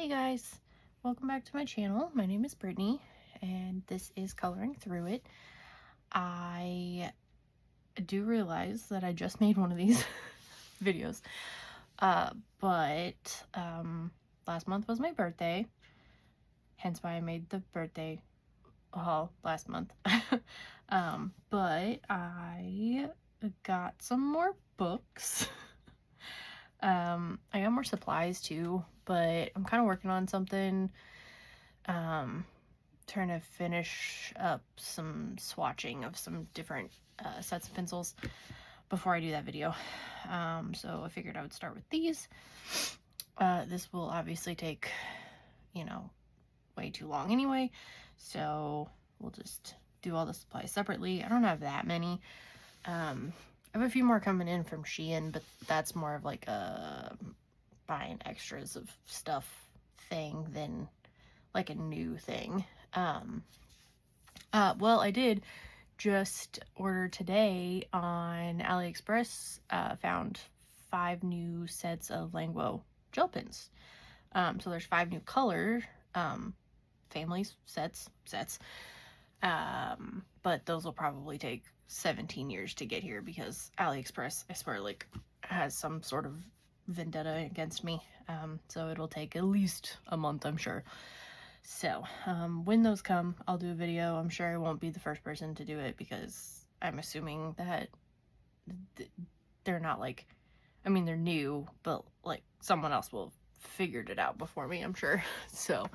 Hey guys, welcome back to my channel. My name is Brittany and this is Coloring Through It. I do realize that I just made one of these videos, but last month was my birthday, hence why I made the birthday haul last month. But I got some more books. I got more supplies too, but I'm kind of working on something, trying to finish up some swatching of some different sets of pencils before I do that video. So I figured I would start with these. This will obviously take, way too long anyway, so we'll just do all the supplies separately. I don't have that many. I have a few more coming in from Shein, but that's more of like a buying extras of stuff thing than like a new thing. Well, I did just order today on AliExpress. Found 5 new sets of Langwo gel pens. So there's 5 new color families, sets. But those will probably take 17 years to get here because AliExpress, I swear, like, has some sort of vendetta against me. So it'll take at least a month, I'm sure. So when those come, I'll do a video. I'm sure I won't be the first person to do it because I'm assuming that they're not like, I mean, they're new, but like someone else will have figured it out before me, I'm sure. So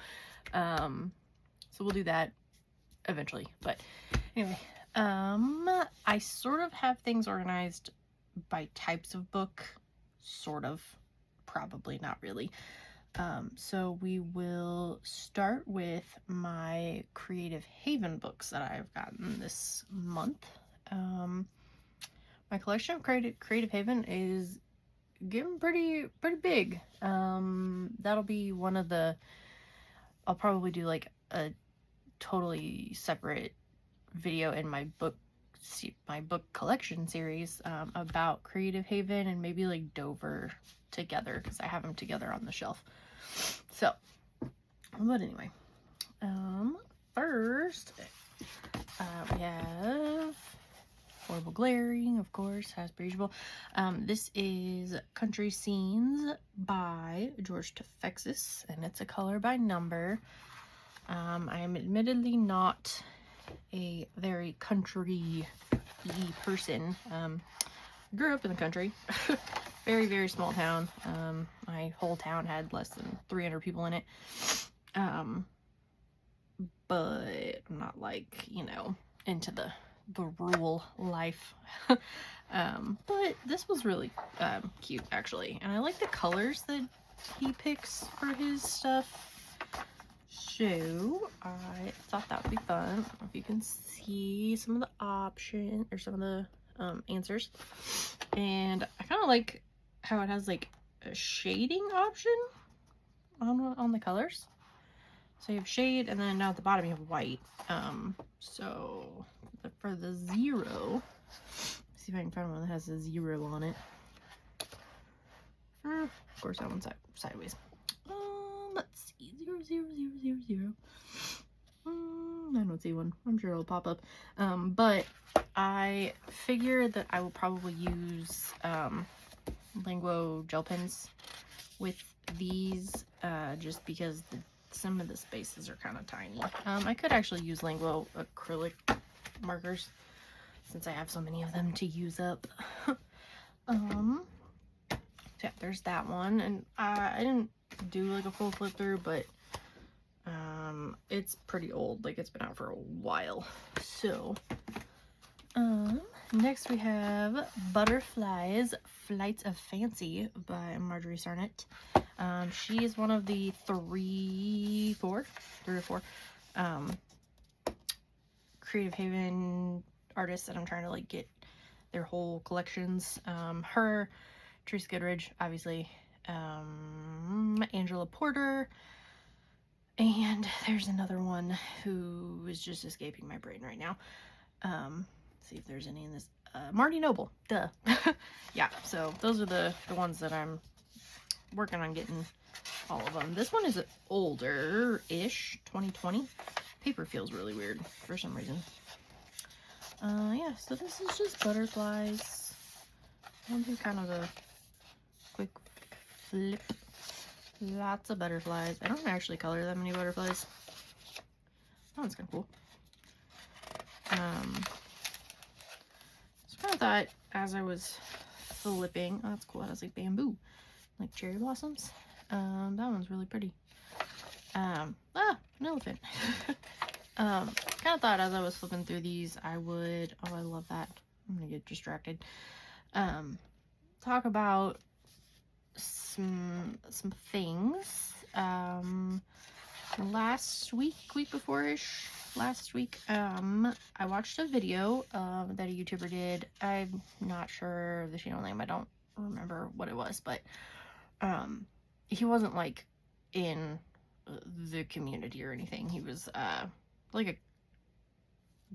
we'll do that eventually. But anyway, I sort of have things organized by types of book, sort of, probably not really. So we will start with my Creative Haven books that I've gotten this month. My collection of Creative Haven is getting pretty big. That'll be one of the, I'll probably do like a totally separate video in my book collection series about Creative Haven and maybe like Dover together because I have them together on the shelf. So, but anyway, first we have Horrible Glaring, of course, as per usual. This is Country Scenes by George Tefexis, and it's a color by number. I am admittedly not a very country-y person. Grew up in the country. Very small town. My whole town had less than 300 people in it. But I'm not like, into the rural life. But this was really cute, actually. And I like the colors that he picks for his stuff. So I thought that would be fun. I don't know if you can see some of the options or some of the answers. And I kind of like how it has like a shading option on the colors. So you have shade, and then now at the bottom you have white. So for the 0, see if I can find one that has a 0 on it. Of course that one's sideways. Let's see, 0, 0, 0, 0, 0. I don't see one. I'm sure it'll pop up. But I figure that I will probably use Langwo gel pens with these, just because some of the spaces are kind of tiny. I could actually use Langwo acrylic markers since I have so many of them to use up. So yeah, there's that one, and I didn't do like a full flip through, but it's pretty old, like it's been out for a while. So next we have Butterflies Flights of Fancy by Marjorie Sarnett. She is one of the 3 or 4 Creative Haven artists that I'm trying to like get their whole collections. Her, Teresa Goodridge, obviously, Angela Porter, and there's another one who is just escaping my brain right now. See if there's any in this. Marty Noble, duh. Yeah, so those are the ones that I'm working on getting all of them. This one is older-ish, 2020. Paper feels really weird for some reason. Yeah, so this is just butterflies. I'll do kind of a quick flip. Lots of butterflies. I don't actually color that many butterflies. That one's kind of cool. So kind of thought as I was flipping, oh, that's cool. It has like bamboo, like cherry blossoms. That one's really pretty. An elephant. Kind of thought as I was flipping through these, I would, oh, I love that. I'm gonna get distracted. Talk about some things. Last week before-ish, I watched a video that a YouTuber did. I'm not sure the channel name. I don't remember what it was, but he wasn't like in the community or anything. He was like a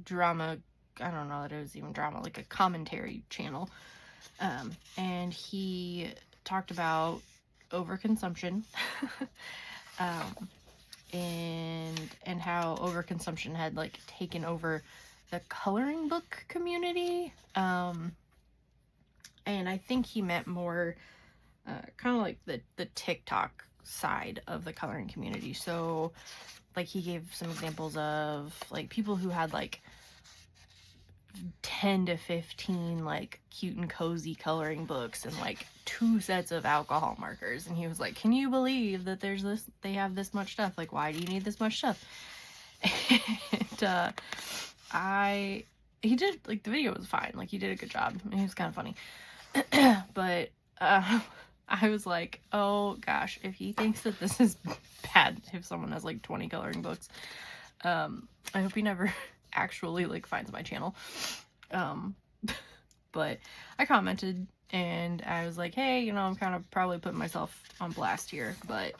drama, I don't know that it was even drama, like a commentary channel. And he talked about overconsumption and how overconsumption had like taken over the coloring book community. And I think he meant more kind of like the TikTok side of the coloring community. So like he gave some examples of like people who had like 10 to 15 like cute and cozy coloring books and like 2 sets of alcohol markers, and he was like, can you believe that there's this, they have this much stuff, like why do you need this much stuff? And he did, like, the video was fine, like he did a good job and he was kind of funny. But I was like, oh gosh, if he thinks that this is bad, if someone has like 20 coloring books, I hope he never actually like finds my channel. But I commented and I was like, hey, you know, I'm kind of probably putting myself on blast here, but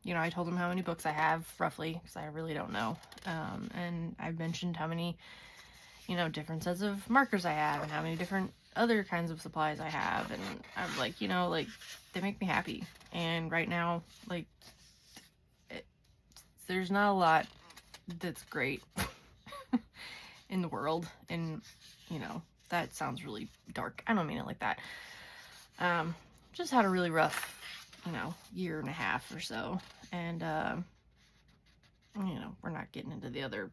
you know, I told him how many books I have roughly, because I really don't know. And I mentioned how many, you know, different sets of markers I have and how many different other kinds of supplies I have, and I'm like, you know, like they make me happy, and right now, like, there's not a lot that's great in the world, and you know, that sounds really dark. I don't mean it like that. Just had a really rough, you know, year and a half or so, and you know, we're not getting into the other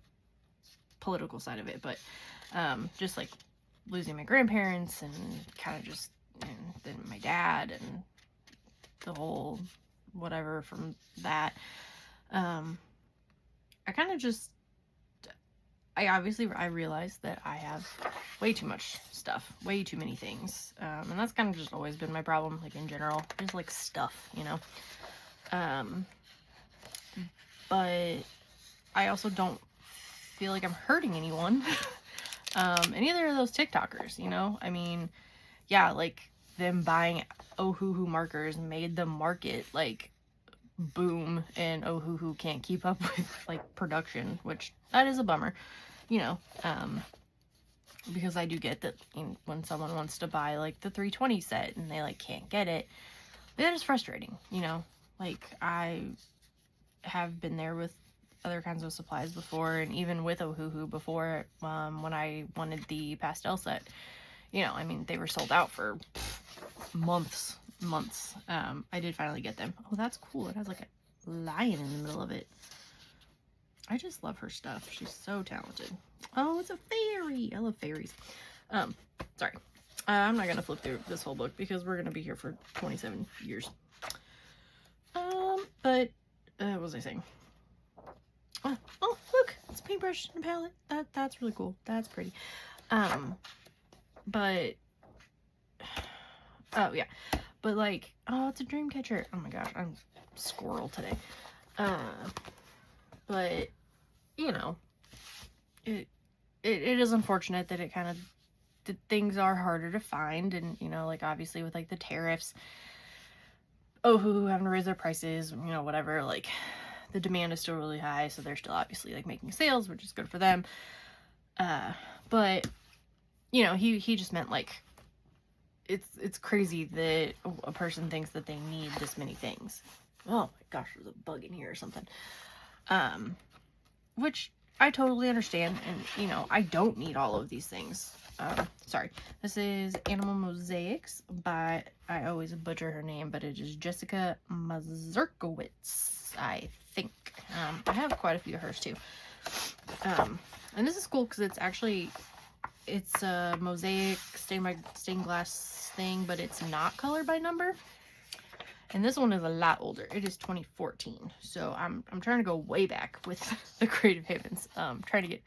political side of it, but just like losing my grandparents and kind of just, and then my dad and the whole whatever from that. I kind of just, I realized that I have way too much stuff, way too many things. And that's kind of just always been my problem, like in general, just like stuff, you know. But I also don't feel like I'm hurting anyone. And neither are those TikTokers, you know? I mean, yeah, like them buying Ohuhu markers made the market like boom, and Ohuhu can't keep up with like production, which that is a bummer, you know. Because I do get that, you know, when someone wants to buy like the 320 set and they like can't get it, that is frustrating, you know. Like I have been there with other kinds of supplies before, and even with Ohuhu before, when I wanted the pastel set, you know, I mean, they were sold out for months. I did finally get them. Oh, that's cool. It has like a lion in the middle of it. I just love her stuff. She's so talented. Oh, it's a fairy. I love fairies. Sorry. I'm not gonna flip through this whole book because we're gonna be here for 27 years. But what was I saying? Oh, look, it's a paintbrush and a palette. That's really cool. That's pretty. But oh yeah, but like, oh, it's a dream catcher. Oh my gosh, I'm squirrel today. But you know, it is unfortunate that it kind of, that things are harder to find, and you know, like obviously with like the tariffs, Ohuhu having to raise their prices, you know, whatever, like the demand is still really high, so they're still obviously like making sales, which is good for them. But you know, he just meant like it's crazy that a person thinks that they need this many things. Oh my gosh, there's a bug in here or something. Which I totally understand, and you know, I don't need all of these things. Sorry, this is Animal Mosaics by, I always butcher her name, but it is Jessica Mazurkowitz, I think. I have quite a few of hers too. And this is cool because it's actually, it's a mosaic stained glass thing, but it's not colored by number. And this one is a lot older. It is 2014. So I'm trying to go way back with the Creative Havens. Trying to get,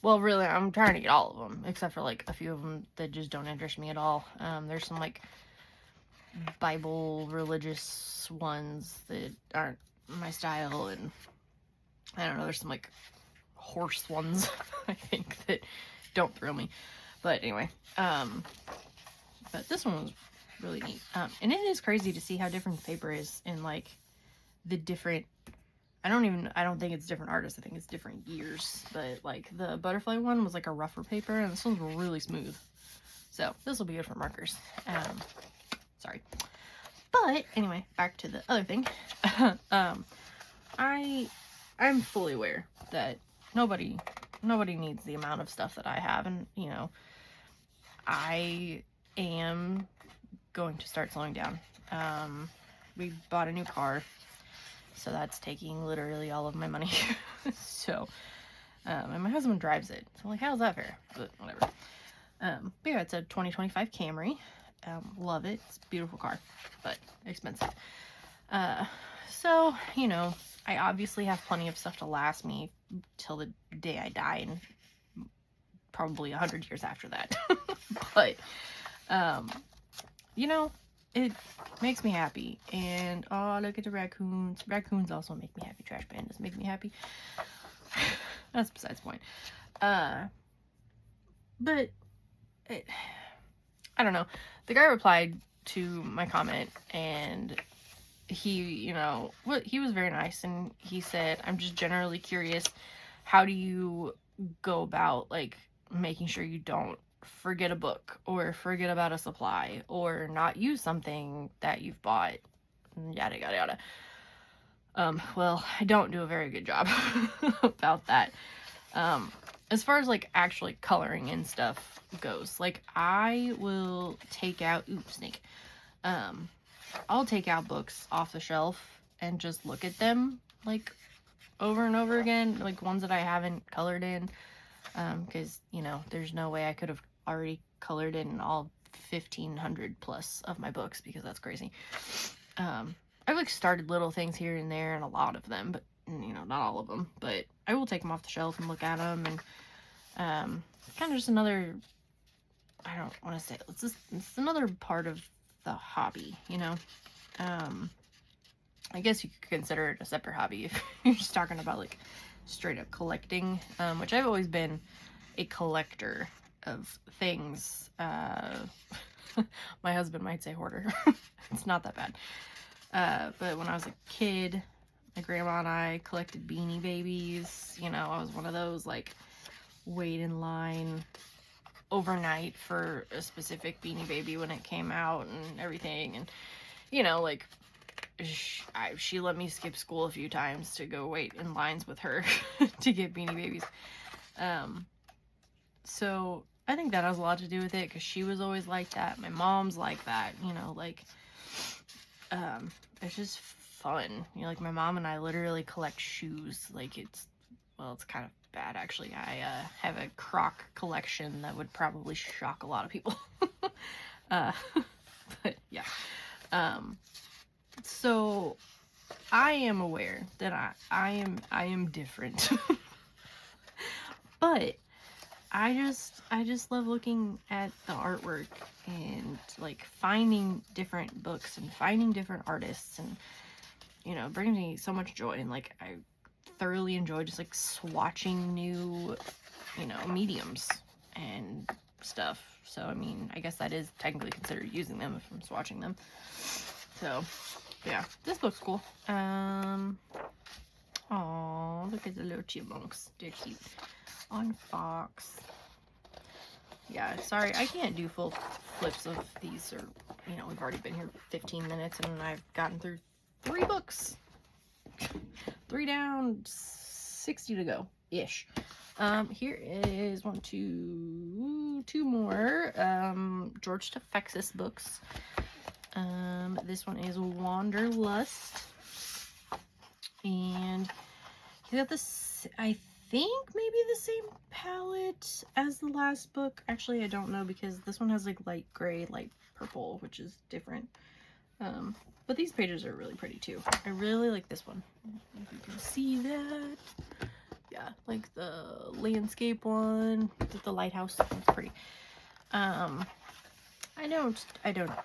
well, really, I'm trying to get all of them, except for like a few of them that just don't interest me at all. There's some like Bible religious ones that aren't my style, and I don't know, there's some like horse ones I think that don't thrill me. But anyway, but this one was really neat. And it is crazy to see how different the paper is in like the different, I don't think it's different artists, I think it's different years, but like the butterfly one was like a rougher paper and this one's really smooth. So this will be good for markers. Sorry. But anyway, back to the other thing. I'm fully aware that nobody needs the amount of stuff that I have, and you know, I am going to start slowing down. We bought a new car, so that's taking literally all of my money. So, and my husband drives it, so I'm like, how's that fair? But whatever. But yeah, it's a 2025 Camry. Love it. It's a beautiful car, but expensive. So, you know, I obviously have plenty of stuff to last me till the day I die, and probably 100 years after that. But, you know, it makes me happy. And, oh, look at the raccoons. Raccoons also make me happy. Trash pandas make me happy. That's besides the point. But, I don't know. The guy replied to my comment, and he, you know, he was very nice, and he said, I'm just generally curious, how do you go about, like, making sure you don't forget a book, or forget about a supply, or not use something that you've bought, yada, yada, yada. Well, I don't do a very good job about that. As far as, like, actually coloring in stuff goes, like, I will take out, oops, snake, I'll take out books off the shelf and just look at them, like, over and over again, like ones that I haven't colored in, because, you know, there's no way I could have already colored in all 1,500 plus of my books, because that's crazy. I've, like, started little things here and there, and a lot of them, but, you know, not all of them, but I will take them off the shelf and look at them, and, kind of just another, I don't want to say, it's another part of the hobby, you know. I guess you could consider it a separate hobby if you're just talking about, like, straight up collecting, which I've always been a collector of things. My husband might say hoarder. It's not that bad. But when I was a kid, my grandma and I collected Beanie Babies. You know, I was one of those, like, wait in line overnight for a specific Beanie Baby when it came out and everything. And, you know, like, she let me skip school a few times to go wait in lines with her to get Beanie Babies. So I think that has a lot to do with it, because she was always like that. My mom's like that, you know, like, it's just fun. You know, like, my mom and I literally collect shoes. Like, it's kind of bad, actually. I have a Croc collection that would probably shock a lot of people. But yeah. So I am aware that I am different. But I just love looking at the artwork and, like, finding different books and finding different artists, and, you know, it brings me so much joy. And, like, I thoroughly enjoy just, like, swatching new, you know, mediums and stuff. So, I mean, I guess that is technically considered using them if I'm swatching them. So, yeah, this book's cool. Oh, look at the little chipmunks. They're cute. On Fox. yeah, sorry, I can't do full flips of these, or, you know, we've already been here 15 minutes and I've gotten through 3 books. 3 down, 60 to go, ish. Here is 2 more, George Tefexis books. This one is Wanderlust. And he's got this, I think maybe the same palette as the last book. Actually, I don't know, because this one has like light gray, light purple, which is different. But these pages are really pretty too. I really like this one. If you can see that. Yeah, like the landscape one with the lighthouse. It's pretty. I don't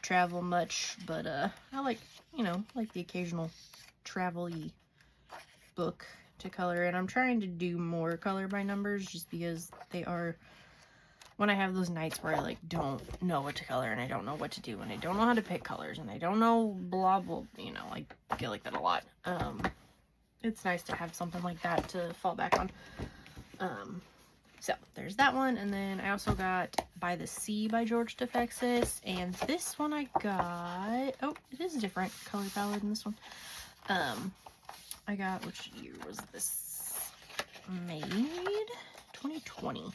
travel much, but I like, you know, like the occasional travel-y book to color, and I'm trying to do more color by numbers, just because they are, when I have those nights where I like don't know what to color and I don't know what to do and I don't know how to pick colors and I don't know blah blah, you know, I get like that a lot. It's nice to have something like that to fall back on. So there's that one, and then I also got By the Sea by George Tefexis, and this one I got, oh, it is a different color palette in this one. I got, which year was this made? 2020.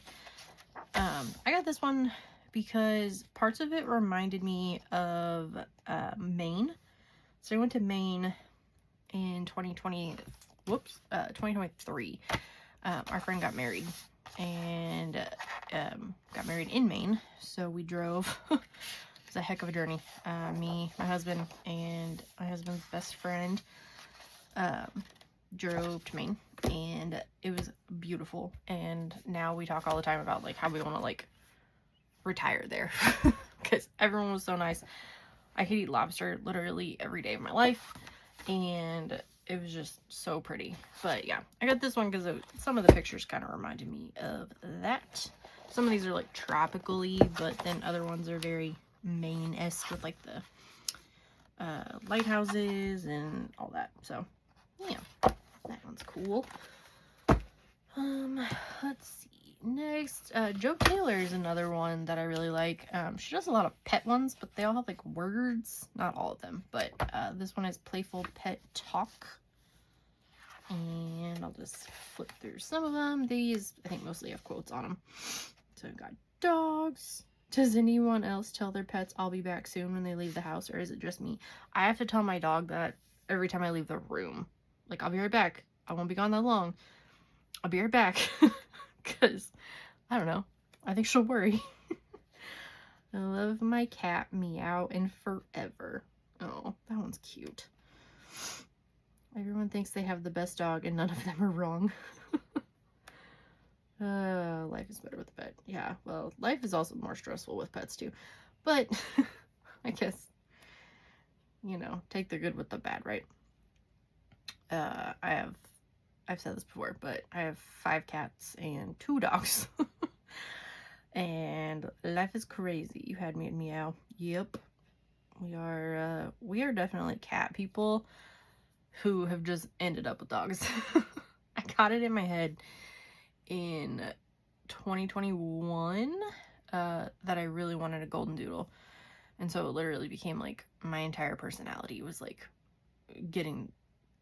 I got this one because parts of it reminded me of Maine. So I went to Maine in 2023. Our friend got married, and got married in Maine, so we drove. It was a heck of a journey. Me, my husband, and my husband's best friend drove to Maine, and it was beautiful. And now we talk all the time about like how we want to like retire there, because everyone was so nice. I could eat lobster literally every day of my life, and it was just so pretty. But yeah, I got this one because some of the pictures kind of reminded me of that. Some of these are like tropically, but then other ones are very Maine-esque with like the lighthouses and all that. So yeah, that one's cool. Let's see. Next, Joe Taylor is another one that I really like. She does a lot of pet ones, but they all have like words. Not all of them, but this one is Playful Pet Talk. And I'll just flip through some of them. These, I think, mostly have quotes on them. So I've got dogs. Does anyone else tell their pets I'll be back soon when they leave the house, or is it just me? I have to tell my dog that every time I leave the room. Like, I'll be right back. I won't be gone that long. I'll be right back. Because, I don't know. I think she'll worry. I love my cat, Meow, and forever. Oh, that one's cute. Everyone thinks they have the best dog, and none of them are wrong. Life is better with a pet. Yeah, well, life is also more stressful with pets, too. But, I guess, you know, take the good with the bad, right? I've said this before, but I have 5 cats and 2 dogs. And life is crazy. You had me at Meow. Yep. We are definitely cat people who have just ended up with dogs. I got it in my head in 2021 that I really wanted a golden doodle. And so it literally became like my entire personality was like getting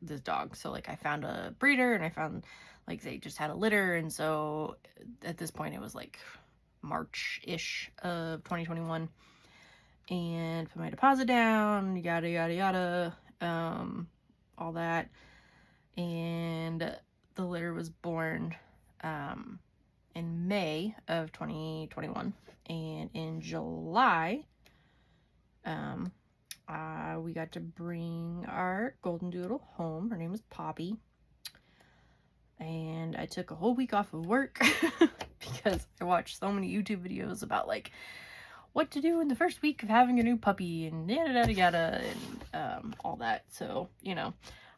this dog. So like I found a breeder, and I found like they just had a litter, and so at this point it was like March-ish of 2021, and put my deposit down, yada yada yada, all that, and the litter was born in May of 2021, and in July we got to bring our golden doodle home. Her name was Poppy. And I took a whole week off of work because I watched so many YouTube videos about like what to do in the first week of having a new puppy and yada yada yada and all that. So, you know,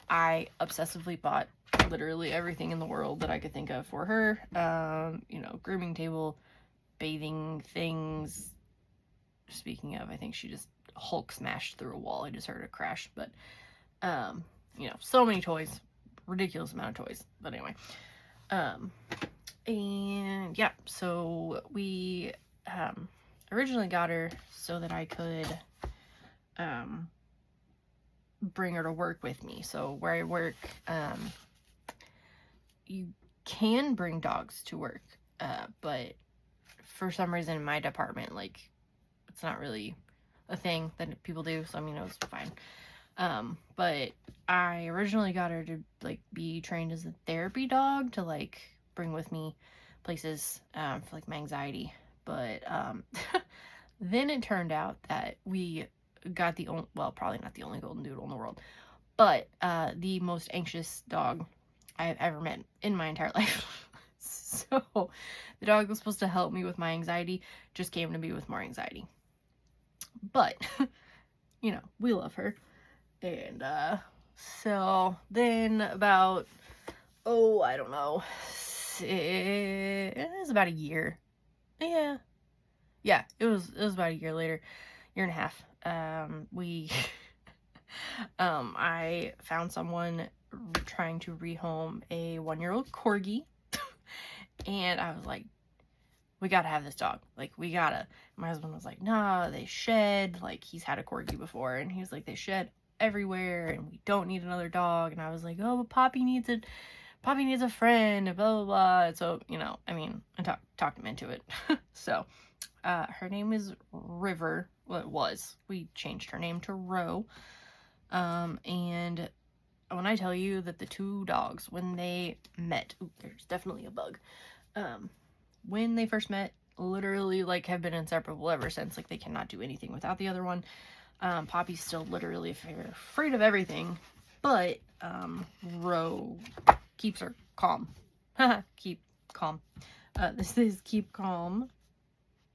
I obsessively bought literally everything in the world that I could think of for her. You know, grooming table, bathing things. Speaking of, I think she just Hulk smashed through a wall. I just heard it crash. But, you know, so many toys. Ridiculous amount of toys. But anyway. And, yeah. So, we originally got her so that I could bring her to work with me. So where I work, you can bring dogs to work, but for some reason in my department, like, it's not really a thing that people do, so I mean, it was fine. But I originally got her to, like, be trained as a therapy dog to, like, bring with me places, for, like, my anxiety. But, then it turned out that we got the only, well, probably not the only golden doodle in the world, but, the most anxious dog I've ever met in my entire life. So, the dog was supposed to help me with my anxiety, just came to me with more anxiety. But, you know, we love her. And, so then about, I don't know, it was about a year. Yeah, it was about a year later, year and a half. I found someone trying to rehome a 1-year-old corgi, and I was like, we gotta have this dog. Like, we gotta. My husband was like, nah, they shed. Like, he's had a corgi before, and he was like, they shed everywhere, and we don't need another dog. And I was like, oh, but Poppy needs a friend, and blah, blah, blah. And so, you know, I mean, I talked him into it. So, her name is River. Well, it was. We changed her name to Ro. And when I tell you that the two dogs, when they met, there's definitely a bug. When they first met, literally, like, have been inseparable ever since. Like, they cannot do anything without the other one. Poppy's still literally afraid of everything, but, Ro keeps her calm. Keep calm. This is Keep Calm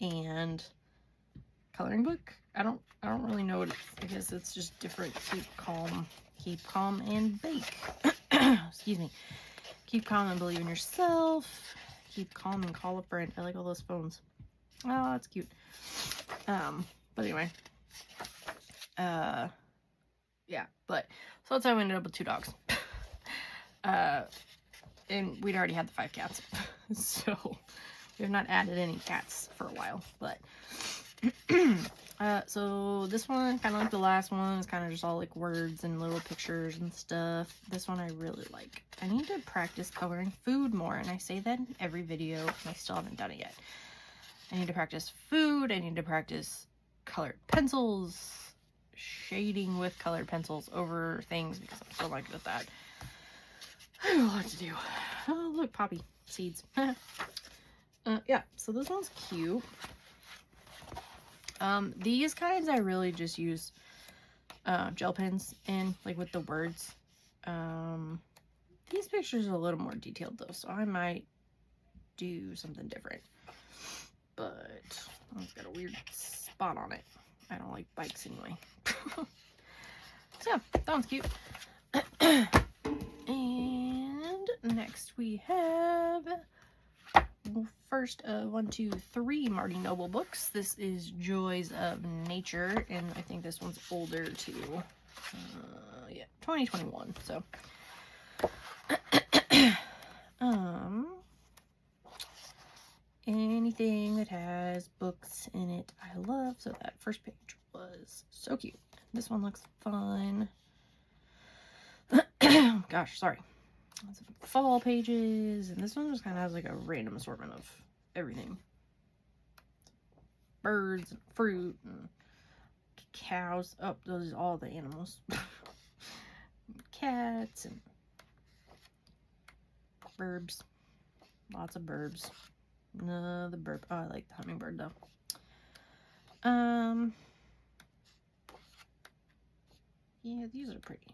and coloring book. I don't really know what it is. I guess it's just different. Keep calm and bake. Excuse me. Keep calm and believe in yourself. Keep calm and call a friend. I like all those phones. Oh, that's cute. But anyway. Yeah, but so that's how we ended up with 2 dogs. And we'd already had the 5 cats. So we have not added any cats for a while, but so this one, kind of like the last one, is kind of just all like words and little pictures and stuff. This one I really like. I need to practice coloring food more, and I say that in every video, and I still haven't done it yet. I need to practice food. I need to practice colored pencils, shading with colored pencils over things, because I'm so good at that. I have a lot to do. Oh, look, poppy seeds. Yeah, so this one's cute. These kinds I really just use gel pens in, like, with the words. These pictures are a little more detailed though, so I might do something different. But it's got a weird spot on it. I don't like bikes anyway. So yeah, that one's cute. And next we have first 1, 2, 3 Marty Noble books. This is Joys of Nature, and I think this one's older too. Yeah, 2021. So, anything that has books in it, I love. So that first page was so cute. This one looks fun. Gosh, sorry. Lots of fall pages, and this one just kind of has like a random assortment of everything. Birds and fruit and cows. Oh, those are all the animals. Cats and birds. Lots of birds. No, the bird. Oh, I like the hummingbird though. Yeah, these are pretty.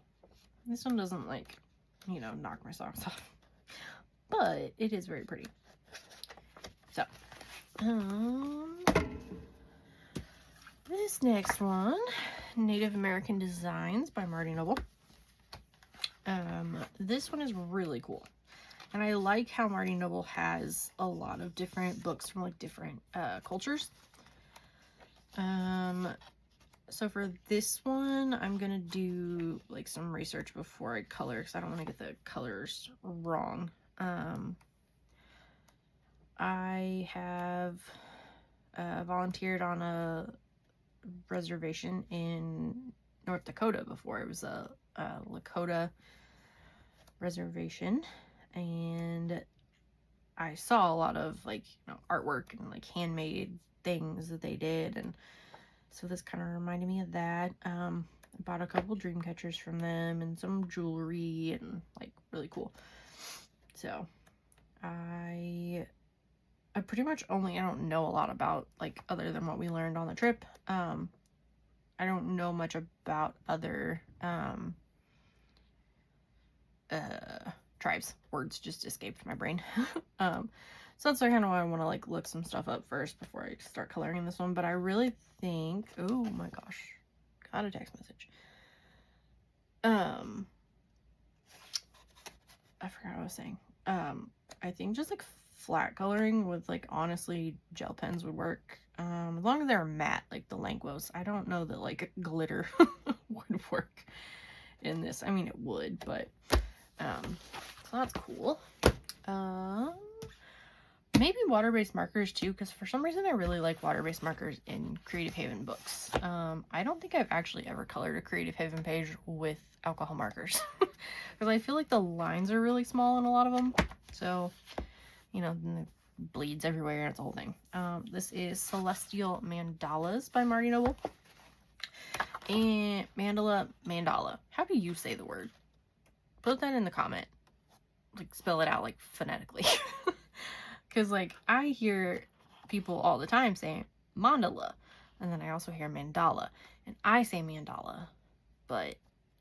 This one doesn't, like, you know, knock my socks off, but it is very pretty. So, this next one, Native American Designs by Marty Noble. This one is really cool, and I like how Marty Noble has a lot of different books from, like, different cultures. So for this one, I'm gonna do, like, some research before I color, because I don't want to get the colors wrong. I have volunteered on a reservation in North Dakota before. It was a Lakota reservation, and I saw a lot of like, you know, artwork and like handmade things that they did, and so this kind of reminded me of that. I bought a couple dream catchers from them and some jewelry, and like really cool. So I pretty much I don't know a lot about, like, other than what we learned on the trip. I don't know much about other tribes. Words just escaped my brain. So that's kind of why I want to like look some stuff up first before I start coloring this one. But I really think, oh my gosh, got a text message. I forgot what I was saying. I think just like flat coloring with like, honestly, gel pens would work. As long as they're matte, like the Langos. I don't know that like glitter would work in this. I mean, it would, but so that's cool. Maybe water-based markers too, because for some reason I really like water-based markers in Creative Haven books. I don't think I've actually ever colored a Creative Haven page with alcohol markers, because I feel like the lines are really small in a lot of them, so, you know, it bleeds everywhere and it's a whole thing. This is Celestial Mandalas by Marty Noble. And Mandala. How do you say the word? Put that in the comment. Like, spell it out, like, phonetically. Because, like, I hear people all the time saying mandala, and then I also hear mandala, and I say mandala, but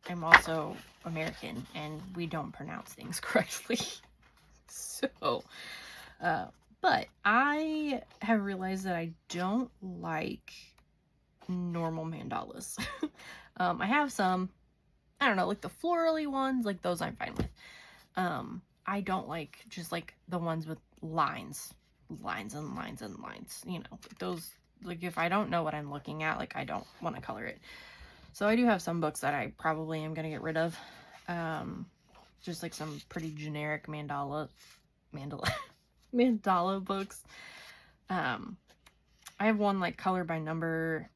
I'm also American, and we don't pronounce things correctly. So, but I have realized that I don't like normal mandalas. I have some, I don't know, like the florally ones, like those I'm fine with. I don't like just like the ones with lines and lines and lines, you know, those, like, if I don't know what I'm looking at, like, I don't want to color it. So I do have some books that I probably am going to get rid of. Just like some pretty generic mandala books. I have one like color by number,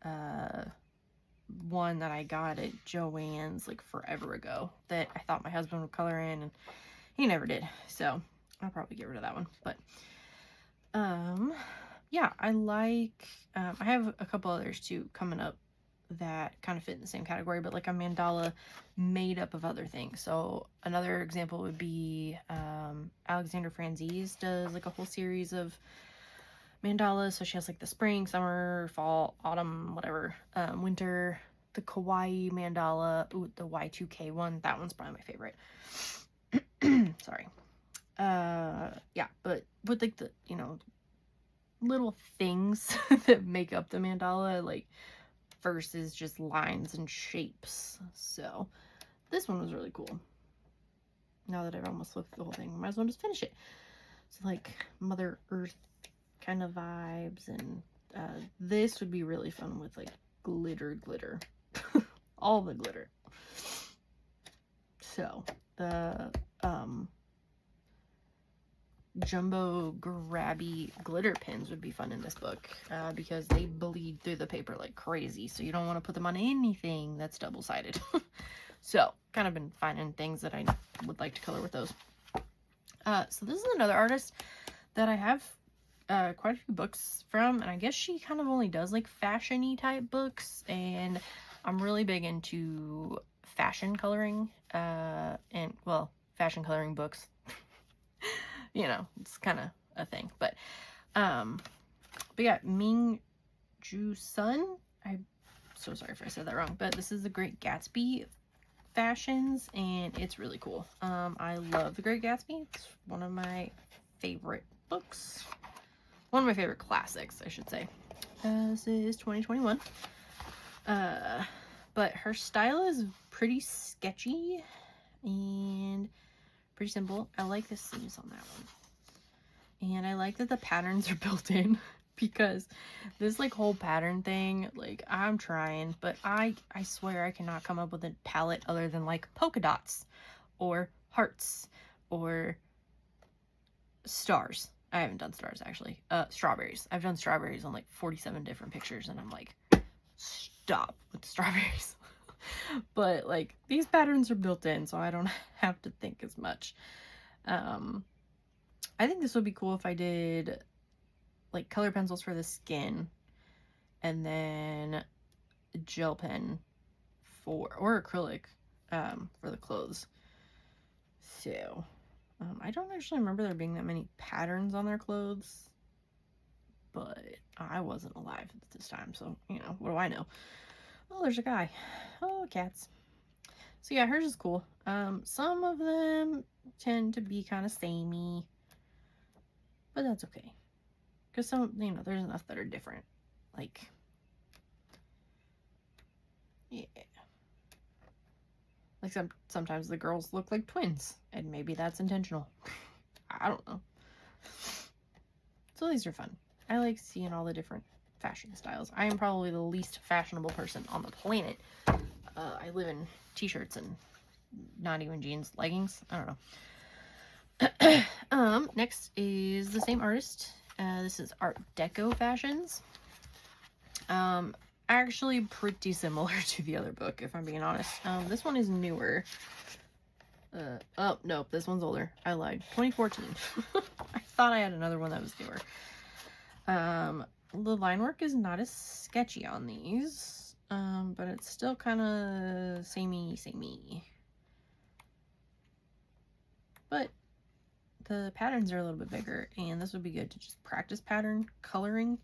one that I got at Joann's like forever ago that I thought my husband would color in, and he never did, so I'll probably get rid of that one. But yeah, I like, I have a couple others too coming up that kind of fit in the same category, but like a mandala made up of other things. So another example would be Alexandra Franzese does like a whole series of mandalas. So she has like the spring, summer, fall, autumn, whatever, winter, the kawaii mandala. Ooh, the Y2K one, that one's probably my favorite. Sorry. Yeah, but with like the, you know, little things that make up the mandala, like, versus just lines and shapes. So this one was really cool. Now that I've almost looked at the whole thing, I might as well just finish it. So like Mother Earth kind of vibes, and this would be really fun with like glitter. All the glitter. So the jumbo grabby glitter pins would be fun in this book, because they bleed through the paper like crazy, so you don't want to put them on anything that's double-sided. So kind of been finding things that I would like to color with those. So this is another artist that I have quite a few books from, and I guess she kind of only does like fashion-y type books, and I'm really big into fashion coloring, and, well, fashion coloring books. You know, it's kind of a thing. But yeah, Ming Ju Sun. I'm so sorry if I said that wrong, but this is the Great Gatsby fashions, and it's really cool. I love the Great Gatsby. It's one of my favorite books. One of my favorite classics, I should say. This is 2021. But her style is pretty sketchy and pretty simple. I like the seams on that one. And I like that the patterns are built in, because this like whole pattern thing, like, I'm trying, but I swear I cannot come up with a palette other than like polka dots or hearts or stars. I haven't done stars actually. Strawberries. I've done strawberries on like 47 different pictures, and I'm like, stop with strawberries. But like these patterns are built in, so I don't have to think as much. I think this would be cool if I did like color pencils for the skin, and then a gel pen or acrylic for the clothes. So I don't actually remember there being that many patterns on their clothes, but I wasn't alive at this time, so you know, what do I know? Oh, there's a guy. Oh, cats. So yeah, hers is cool. Some of them tend to be kind of samey, but that's okay. Because some, you know, there's enough that are different. Like, yeah. Like sometimes the girls look like twins, and maybe that's intentional. I don't know. So these are fun. I like seeing all the different fashion styles. I am probably the least fashionable person on the planet. I live in t-shirts and not even jeans, leggings. I don't know. Next is the same artist. This is Art Deco Fashions. Actually pretty similar to the other book, if I'm being honest. This one is newer. Oh, no, this one's older. I lied. 2014. I thought I had another one that was newer. The line work is not as sketchy on these, but it's still kind of samey. But the patterns are a little bit bigger, and this would be good to just practice pattern coloring.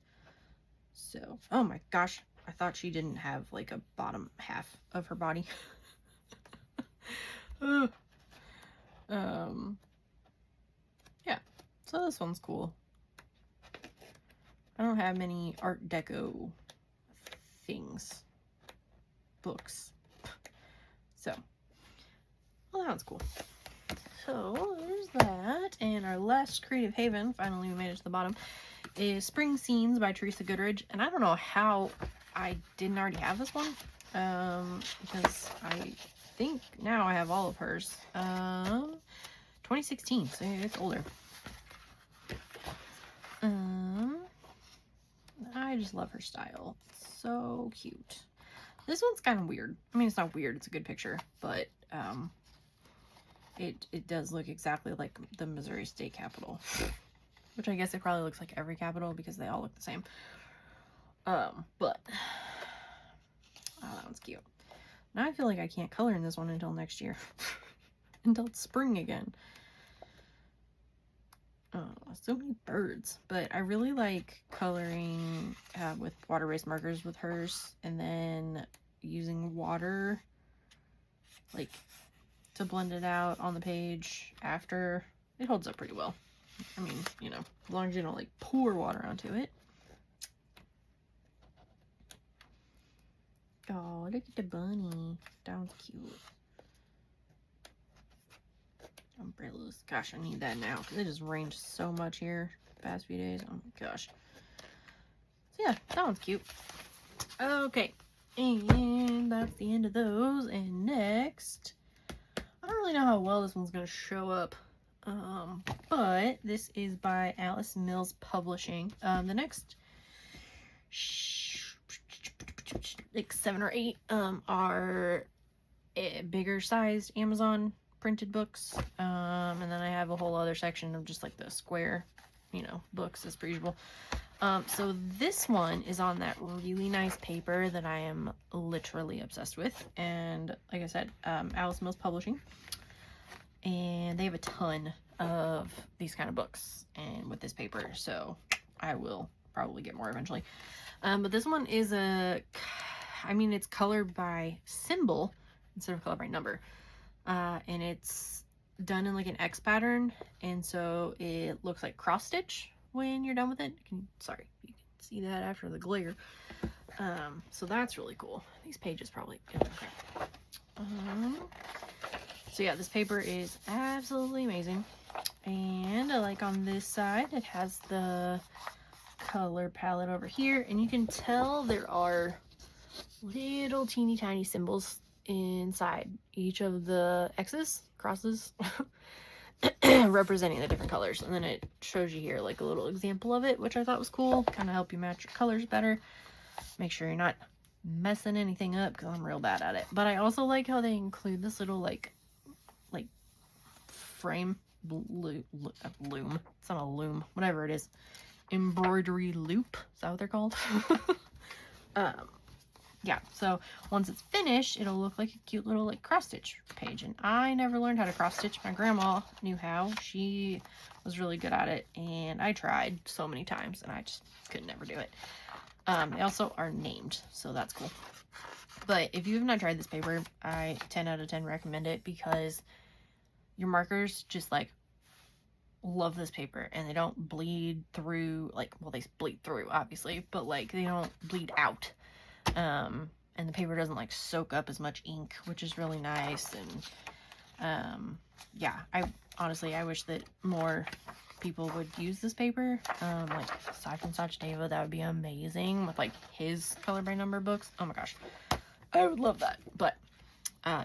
So, oh my gosh, I thought she didn't have like a bottom half of her body. Yeah, so this one's cool. I don't have many Art Deco books. So, well, that one's cool. So, there's that. And our last Creative Haven, finally we made it to the bottom, is Spring Scenes by Teresa Goodridge. And I don't know how I didn't already have this one, because I think now I have all of hers. 2016, so it's older. I just love her style. It's so cute. This one's kind of weird. I mean, it's not weird, it's a good picture, but it does look exactly like the Missouri State Capitol, which I guess it probably looks like every capital because they all look the same. But oh, that one's cute. Now I feel like I can't color in this one until next year. Until it's spring again. Oh, so many birds. But I really like coloring with water-based markers with hers, and then using water like to blend it out on the page after. It holds up pretty well. I mean, you know, as long as you don't like pour water onto it. Oh, look at the bunny. That one's cute. Umbrellas. Gosh, I need that now because it just rained so much here the past few days. Oh my gosh. So yeah, that one's cute. Okay, and that's the end of those. And next, I don't really know how well this one's gonna show up, but this is by Alice Mills Publishing. The next like 7 or 8 are bigger sized Amazon printed books, and then I have a whole other section of just like the square, you know, books as per usual. So this one is on that really nice paper that I am literally obsessed with, and like I said, Alice Mills Publishing, and they have a ton of these kind of books and with this paper, so I will probably get more eventually. But this one is it's colored by symbol instead of colored by number. And it's done in like an X pattern, and so it looks like cross stitch when you're done with it. Sorry, you can see that after the glare. So that's really cool. These pages probably okay. So yeah, this paper is absolutely amazing, and like on this side it has the color palette over here, and you can tell there are little teeny tiny symbols inside each of the X's, crosses. representing the different colors. And then it shows you here like a little example of it, which I thought was cool. Kind of help you match your colors better. Make sure you're not messing anything up, because I'm real bad at it. But I also like how they include this little like frame loom. It's not a loom, whatever it is. Embroidery loop. Is that what they're called? Yeah, so once it's finished, it'll look like a cute little like cross stitch page. And I never learned how to cross stitch. My grandma knew how. She was really good at it, and I tried so many times, and I just could never do it. They also are named, so that's cool. But if you have not tried this paper, I 10 out of 10 recommend it, because your markers just like love this paper, and they don't bleed through, like, well, they bleed through obviously, but like they don't bleed out. And the paper doesn't like soak up as much ink, which is really nice. And yeah, I honestly wish that more people would use this paper. Like aside from Sachdeva, that would be amazing with like his color by number books. Oh my gosh, I would love that. But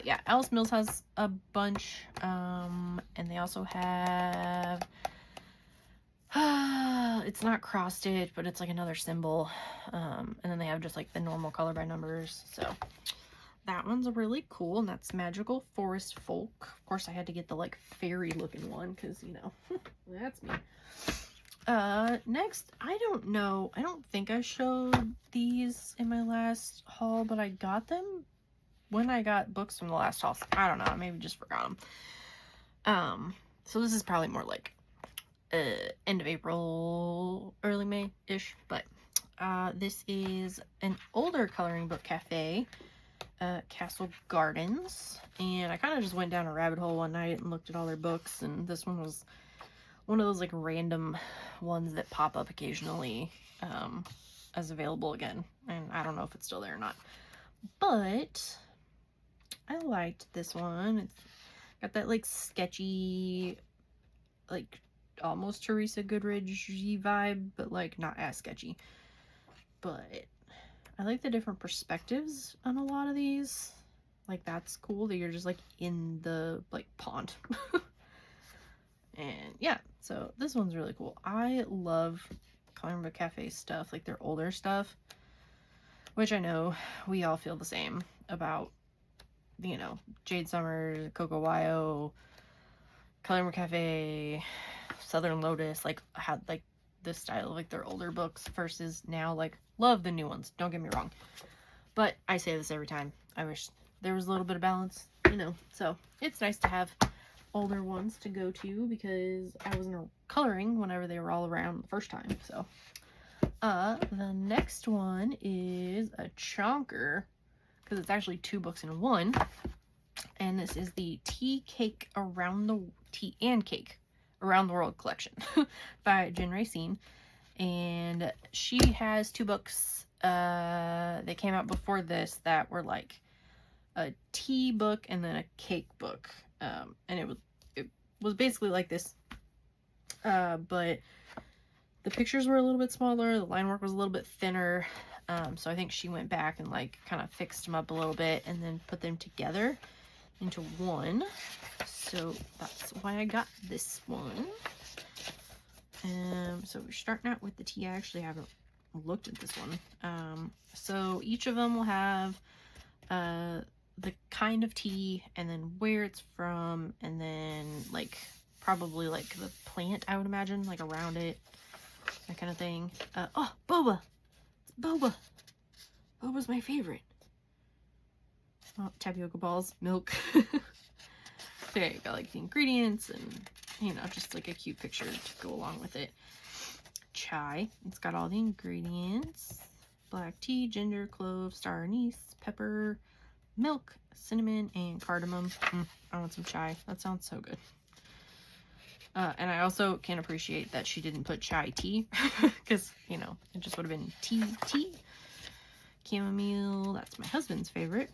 yeah, Alice Mills has a bunch, and they also have it's not cross stitch, but it's like another symbol. And then they have just like the normal color by numbers. So that one's really cool, and that's Magical Forest Folk. Of course, I had to get the like fairy looking one, because you know that's me. Next, I don't know, I don't think I showed these in my last haul, but I got them when I got books from the last haul. I don't know, I maybe just forgot them. So this is probably more like end of April, early May-ish, but this is an older coloring book cafe, Castle Gardens, and I kind of just went down a rabbit hole one night and looked at all their books, and this one was one of those like random ones that pop up occasionally as available again, and I don't know if it's still there or not, but I liked this one. It's got that like sketchy, like almost Teresa Goodridge vibe, but like not as sketchy. But I like the different perspectives on a lot of these. Like that's cool that you're just like in the like pond. And yeah, so this one's really cool. I love Coloring Book Cafe stuff, like their older stuff, which I know we all feel the same about, you know, Jade Summers, Coco Wyo, Coloring Book Cafe, Southern Lotus, like had like this style of like their older books versus now. Like love the new ones, don't get me wrong, but I say this every time, I wish there was a little bit of balance, you know. So it's nice to have older ones to go to, because I wasn't coloring whenever they were all around the first time. So the next one is a chonker, because it's actually 2 books in one, and this is the Tea and Cake Around the World collection by Jen Racine. And she has 2 books that came out before this that were like a tea book and then a cake book, and it was basically like this, but the pictures were a little bit smaller, the line work was a little bit thinner, so I think she went back and like kind of fixed them up a little bit and then put them together into one. So that's why I got this one. So we're starting out with the tea. I actually haven't looked at this one. So each of them will have the kind of tea, and then where it's from, and then like probably like the plant, I would imagine, like around it, that kind of thing. Oh, boba! It's boba! Boba's my favorite. Oh, tapioca balls, milk. There you go, like the ingredients, and you know, just like a cute picture to go along with it. Chai, it's got all the ingredients: black tea, ginger, clove, star anise, pepper, milk, cinnamon, and cardamom. I want some chai. That sounds so good. And I also can appreciate that she didn't put chai tea, because, you know, it just would have been tea. Chamomile, that's my husband's favorite.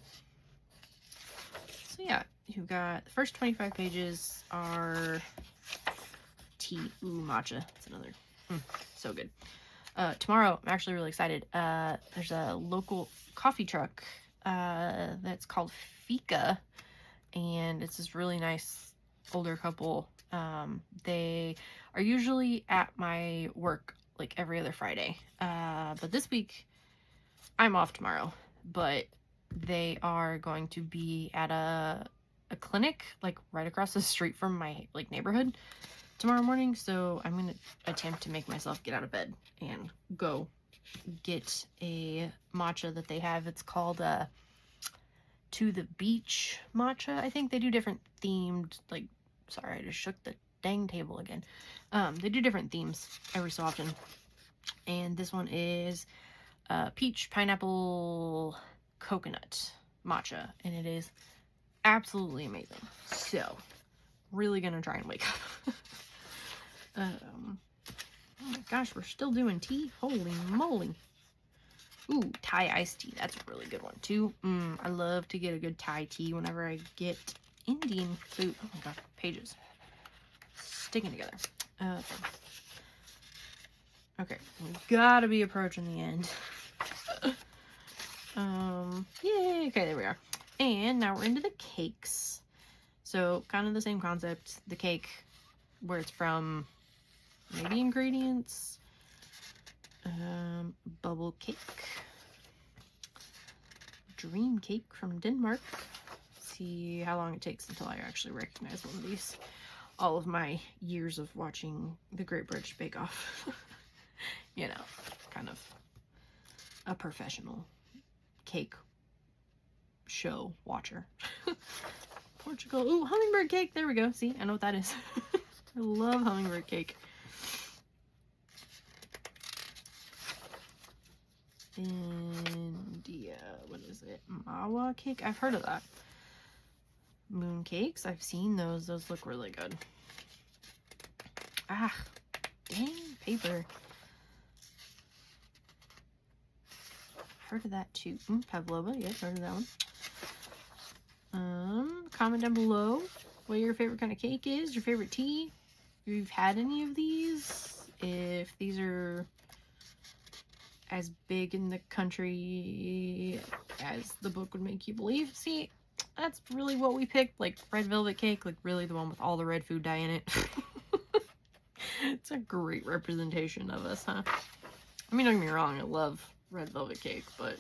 So yeah, you've got the first 25 pages are tea. Ooh, matcha. That's another. So good. Tomorrow, I'm actually really excited. There's a local coffee truck that's called Fika, and it's this really nice older couple. They are usually at my work like every other Friday. But this week I'm off tomorrow, but they are going to be at a clinic like right across the street from my like neighborhood tomorrow morning. So I'm going to attempt to make myself get out of bed and go get a matcha that they have. It's called To the Beach matcha. I think they do different themed, like, sorry, I just shook the dang table again. They do different themes every so often. And this one is peach, pineapple, coconut matcha. And it is absolutely amazing. So, really gonna try and wake up. Oh my gosh, we're still doing tea? Holy moly. Ooh, Thai iced tea. That's a really good one, too. I love to get a good Thai tea whenever I get Indian food. Oh my god, pages. Sticking together. Okay, we gotta be approaching the end. Yay, okay, there we are. And now we're into the cakes. So, kind of the same concept. The cake, where it's from, maybe ingredients. Bubble cake. Dream cake from Denmark. See how long it takes until I actually recognize one of these. All of my years of watching the Great British Bake Off. You know, kind of a professional cake show watcher. Portugal. Ooh, hummingbird cake. There we go. See, I know what that is. I love hummingbird cake. India. What is it? Mawa cake? I've heard of that. Moon cakes. I've seen those. Those look really good. Ah, dang paper. Heard of that too. Pavlova. Yes, heard of that one. Comment down below what your favorite kind of cake is. Your favorite tea. If you've had any of these. If these are as big in the country as the book would make you believe. See, that's really what we picked. Like red velvet cake, like really the one with all the red food dye in it. It's a great representation of us, huh? I mean, don't get me wrong, I love red velvet cake, but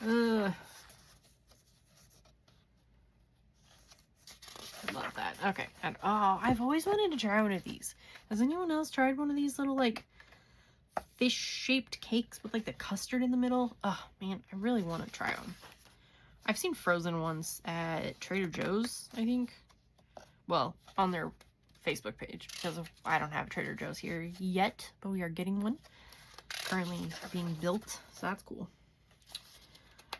I love that. Okay, and oh, I've always wanted to try one of these. Has anyone else tried one of these little like fish-shaped cakes with like the custard in the middle? Oh man, I really want to try them. I've seen frozen ones at Trader Joe's, I think. Well, on their Facebook page, because I don't have Trader Joe's here yet, but we are getting one. Currently being built, so that's cool.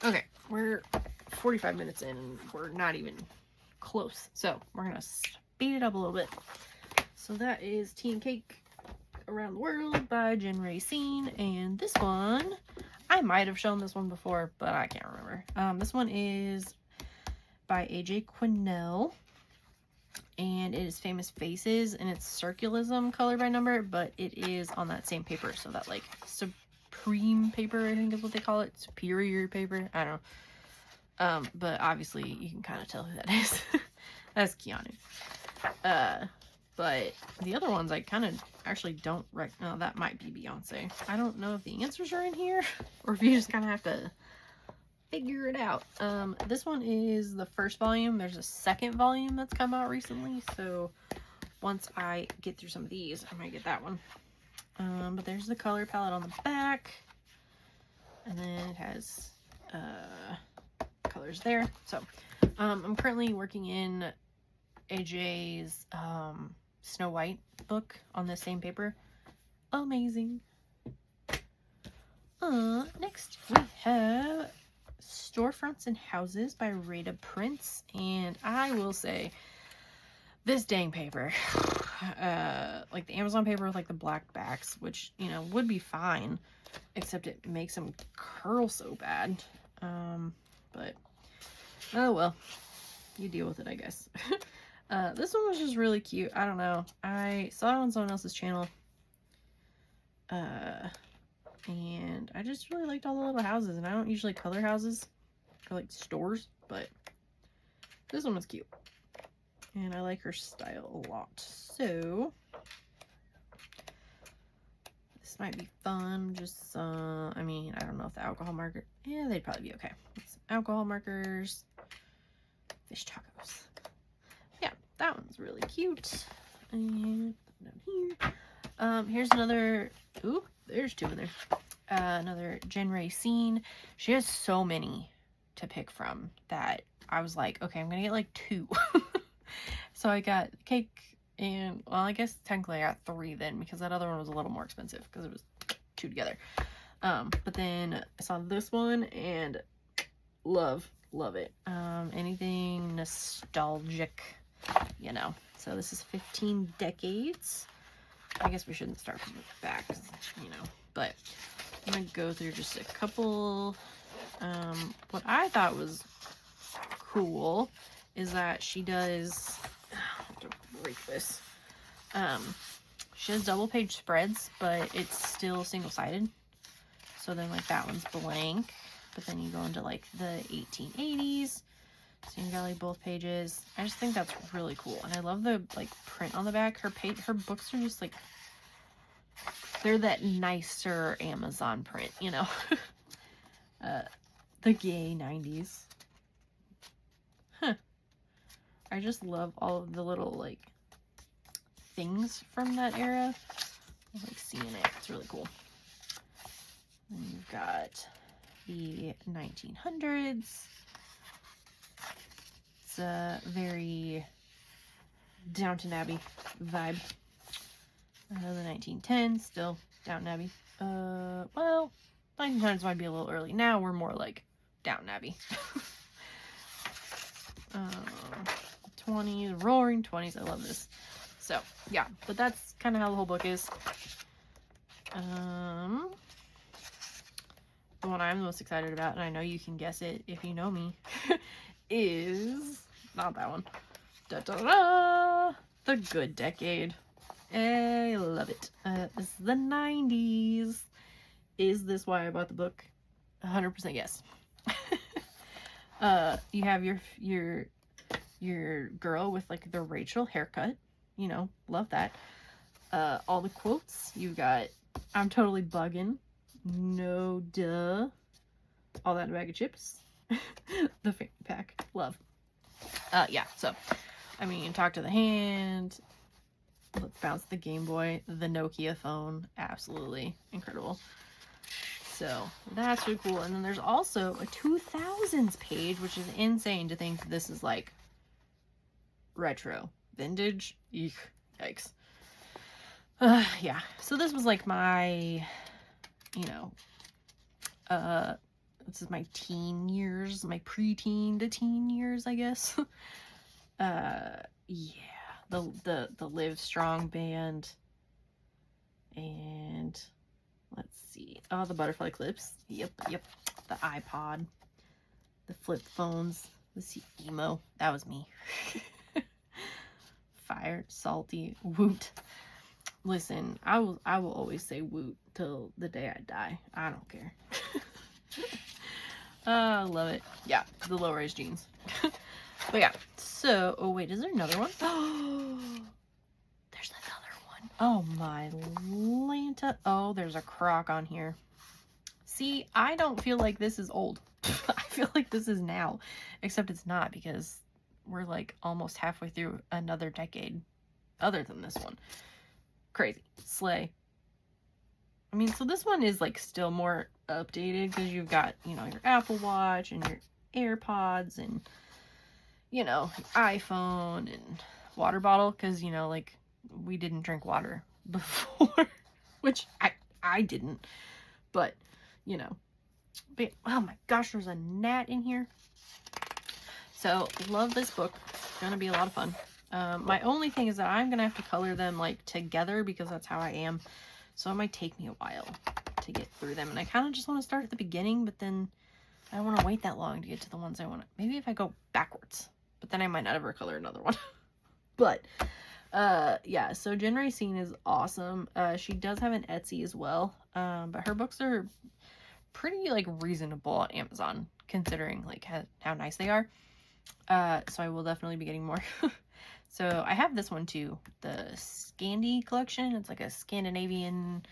Okay, we're 45 minutes in and we're not even close. So we're gonna speed it up a little bit. So that is Tea and Cake Around the World by Jen Racine, and this one, I might have shown this one before, but I can't remember. This one is by AJ Quinnell, and it is Famous Faces, and it's Circulism color by number, but it is on that same paper, so that like supreme paper, I think is what they call it, superior paper, I don't know. But obviously you can kind of tell who that is. That's Keanu. But the other ones I kind of actually don't no, that might be Beyonce. I don't know if the answers are in here or if you just kind of have to figure it out. This one is the first volume. There's a second volume that's come out recently, so once I get through some of these, I might get that one. But there's the color palette on the back, and then it has colors there. So I'm currently working in AJ's Snow White book on this same paper. Amazing. Next we have Storefronts and Houses by Rita Prince, and I will say this dang paper, like the Amazon paper with like the black backs, which, you know, would be fine, except it makes them curl so bad. But oh well, you deal with it, I guess. This one was just really cute. I don't know. I saw it on someone else's channel. And I just really liked all the little houses. And I don't usually color houses or like stores, but this one was cute. and I like her style a lot. So this might be fun. Just I mean, I don't know if the alcohol marker, yeah, they'd probably be okay. Some alcohol markers, fish tacos. Yeah, that one's really cute. And down here, here's another. Ooh, there's two in there. Another Jen Racine. She has so many to pick from that I was like, okay, I'm gonna get like 2. So I got cake and, well, I guess technically I got 3 then because that other one was a little more expensive because it was 2 together. But then I saw this one and love it. Anything nostalgic, you know. So this is 15 decades. I guess we shouldn't start from the back, you know, but I'm gonna go through just a couple. What I thought was cool is that she does, I have to break this. She has double page spreads, but it's still single-sided. So then like that one's blank, but then you go into like the 1880s. So you got like both pages. I just think that's really cool. And I love the like print on the back. Her books are just like, they're that nicer Amazon print, you know. The gay 90s. Huh. I just love all of the little like things from that era. I like seeing it. It's really cool. And you've got the 1900s. It's a very Downton Abbey vibe. Another 1910s, still Downton Abbey. Well, 1900s might be a little early. Now we're more like Downton Abbey. 20s, roaring 20s. I love this. So, yeah, but that's kind of how the whole book is. The one I'm most excited about, and I know you can guess it if you know me, is not that one. Da-da-da! The Good Decade. I love it. This is the 90s. Is this why I bought the book? 100% yes. You have your girl with like the Rachel haircut. You know, love that. All the quotes. You got, I'm totally bugging. No duh. All that in a bag of chips. The fanny pack. Love. Yeah, so, I mean, talk to the hand. Let's bounce the Game Boy. The Nokia phone. Absolutely incredible. So, that's really cool. And then there's also a 2000s page, which is insane to think this is like retro. Vintage. Eek. Yikes. Yeah. So this was like my, you know, this is my teen years, my preteen to teen years, I guess. Yeah. The Live Strong band. And let's see. Oh, the butterfly clips. Yep. The iPod. The flip phones. Let's see. Emo. That was me. Fire. Salty. Woot. Listen, I will always say woot till the day I die. I don't care. I love it. Yeah, the low-rise jeans. But yeah, so, oh wait, is there another one? Oh, there's another one. Oh my Lanta. Oh, there's a croc on here. See, I don't feel like this is old. I feel like this is now, except it's not because we're like almost halfway through another decade other than this one. Crazy. Slay. I mean, so this one is like still more updated because you've got, you know, your Apple Watch and your AirPods and, you know, iPhone and water bottle because, you know, like we didn't drink water before, which I didn't, but, you know, but, oh my gosh, there's a gnat in here. So, love this book. Gonna be a lot of fun. My only thing is that I'm gonna have to color them like together because that's how I am. So it might take me a while to get through them. And I kind of just want to start at the beginning, but then I don't want to wait that long to get to the ones I want to. Maybe if I go backwards, but then I might not ever color another one. But yeah, so Jen Racine is awesome. She does have an Etsy as well. But her books are pretty like reasonable on Amazon considering like how nice they are. So I will definitely be getting more. So I have this one too, the Scandi collection. It's like a Scandinavian,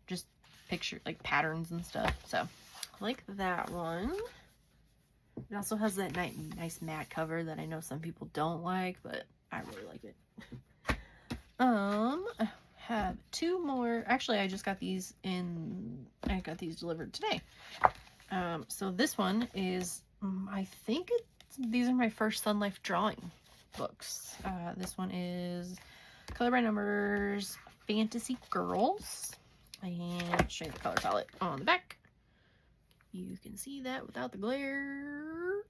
just picture, like patterns and stuff. So I like that one. It also has that nice matte cover that I know some people don't like, but I really like it. I have two more. Actually, I just got these I got these delivered today. So this one is, I think these are my first Sunlife drawing books. This one is Color by Numbers Fantasy Girls. And I'll show you the color palette on the back. You can see that without the glare.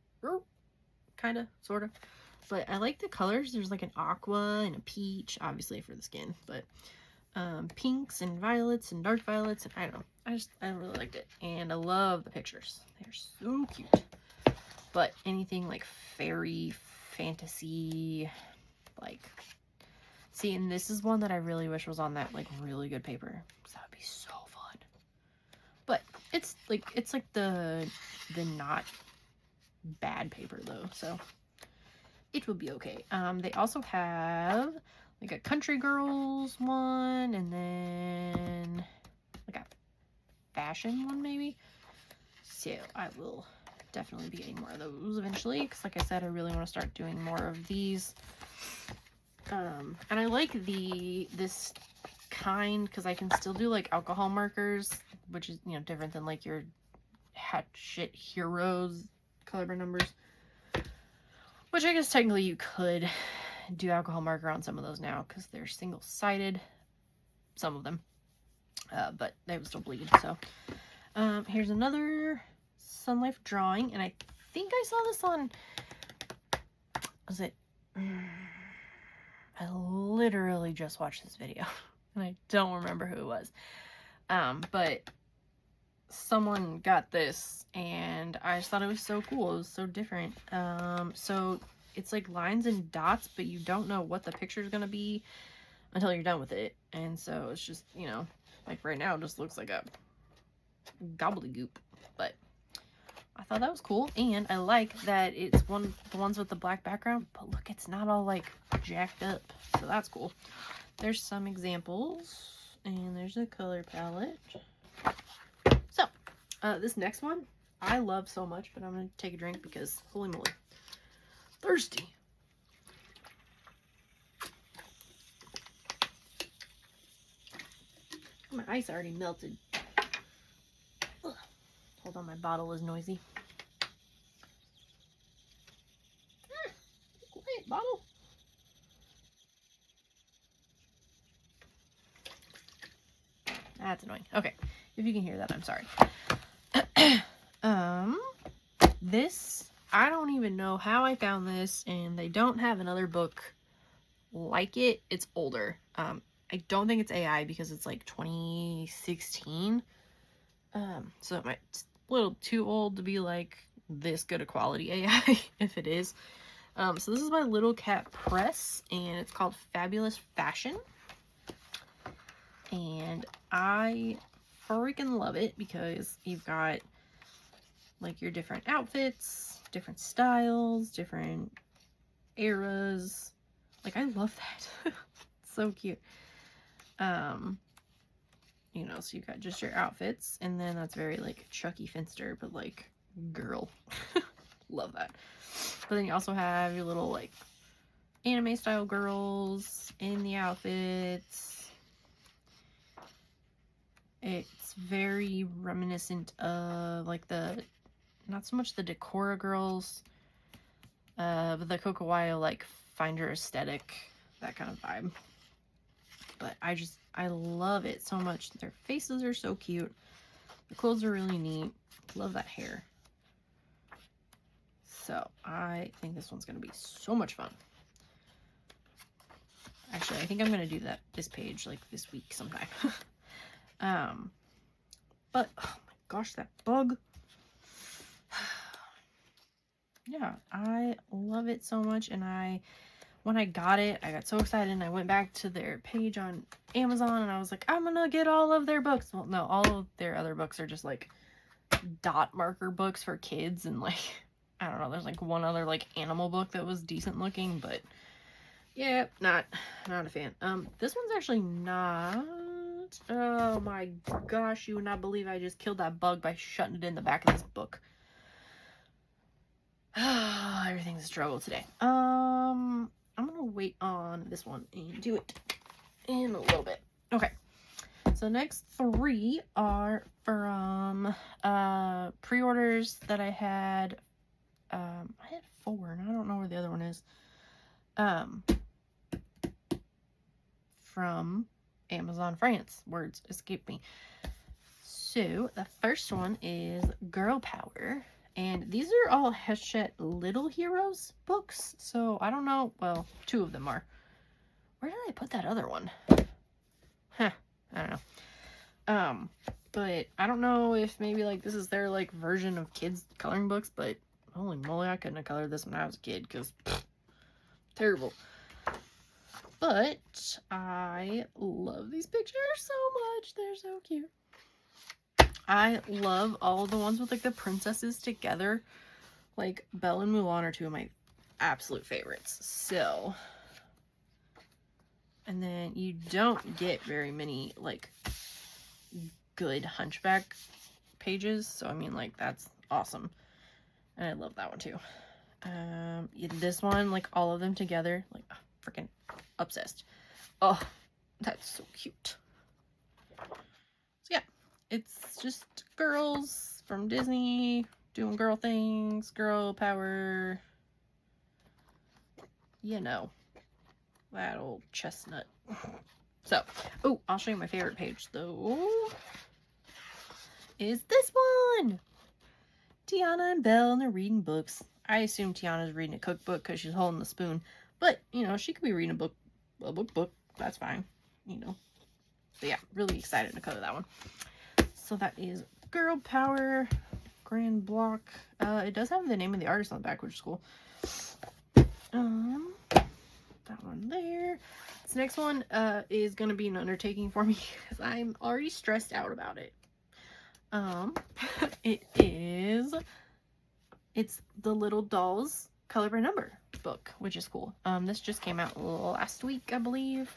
Kinda, sorta. But I like the colors. There's like an aqua and a peach, obviously for the skin, but pinks and violets and dark violets, and I don't know. I really liked it. And I love the pictures. They're so cute. But anything like fairy, fantasy, like, see, and this is one that I really wish was on that like really good paper. That would be so fun. But it's like the not bad paper though, so it will be okay. They also have like a country girls one, and then like a fashion one maybe. So I will definitely be getting more of those eventually, because like I said, I really want to start doing more of these. And I like this kind because I can still do like alcohol markers, which is, you know, different than like your Hatchet Heroes Color by Numbers, which I guess technically you could do alcohol marker on some of those now because they're single-sided, some of them, but they would still bleed. So here's another Sunlife drawing, and I think I saw this on, was it, I literally just watched this video and I don't remember who it was, but someone got this and I just thought it was so cool. It was so different. So it's like lines and dots, but you don't know what the picture is going to be until you're done with it. And so it's just, you know, like right now it just looks like a gobbledygook, but I thought that was cool. And I like that it's the ones with the black background, but look, it's not all like jacked up, so that's cool. There's some examples, and there's a color palette. So this next one I love so much, but I'm gonna take a drink because holy moly, thirsty. My ice already melted. Ugh. Hold on, my bottle is noisy. Quiet, bottle. That's annoying. Okay, if you can hear that, I'm sorry. This, I don't even know how I found this, and they don't have another book like it. It's older. I don't think it's AI because it's like 2016. So it might be a little too old to be like this good a quality AI, if it is. So this is by Little Cat Press, and it's called Fabulous Fashion. And I freaking love it because you've got like your different outfits, different styles, different eras. Like, I love that. It's so cute. You know, so you've got just your outfits, and then that's very like Chucky Finster, but like girl. Love that. But then you also have your little like anime style girls in the outfits. It's very reminiscent of like not so much the Decora girls, but the Kokowaya like Finder aesthetic, that kind of vibe. But I love it so much. Their faces are so cute. The clothes are really neat. Love that hair. So I think this one's gonna be so much fun. Actually, I think I'm gonna do this page like this week sometime. But oh my gosh, that bug. Yeah, I love it so much, and when I got it, I got so excited, and I went back to their page on Amazon, and I was like, I'm gonna get all of their books. Well, no, all of their other books are just like dot marker books for kids, and like, I don't know, there's like one other like animal book that was decent looking, but Yeah, not a fan. This one's actually not. Oh my gosh, you would not believe I just killed that bug by shutting it in the back of this book. Everything's a struggle today. I'm gonna wait on this one and do it in a little bit. Okay. So next 3 are from pre-orders that I had. I had 4, and I don't know where the other one is. From Amazon France. Words escape me. So the first one is Girl Power. And these are all Hachette Little Heroes books. So I don't know. Well, 2 of them are. Where did I put that other one? Huh. I don't know. But I don't know if maybe like this is their like version of kids coloring books, but holy moly, I couldn't have colored this when I was a kid because terrible. But I love these pictures so much. They're so cute. I love all the ones with like the princesses together. Like Belle and Mulan are 2 of my absolute favorites. So, and then you don't get very many like good Hunchback pages. So I mean, like, that's awesome. And I love that one too. This one, like all of them together, like freaking obsessed. Oh, that's so cute. So yeah, it's just girls from Disney doing girl things, girl power. You know, that old chestnut. So, oh, I'll show you my favorite page though. Is this one? Tiana and Belle, and they're reading books. I assume Tiana's reading a cookbook because she's holding the spoon. But, you know, she could be reading a book. That's fine, you know. So yeah, really excited to color that one. So that is Girl Power, Grand Block. It does have the name of the artist on the back, which is cool. That one there. This next one is going to be an undertaking for me because I'm already stressed out about it. It's the Little Dolls Color by Number book, which is cool. This just came out last week, I believe.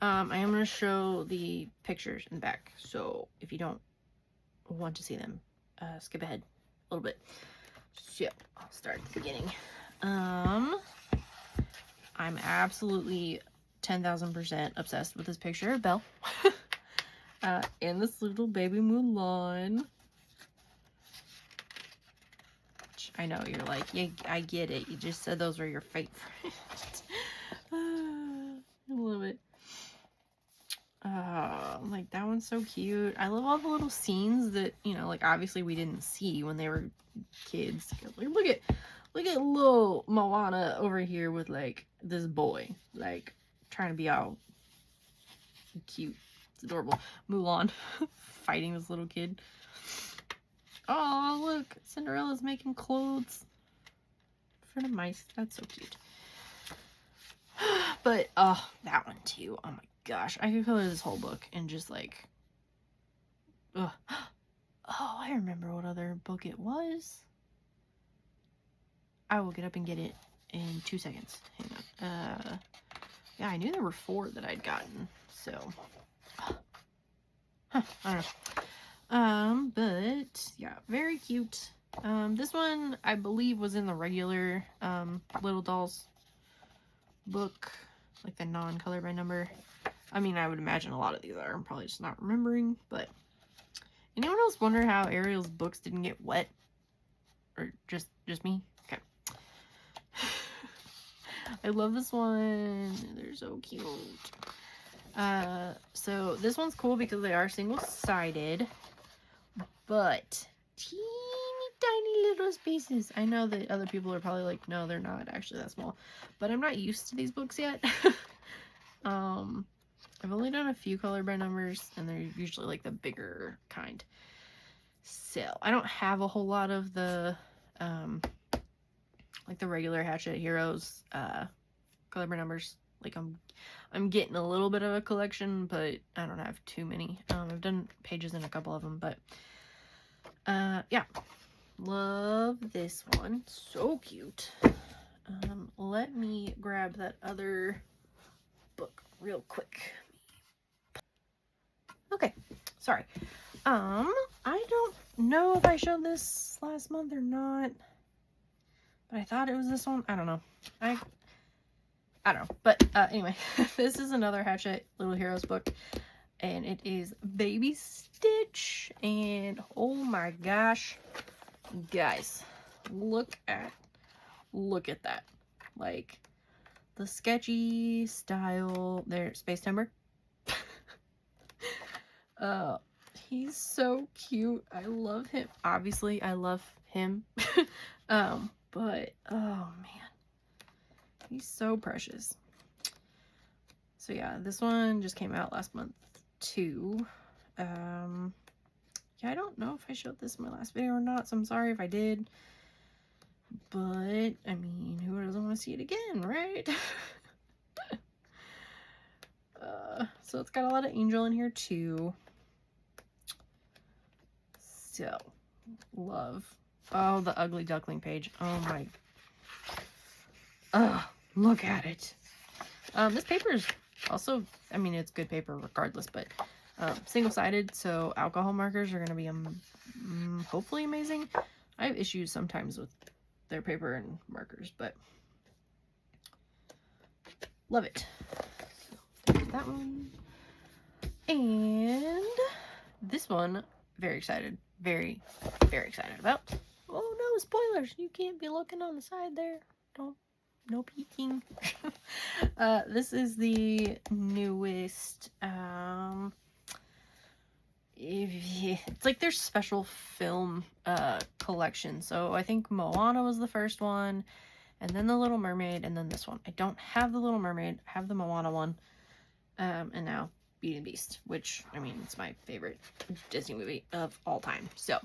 I am going to show the pictures in the back, so if you don't want to see them, skip ahead a little bit. So, I'll start at the beginning. I'm absolutely 10,000% obsessed with this picture of Belle. And this little baby Mulan. I know, you're like, yeah, I get it. You just said those were your favorites. I love it. Like, that one's so cute. I love all the little scenes that, you know, like, obviously we didn't see when they were kids. Like, look at little Moana over here with, like, this boy, like, trying to be all cute. It's adorable. Mulan fighting this little kid. Oh, look, Cinderella's making clothes for the mice. That's so cute. But, oh, that one too. Oh my gosh. I could color this whole book and just like, ugh. Oh, I remember what other book it was. I will get up and get it in 2 seconds. Hang on. Yeah, I knew there were 4 that I'd gotten, so. I don't know. But yeah, very cute. This one I believe was in the regular Little Dolls book, like the non-color by number. I mean, I would imagine a lot of these are. I'm probably just not remembering. But anyone else wonder how Ariel's books didn't get wet, or just me? Okay. I love this one. They're so cute. So this one's cool because they are single-sided, but teeny tiny little spaces. I know that other people are probably like, no, they're not actually that small, but I'm not used to these books yet. I've only done a few color by numbers, and they're usually like the bigger kind. So I don't have a whole lot of the like the regular Hachette Heroes color by numbers. Like I'm getting a little bit of a collection, but I don't have too many. I've done pages in a couple of them, but yeah, love this one. So cute. let me grab that other book real quick. Okay, sorry. I don't know if I showed this last month or not, but I thought it was this one. I don't know. I don't know. But anyway, this is another Hatchet Little Heroes book, and it is Baby Stitch, and oh my gosh, guys, look at that. Like, the sketchy style there. Space Timber. He's so cute. I love him. Obviously, I love him. But oh man, he's so precious. So yeah, this one just came out last month too. Yeah, I don't know if I showed this in my last video or not, so I'm sorry if I did. But I mean, who doesn't want to see it again, right? So it's got a lot of angel in here too. So, love. Oh, the ugly duckling page. Oh my. Look at it. This paper is also, I mean, it's good paper regardless, but single-sided, so alcohol markers are going to be hopefully amazing. I have issues sometimes with their paper and markers, but love it. So, there's that one. And this one, very excited. Very, very excited about. Oh no, spoilers! You can't be looking on the side there. No peeking. This is the newest, it's like their special film collection. So I think Moana was the first one, and then the Little Mermaid, and then this one. I don't have the Little Mermaid. I have the Moana one, and now Beauty and the Beast, which, I mean, it's my favorite Disney movie of all time. So,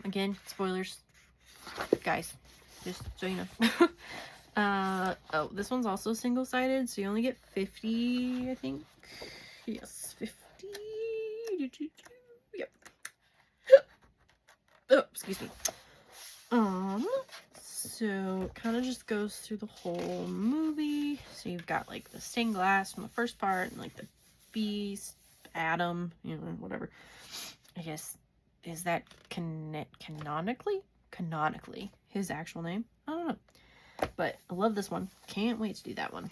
again, spoilers, guys, just so you know. Oh, this one's also single-sided, so you only get 50, I think. Yes, 50. Yep. Oh, excuse me. So it kind of just goes through the whole movie. So you've got like the stained glass from the first part, and like the Beast, Adam, you know, whatever. I guess, is that canonically his actual name? I don't know. But I love this one. Can't wait to do that one.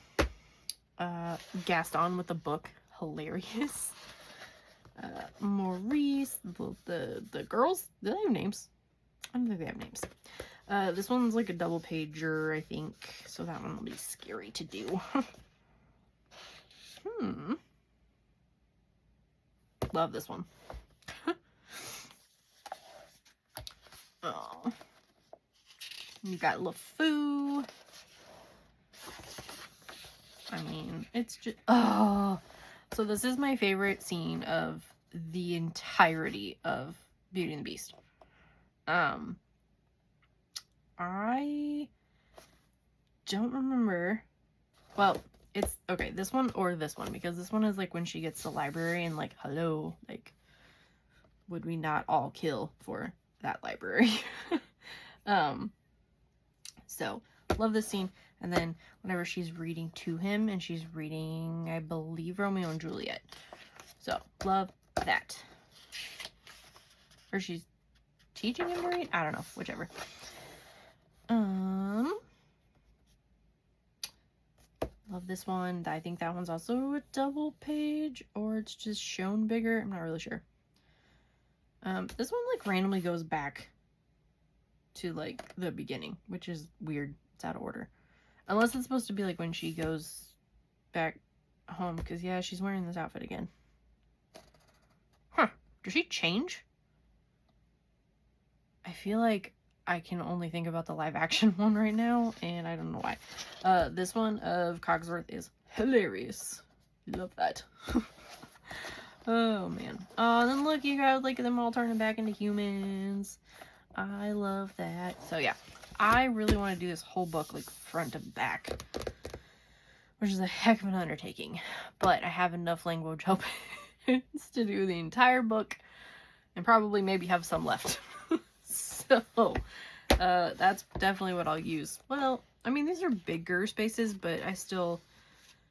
Gaston with the book. Hilarious. Maurice. The girls. Do they have names? I don't think they have names. This one's like a double pager, I think. So that one will be scary to do. Love this one. Oh. You got LeFou. I mean, it's just, oh. So this is my favorite scene of the entirety of Beauty and the Beast. I don't remember. Well, it's, okay, this one or this one, because this one is like when she gets to the library and like, hello, like, would we not all kill for that library? So, love this scene. And then whenever she's reading to him, and she's reading, I believe, Romeo and Juliet. So, love that. Or she's teaching him to read? I don't know, whichever. Love this one. I think that one's also a double page, or it's just shown bigger. I'm not really sure. This one like randomly goes back to like the beginning, which is weird. It's out of order. Unless it's supposed to be like when she goes back home, because yeah, she's wearing this outfit again. Huh. Does she change? I feel like I can only think about the live action one right now, and I don't know why. This one of Cogsworth is hilarious. Love that. Oh man. Oh, and then look, you guys, like them all turning back into humans. I love that. So yeah, I really want to do this whole book like front to back, which is a heck of an undertaking, but I have enough language opens to do the entire book and probably maybe have some left. So that's definitely what I'll use. Well, I mean, these are bigger spaces, but I still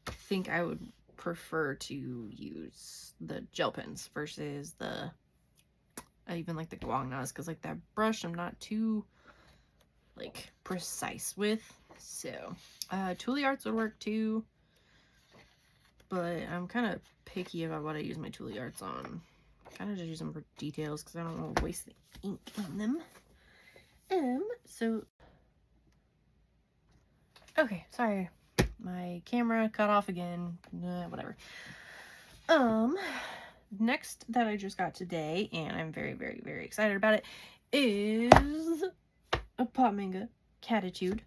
think I would prefer to use the gel pens versus the, I even like the guangnas, because like that brush I'm not too like precise with. So Toolie Arts would work too, but I'm kind of picky about what I use my Toolie Arts on. Kind of just use them for details because I don't want to waste the ink on them. So okay, sorry, my camera cut off again. Whatever. Next that I just got today, and I'm very, very, very excited about it, is a Pop Manga Catitude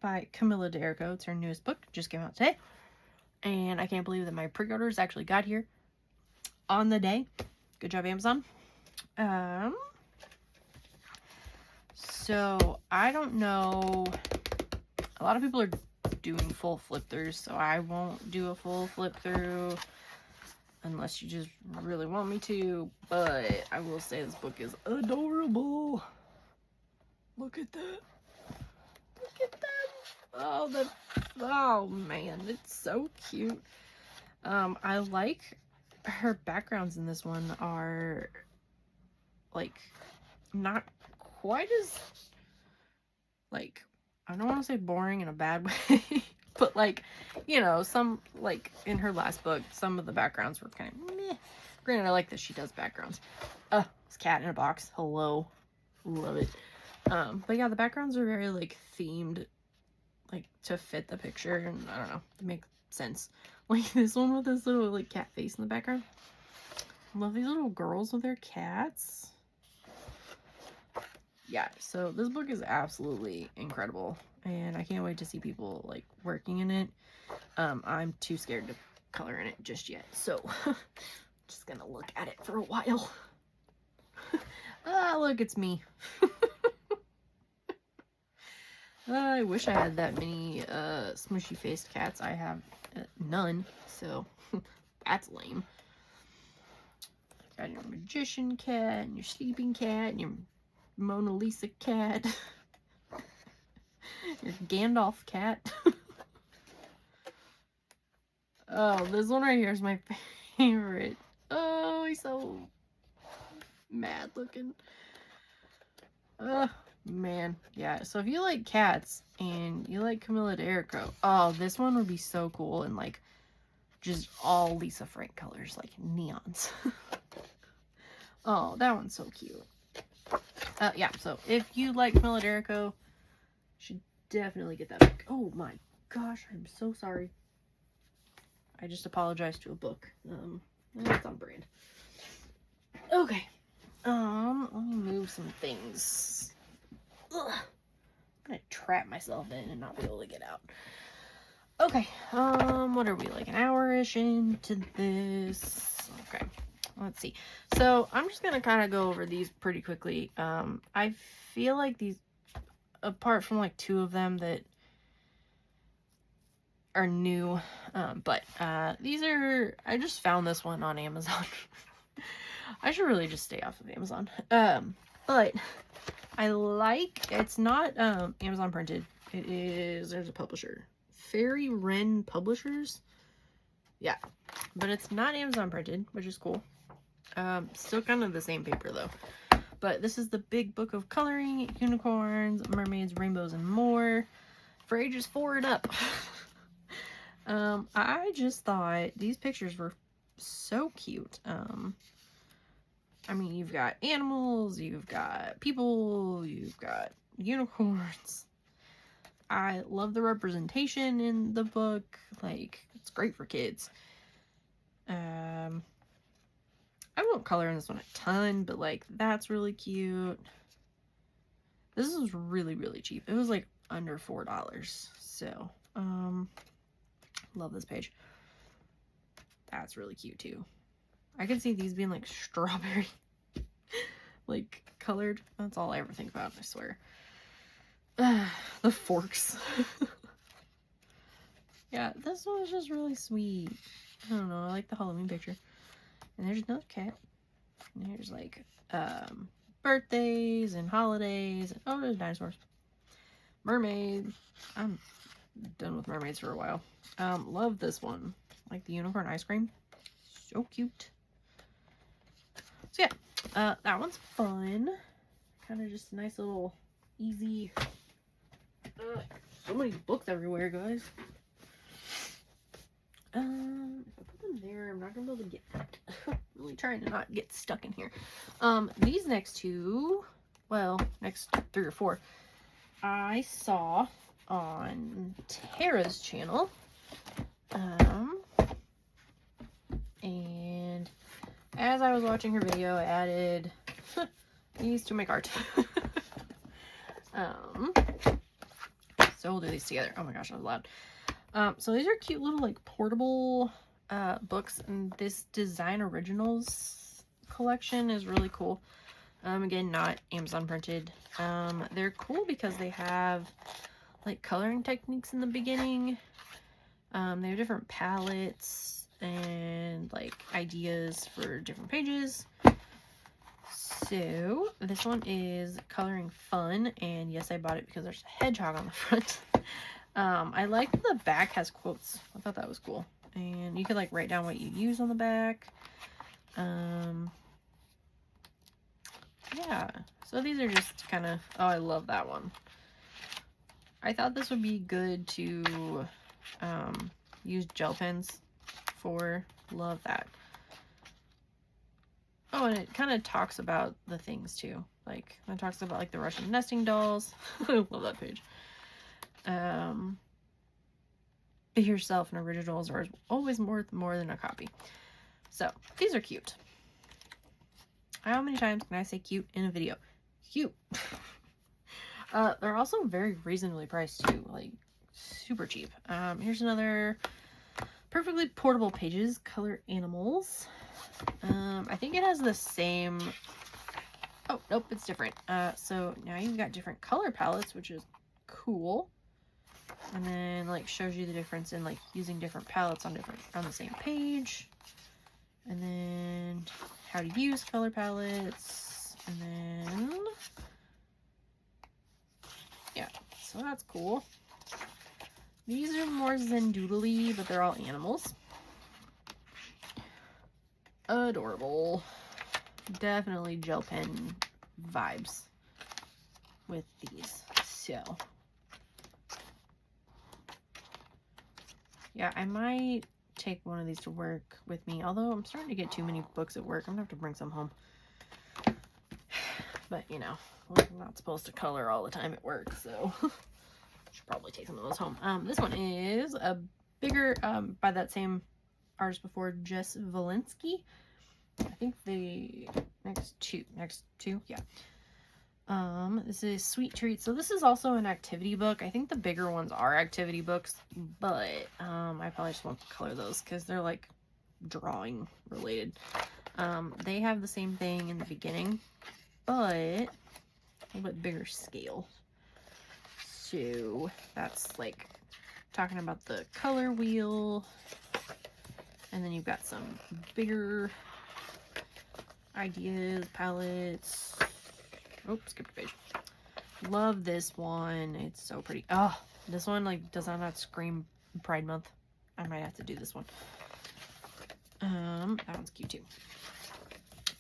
by Camilla Deco. It's her newest book, just came out today, and I can't believe that my pre-orders actually got here on the day. Good job, Amazon. So I don't know, a lot of people are doing full flip throughs, so I won't do a full flip through unless you just really want me to, but I will say this book is adorable. Look at that. Look at that. Oh man, it's so cute. I like her backgrounds in this one are like not quite as, like, I don't want to say boring in a bad way, but like, you know, some, like in her last book, some of the backgrounds were kind of meh. Granted, I like that she does backgrounds. This cat in a box. Hello. Love it. But yeah, the backgrounds are very like themed, like to fit the picture, and I don't know, it makes sense. Like this one with this little like cat face in the background. Love these little girls with their cats. Yeah, so this book is absolutely incredible, and I can't wait to see people like working in it. I'm too scared to color in it just yet, so just gonna look at it for a while. Ah, look, it's me. I wish I had that many smushy faced cats. I have none, so that's lame. Got your magician cat and your sleeping cat and your Mona Lisa cat. Your Gandalf cat. Oh, this one right here is my favorite. Oh, he's so mad looking. Man. Yeah, so if you like cats and you like Camilla Deco, oh, this one would be so cool, and like just all Lisa Frank colors, like neons. Oh, that one's so cute. Yeah, so if you like Camilla Deco, you should definitely get that book. Oh my gosh, I'm so sorry. I just apologized to a book. It's on brand. Okay. Let me move some things. Ugh. I'm gonna trap myself in and not be able to get out. Okay. What are we, like an hour-ish into this? Okay. Let's see. So I'm just gonna kind of go over these pretty quickly. I feel like these, apart from like two of them that are new, but these are, I just found this one on Amazon. I should really just stay off of Amazon. But I like, it's not Amazon printed. It is, there's a publisher, Fairy Wren Publishers. Yeah, but it's not Amazon printed, which is cool. Still kind of the same paper though. But this is the Big Book of Coloring, Unicorns, Mermaids, Rainbows, and More for ages 4 and up. I just thought these pictures were so cute. I mean, you've got animals, you've got people, you've got unicorns. I love the representation in the book. Like, it's great for kids. I won't color in this one a ton, but like, that's really cute. This is really, really cheap. It was like under $4. So, love this page. That's really cute too. I can see these being like strawberry, like colored. That's all I ever think about, I swear. The forks. Yeah, this one was just really sweet. I don't know, I like the Halloween picture. And there's another cat. And there's like birthdays and holidays. And, oh, there's dinosaurs. Mermaid. I'm done with mermaids for a while. Love this one. Like the unicorn ice cream. So cute. So yeah, that one's fun. Kind of just a nice little easy. So many books everywhere, guys. If I put them there, I'm not gonna be able to get out. Really trying to not get stuck in here. These next two, well, next 3 or 4, I saw on Tara's channel. And as I was watching her video, I added these to my cart. So we'll do these together. Oh my gosh, that was loud. So these are cute little like portable books, and this Design Originals collection is really cool. Again, not Amazon printed. They're cool because they have like coloring techniques in the beginning. They have different palettes and like ideas for different pages. So this one is Coloring Fun, and yes, I bought it because there's a hedgehog on the front. I like the back has quotes. I thought that was cool, and you could like write down what you use on the back. Yeah, so these are just kind of, oh, I love that one. I thought this would be good to use gel pens for. Love that. Oh, and it kind of talks about the things too. Like, it talks about like the Russian nesting dolls. I love that page. Be yourself, and originals are always worth more than a copy. So, these are cute. How many times can I say cute in a video? Cute. They're also very reasonably priced too. Like, super cheap. Here's another Perfectly Portable Pages, Color Animals. I think it has the same, oh, nope, it's different. So now you've got different color palettes, which is cool. And then like shows you the difference in like using different palettes on the same page. And then how to use color palettes. And then, yeah, so that's cool. These are more Zendoodly, but they're all animals. Adorable. Definitely gel pen vibes with these. So yeah, I might take one of these to work with me, although I'm starting to get too many books at work. I'm gonna have to bring some home. But you know, we're not supposed to color all the time at work, so should probably take some of those home. This one is a bigger by that same artist before, Jess Walensky. I think the next two, yeah. This is Sweet Treat. So this is also an activity book. I think the bigger ones are activity books, but I probably just won't color those because they're like drawing related. They have the same thing in the beginning, but a little bit bigger scale. So that's like talking about the color wheel, and then you've got some bigger ideas, palettes. Oh, skipped a page. Love this one. It's so pretty. Oh, this one like does not scream Pride Month. I might have to do this one. That one's cute too.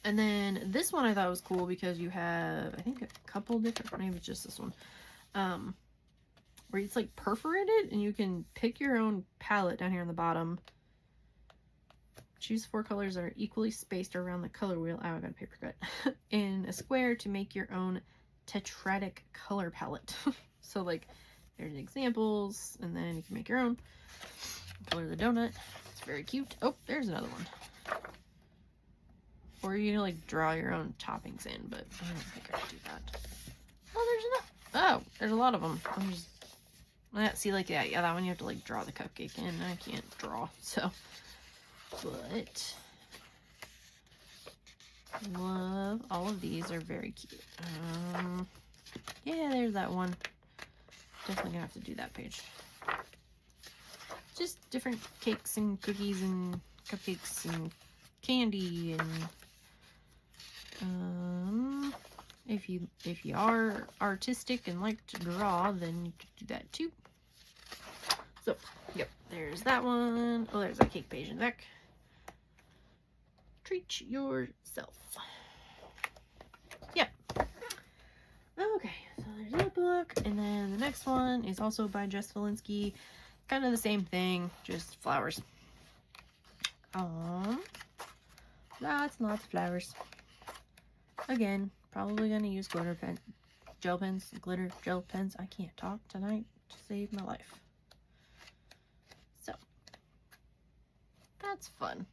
And then this one I thought was cool because you have, I think, a couple different, maybe it's just this one, where it's like perforated and you can pick your own palette down here on the bottom. Choose 4 colors that are equally spaced around the color wheel. Oh, I got a paper cut. In a square to make your own tetradic color palette. So like there's examples, and then you can make your own. Color the donut. It's very cute. Oh, there's another one. Or you can like draw your own toppings in, but I don't think I can do that. Oh, there's enough. Oh, there's a lot of them. I'm just, see, like, yeah, that one you have to like draw the cupcake in. I can't draw, so. But love all of these, are very cute. Yeah, there's that one. Definitely gonna have to do that page. Just different cakes and cookies and cupcakes and candy, and If you are artistic and like to draw, then you could do that too. So, yep, there's that one. Oh, there's a cake page in the back. Treat yourself. Yeah. Okay, so there's that book, and then the next one is also by Jess Valinsky. Kind of the same thing, just flowers. Lots and lots of flowers. Again, probably gonna use glitter pen, glitter gel pens. I can't talk tonight to save my life. So that's fun.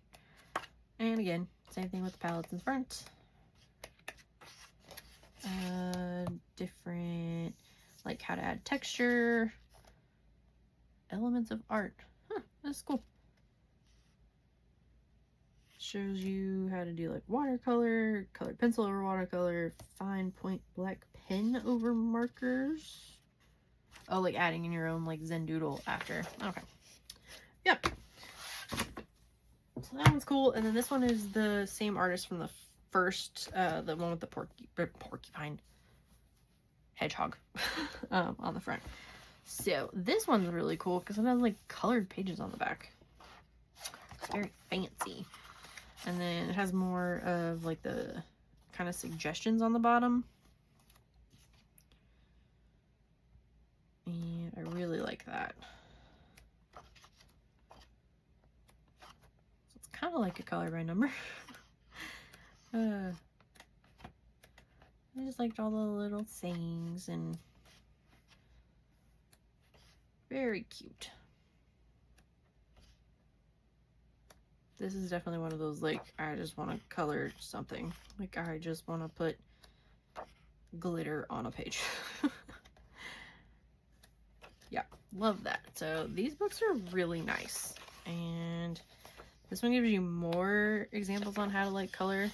And again, same thing with the palettes in front. Different, like how to add texture, elements of art. Huh, that's cool. Shows you how to do like watercolor, colored pencil over watercolor, fine point black pen over markers. Oh, like adding in your own like Zen doodle after. Okay. Yep. So that one's cool. And then this one is the same artist from the first, the one with the porcupine hedgehog on the front. So this one's really cool because it has like colored pages on the back. It's very fancy. And then it has more of like the kind of suggestions on the bottom. And I really like that. So it's kind of like a color by number. I just liked all the little sayings and very cute. This is definitely one of those, like, I just want to color something. Like, I just want to put glitter on a page. Yeah, love that. So these books are really nice. And this one gives you more examples on how to, like, color.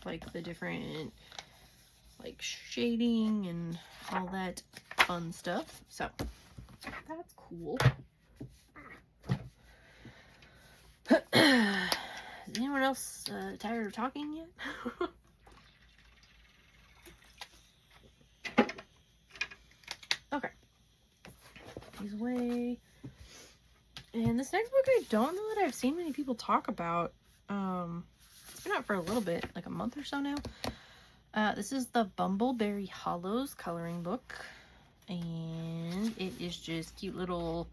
Like the different, like, shading and all that fun stuff. So that's cool. Is anyone else tired of talking yet? Okay. These away. And this next book, I don't know that I've seen many people talk about. It's been out for a little bit, like a month or so now. This is the Bumbleberry Hollows coloring book. And it is just cute little...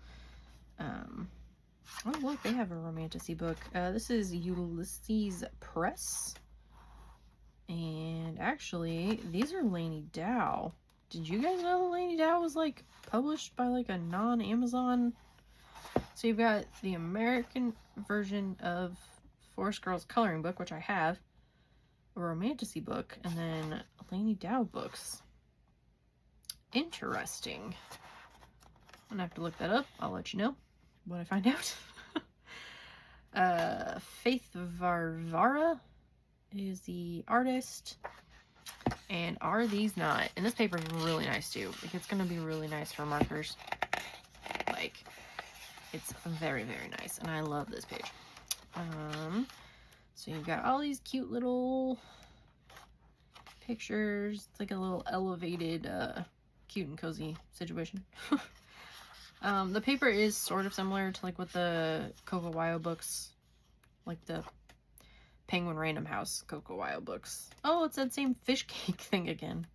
Oh, look, they have a romantasy book. This is Ulysses Press. And actually, these are Lainey Dow. Did you guys know that Lainey Dow was, like, published by, like, a non-Amazon? So you've got the American version of Forest Girls coloring book, which I have. A romantasy book. And then Lainey Dow books. Interesting. I'm gonna have to look that up. I'll let you know what I find out. Faith Varvara is the artist. And are these not? And this paper is really nice too. Like, it's gonna be really nice for markers. Like, it's very, very nice. And I love this page. So you've got all these cute little pictures. It's like a little elevated, cute and cozy situation. The paper is sort of similar to like with the Coco Wyo books, like the Penguin Random House Coco Wyo books. Oh, it's that same fish cake thing again.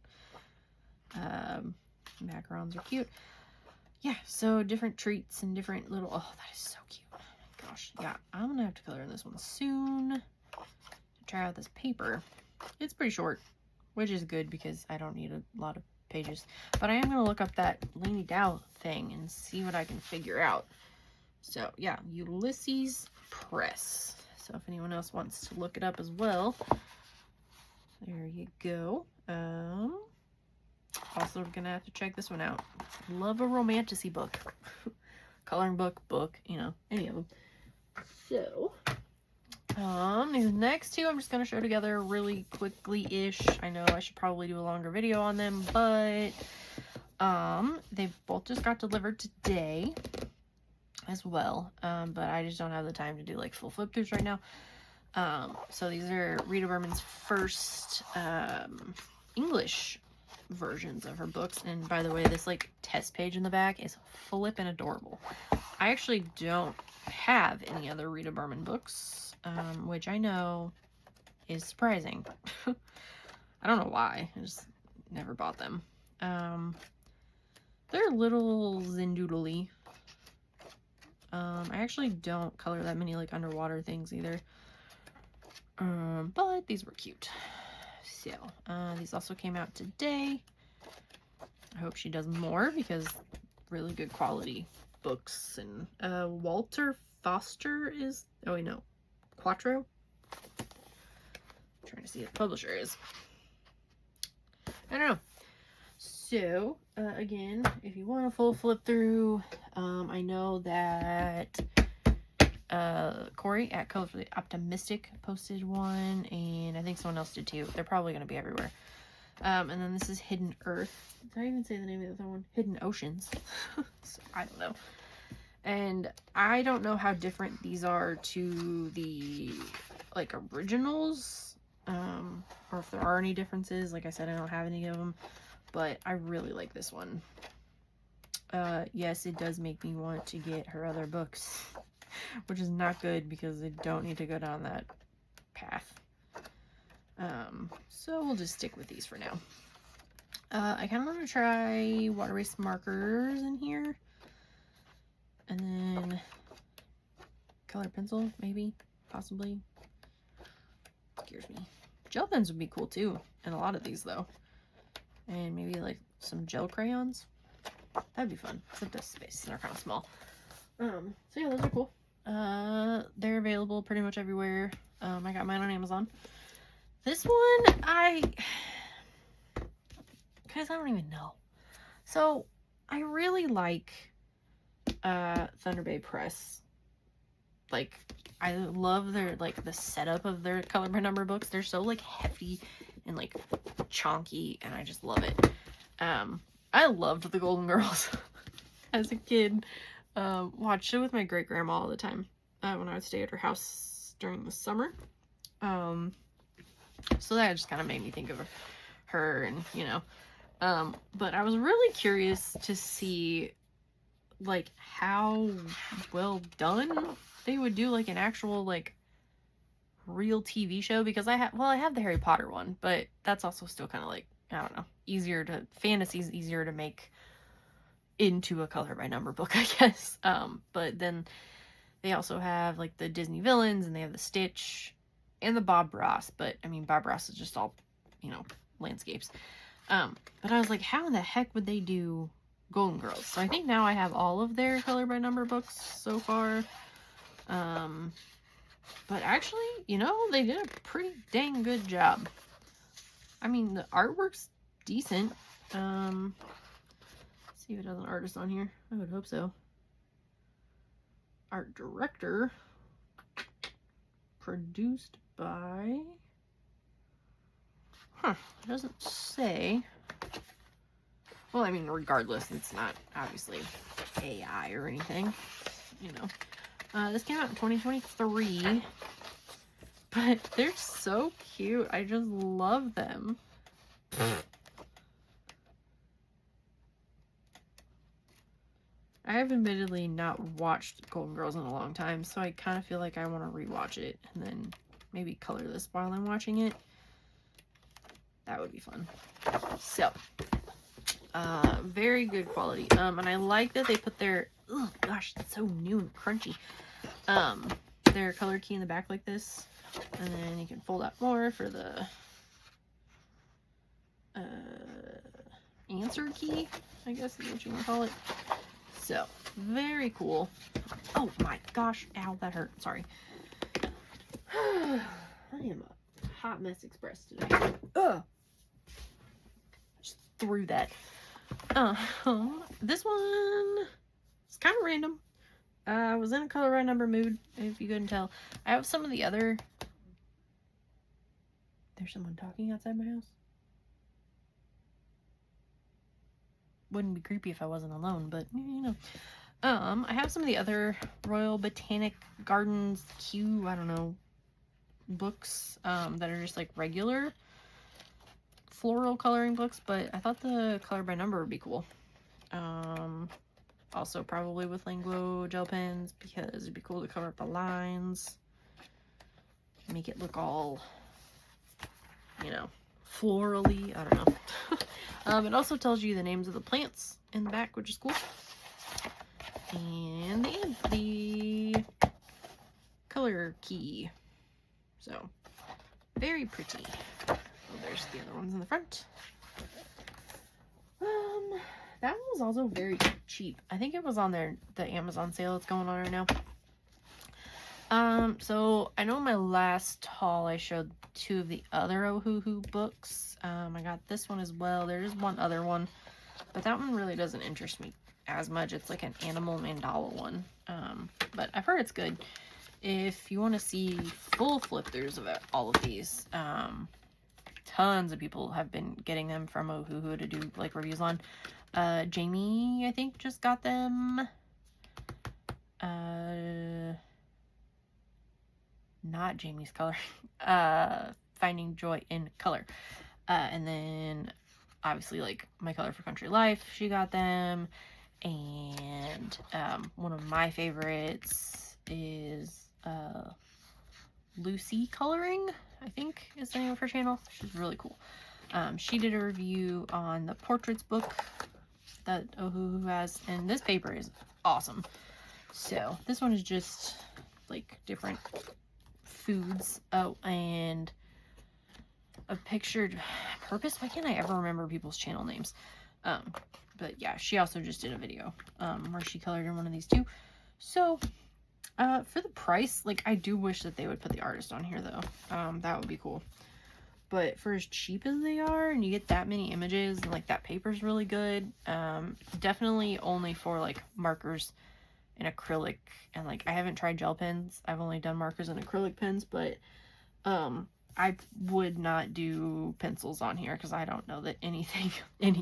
Macarons are cute. Yeah, so different treats and different little... Oh, that is so cute. Oh my gosh. Yeah, I'm gonna have to color in this one soon to try out this paper. It's pretty short, which is good because I don't need a lot of pages. But I am going to look up that Lainey Dow thing and see what I can figure out. So, yeah, Ulysses Press. So, if anyone else wants to look it up as well, there you go. Also, we're going to have to check this one out. Love a romantasy book. Coloring book, you know, any of them. So, these next two I'm just going to show together really quickly-ish. I know I should probably do a longer video on them, but they both just got delivered today as well. But I just don't have the time to do like full flip-throughs right now. So these are Rita Berman's first English versions of her books. And by the way, this like test page in the back is flippin' adorable. I actually don't have any other Rita Berman books, which I know is surprising. I don't know why. I just never bought them. They're a little zindoodly. I actually don't color that many like underwater things either. But these were cute. So, these also came out today. I hope she does more because really good quality books. And Walter Foster is, oh wait, no, Quattro. I'm trying to see what the publisher is. I don't know. So, again, if you want a full flip through, I know that Corey at Colorfully Optimistic posted one, and I think someone else did too. They're probably going to be everywhere. And then this is Hidden Earth. Did I even say the name of the other one? Hidden Oceans. So, I don't know. And I don't know how different these are to the, like, originals, or if there are any differences. Like I said, I don't have any of them, but I really like this one. Yes, it does make me want to get her other books, which is not good because I don't need to go down that path. So we'll just stick with these for now. I kind of want to try water based markers in here. And then color pencil, maybe, possibly. Scares me. Gel pens would be cool too, and a lot of these though. And maybe like some gel crayons. That'd be fun, except the space, they're kind of small. So yeah, those are cool. They're available pretty much everywhere. I got mine on Amazon. This one, guys, I don't even know. So I really like Thunder Bay Press. Like, I love their, like, the setup of their color by number books. They're so, like, hefty and, like, chonky, and I just love it. I loved the Golden Girls as a kid. Watched it with my great grandma all the time when I would stay at her house during the summer. So that just kind of made me think of her, and, you know. But I was really curious to see, like, how well done they would do, like, an actual, like, real TV show, because I have the Harry Potter one, but that's also still kind of, like, I don't know, fantasy's easier to make into a color by number book, I guess. But then they also have, like, the Disney villains, and they have the Stitch and the Bob Ross, but I mean, Bob Ross is just all, you know, landscapes. But I was like, how in the heck would they do Golden Girls? So I think now I have all of their color by number books so far. But actually, you know, they did a pretty dang good job. I mean, the artwork's decent. Let's see if it has an artist on here. I would hope so. Art director. Produced by... It doesn't say. Well, I mean, regardless, it's not obviously AI or anything, you know. This came out in 2023, but they're so cute. I just love them. I have admittedly not watched Golden Girls in a long time, so I kind of feel like I want to rewatch it and then maybe color this while I'm watching it. That would be fun. So, very good quality. And I like that they put their, oh gosh, that's so new and crunchy. Their color key in the back like this. And then you can fold out more for the answer key, I guess is what you want to call it. So, very cool. Oh my gosh, ow, that hurt. Sorry. I am a hot mess express today. Ugh. Just threw that. This one is kind of random. I was in a color by number mood, if you couldn't tell. I have some of the other... There's someone talking outside my house? Wouldn't be creepy if I wasn't alone, but, you know. I have some of the other Royal Botanic Gardens I don't know, books that are just like regular floral coloring books, but I thought the color by number would be cool. Also probably with Linguo gel pens because it'd be cool to cover up the lines, make it look all, you know, florally. I don't know. It also tells you the names of the plants in the back, which is cool. And the color key. So very pretty. Oh, there's the other ones in the front. That one was also very cheap. I think it was on the Amazon sale that's going on right now. So I know in my last haul I showed 2 of the other Ohuhu books. I got this one as well. There is one other one, but that one really doesn't interest me as much. It's like an animal mandala one. But I've heard it's good. If you want to see full flip-throughs of all of these, tons of people have been getting them from Ohuhu to do like reviews on. Jamie, I think, just got them. Not Jamie's Coloring. Finding Joy in Color. And then obviously like My Color for Country Life, she got them. And one of my favorites is Lucy Coloring, I think is the name of her channel. She's really cool. She did a review on the portraits book that Ohuhu has, and this paper is awesome. So this one is just like different foods. Oh, and a pictured purpose. Why can't I ever remember people's channel names? But yeah, she also just did a video where she colored in one of these too. So for the price, like, I do wish that they would put the artist on here though. That would be cool. But for as cheap as they are, and you get that many images, and like that paper's really good. Definitely only for like markers and acrylic, and like I haven't tried gel pens. I've only done markers and acrylic pens, but I would not do pencils on here because I don't know that any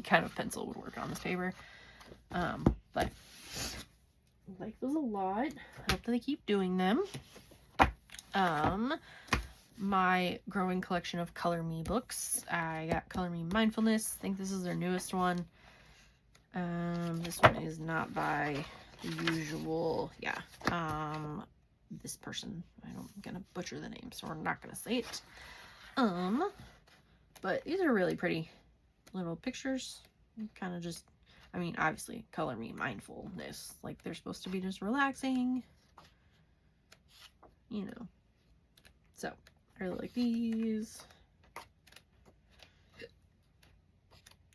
kind of pencil would work on this paper. But I like those a lot. Hope that they keep doing them. My growing collection of Color Me books. I got Color Me Mindfulness. I think this is their newest one. This one is not by the usual, yeah. This person, I'm gonna butcher the name, so we're not gonna say it. But these are really pretty little pictures. Kind of just, I mean, obviously, Color Me Mindfulness. Like, they're supposed to be just relaxing, you know. So, I really like these.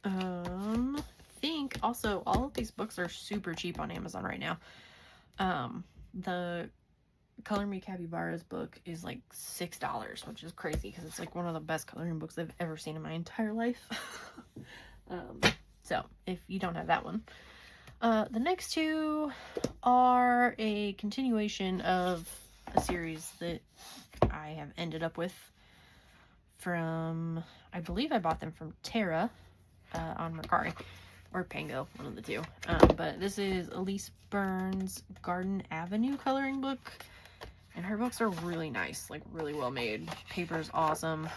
I think also all of these books are super cheap on Amazon right now. The Color Me Capybara's book is like $6, which is crazy because it's like one of the best coloring books I've ever seen in my entire life. So if you don't have that one, the next 2 are a continuation of a series that I have ended up with from, I believe I bought them from Tara on Mercari or Pango, one of the 2. But this is Elise Burns' Garden Avenue coloring book, and her books are really nice, like really well made. Paper's awesome.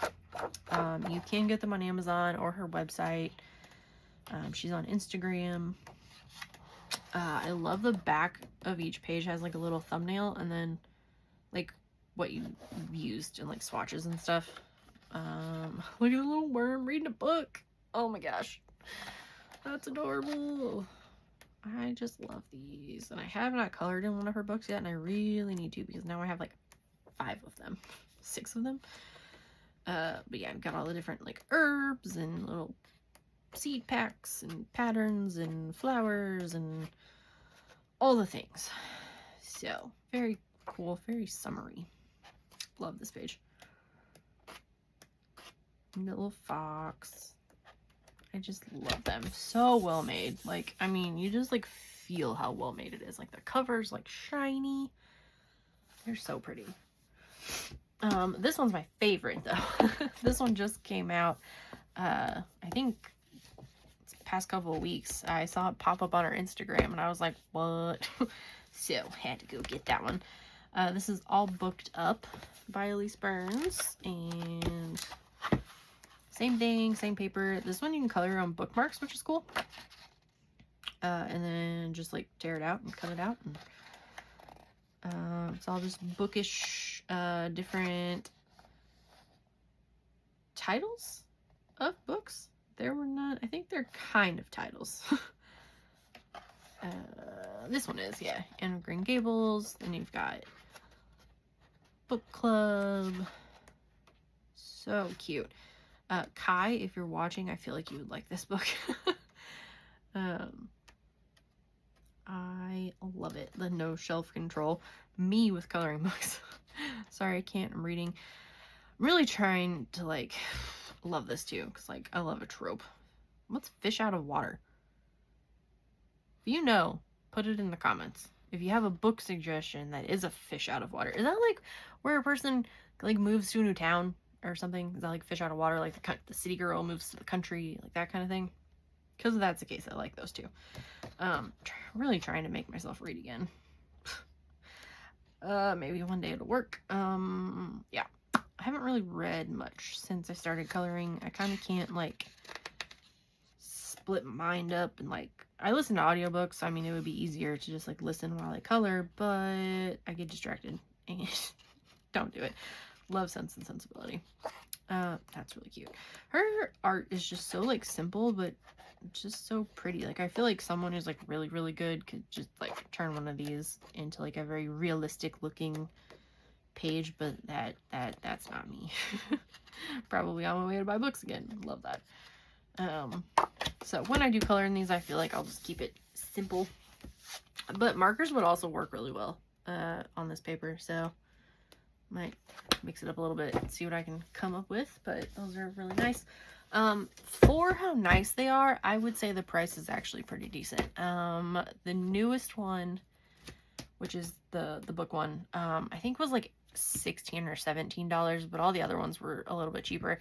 You can get them on Amazon or her website. She's on Instagram. I love the back of each page has like a little thumbnail and then like what you used and like swatches and stuff. Look at a little worm reading a book. Oh my gosh, that's adorable. I just love these, and I have not colored in one of her books yet, and I really need to because now I have like 5 of them, 6 of them. But yeah, I've got all the different like herbs and little seed packs and patterns and flowers and all the things. So very cool, very summery. Love this page. And the little fox. I just love them. So well made. Like, I mean, you just like feel how well made it is. Like the cover's like shiny. They're so pretty. This one's my favorite though. This one just came out, I think it's the past couple of weeks. I saw it pop up on her Instagram and I was like, what? So had to go get that one. This is All Booked Up by Elise Burns, and same thing, same paper. This one you can color on bookmarks, which is cool. And then just like tear it out and cut it out. And, it's all just bookish, different titles of books. There were not, I think they're kind of titles. This one is, yeah. Anne of Green Gables. Then you've got Book Club. So cute. Kai, if you're watching, I feel like you would like this book. I love it. The no shelf control. Me with coloring books. Sorry, I can't. I'm reading. I'm really trying to, like, love this too, because, like, I love a trope. What's fish out of water? If you know, put it in the comments. If you have a book suggestion that is a fish out of water. Is that, like, where a person, like, moves to a new town or something? Is that, like, fish out of water? Like, the city girl moves to the country? Like, that kind of thing? Because if that's the case, I like those too. Really trying to make myself read again. Maybe one day it'll work. Yeah. I haven't really read much since I started coloring. I kind of can't, like, split my mind up and, like, I listen to audiobooks. I mean, it would be easier to just, like, listen while I color, but I get distracted and don't do it. Love Sense and Sensibility. That's really cute. Her art is just so, like, simple, but just so pretty. Like, I feel like someone who's, like, really, really good could just, like, turn one of these into, like, a very realistic looking page, but that's not me. Probably on my way to buy books again. Love that. So when I do color in these, I feel like I'll just keep it simple, but markers would also work really well on this paper, so might mix it up a little bit and see what I can come up with. But those are really nice. For how nice they are, I would say the price is actually pretty decent. The newest one, which is the book one, I think was like $16 or $17, but all the other ones were a little bit cheaper.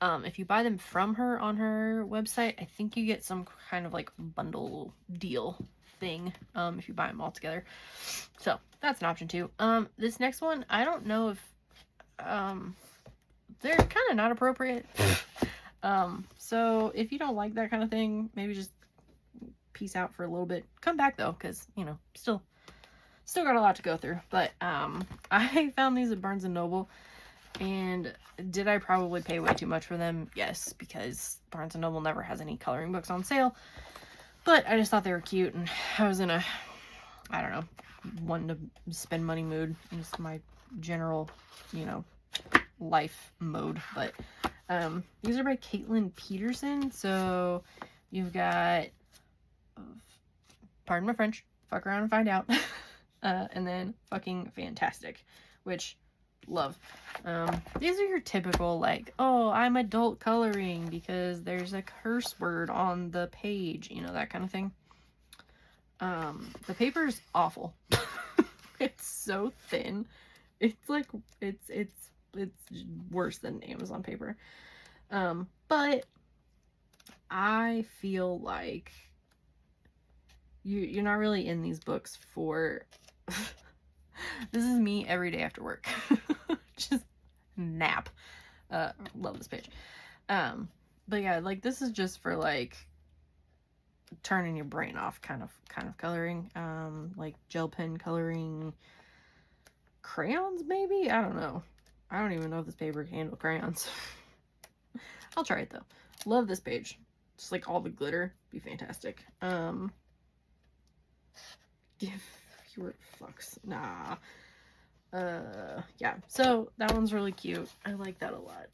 If you buy them from her on her website, I think you get some kind of like bundle deal thing if you buy them all together. So that's an option too. This next one, I don't know if they're kind of not appropriate. So if you don't like that kind of thing, maybe just peace out for a little bit. Come back though, because you know, still got a lot to go through. But I found these at Barnes and Noble. And did I probably pay way too much for them? Yes, because Barnes & Noble never has any coloring books on sale. But I just thought they were cute, and I was in a, I don't know, wanting to spend money mood. Just my general, you know, life mode. But these are by Caitlin Peterson. So you've got, pardon my French, fuck around and find out. And then fucking fantastic, which... love. These are your typical, like, oh, I'm adult coloring because there's a curse word on the page, you know, that kind of thing. The paper is awful. It's so thin. It's like, it's worse than Amazon paper. But I feel like you're not really in these books for this is me every day after work. Just nap. Love this page. But yeah, like this is just for like turning your brain off kind of coloring. Like gel pen coloring, crayons maybe? I don't know. I don't even know if this paper can handle crayons. I'll try it though. Love this page. Just like all the glitter. Be fantastic. Give your fucks. Nah. Yeah, so that one's really cute. I like that a lot.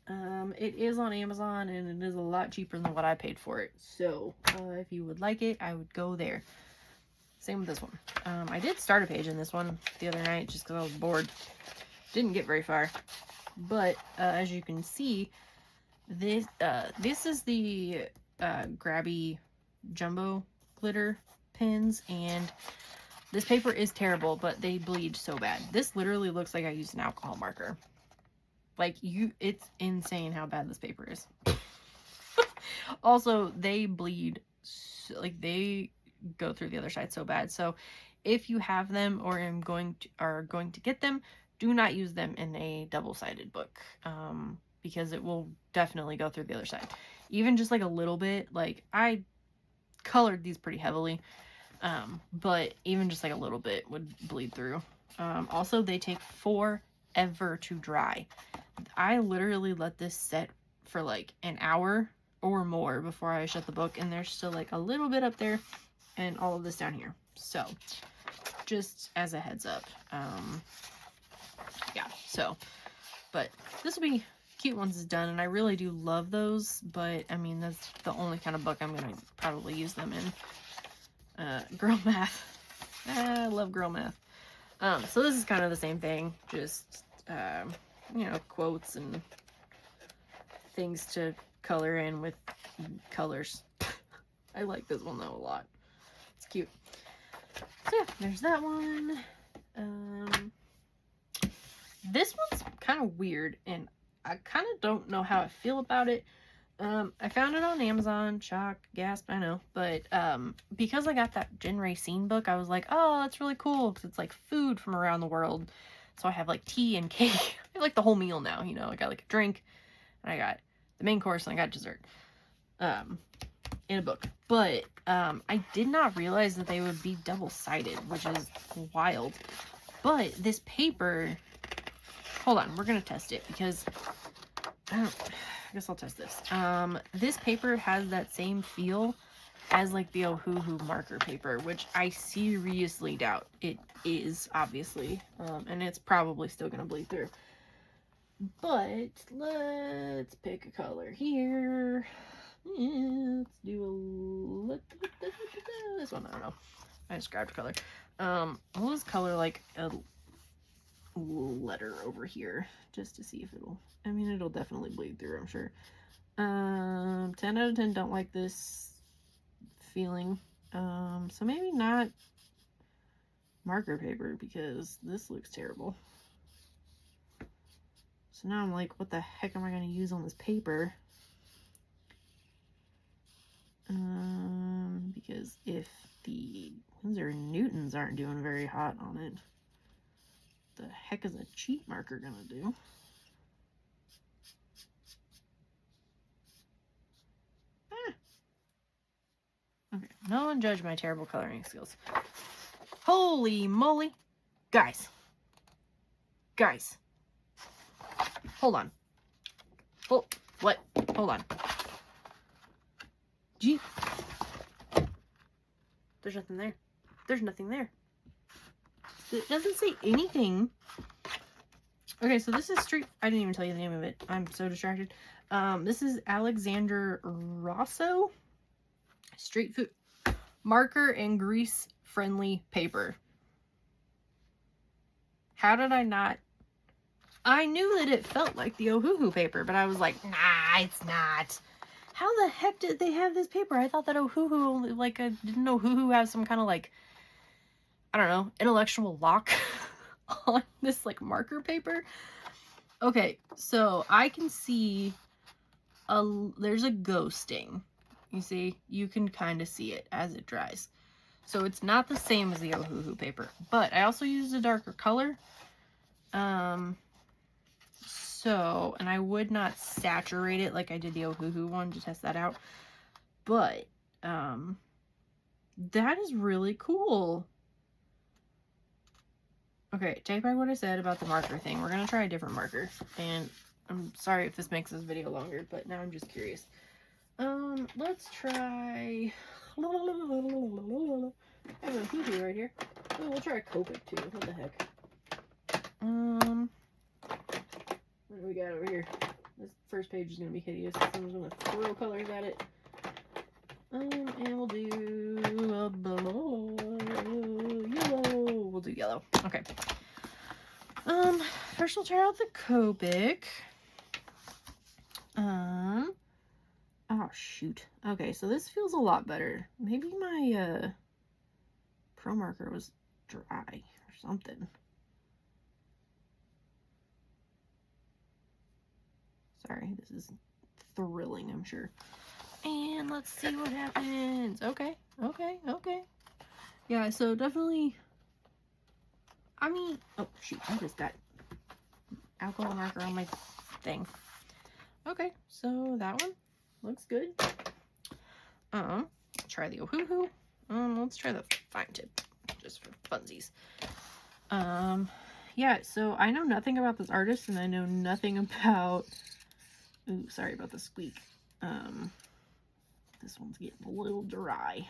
It is on Amazon and it is a lot cheaper than what I paid for it. So, if you would like it, I would go there. Same with this one. I did start a page in this one the other night just because I was bored. Didn't get very far. But, as you can see, this is the, grabby jumbo glitter pins, and this paper is terrible, but they bleed so bad. This literally looks like I used an alcohol marker. Like, it's insane how bad this paper is. Also, they bleed, like, they go through the other side so bad. So, if you have them or are going to get them, do not use them in a double-sided book, because it will definitely go through the other side. Even just like a little bit, like I colored these pretty heavily, but even just like a little bit would bleed through. Also, they take forever to dry. I literally let this set for like an hour or more before I shut the book, and there's still like a little bit up there and all of this down here. So just as a heads up. Yeah, so, but this will be cute once it's done, and I really do love those, but I mean, that's the only kind of book I'm gonna probably use them in. Girl math. I love girl math. So this is kind of the same thing, just, you know, quotes and things to color in with colors. I like this one though a lot. It's cute. So yeah, there's that one. This one's kind of weird, and I kind of don't know how I feel about it. I found it on Amazon. Shock, gasp, I know. But because I got that Gen Racine book, I was like, oh, that's really cool, because it's like food from around the world. So I have like tea and cake. I have like the whole meal now, you know. I got like a drink, and I got the main course, and I got dessert in a book. But I did not realize that they would be double-sided, which is wild. But this paper, hold on, we're gonna test it, because I guess I'll test this. This paper has that same feel as like the Ohuhu marker paper, which I seriously doubt it is, obviously, and it's probably still gonna bleed through. But let's pick a color here. Let's do this one. I don't know. I just grabbed a color. We'll just color like a letter over here just to see if it'll. I mean, it'll definitely bleed through, I'm sure. 10 out of 10 don't like this feeling. So maybe not marker paper, because this looks terrible. So now I'm like, what the heck am I going to use on this paper? Because if the Winsor Newtons aren't doing very hot on it, the heck is a cheat marker going to do? Okay, no one judge my terrible coloring skills. Holy moly. Guys. Hold on. Oh, what? Hold on. Gee. There's nothing there. There's nothing there. It doesn't say anything. Okay, so this is I didn't even tell you the name of it. I'm so distracted. This is Alexander Rosso Street Food Marker and Grease Friendly Paper. How did I not? I knew that it felt like the Ohuhu paper, but I was like, nah, it's not. How the heck did they have this paper? I thought that Ohuhu, like, didn't Ohuhu have some kind of, like, I don't know, intellectual lock on this, like, marker paper? Okay, so I can see there's a ghosting. You see? You can kind of see it as it dries. So it's not the same as the Ohuhu paper, but I also used a darker color. So, and I would not saturate it like I did the Ohuhu one to test that out. But, that is really cool. Okay, take back what I said about the marker thing. We're going to try a different marker. And I'm sorry if this makes this video longer, but now I'm just curious. Let's try... I have a Ohuhu right here. Oh, we'll try a Copic too. What the heck? What do we got over here? This first page is going to be hideous. So I'm just going to throw colors at it. And we'll do yellow. We'll do yellow. Okay. First we'll try out the Copic. Oh shoot. Okay, so this feels a lot better. Maybe my Pro marker was dry or something. Sorry, this is thrilling, I'm sure. And let's see what happens. Okay. Yeah, so definitely I mean, oh shoot, I just got alcohol marker on my thing. Okay, so that one looks good. Try the Ohuhu. Let's try the fine tip, just for funsies. Yeah, so I know nothing about this artist, and I know nothing about, ooh, sorry about the squeak. This one's getting a little dry.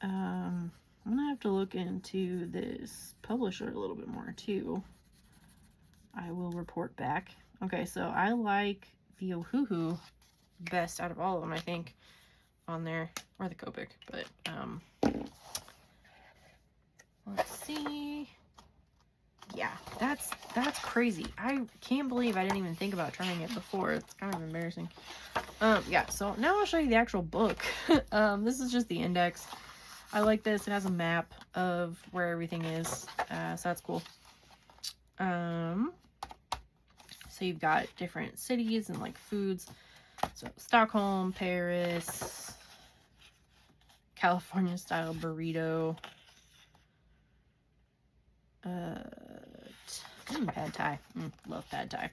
I'm gonna have to look into this publisher a little bit more too. I will report back. Okay, so I like the Ohuhu best out of all of them, I think, on there, or the Copic, but let's see. Yeah, that's crazy. I can't believe I didn't even think about trying it before. It's kind of embarrassing. Yeah, so now I'll show you the actual book. This is just the index. I like this. It has a map of where everything is, so that's cool. So you've got different cities and like foods. So Stockholm, Paris, California style burrito, pad thai. Love pad thai.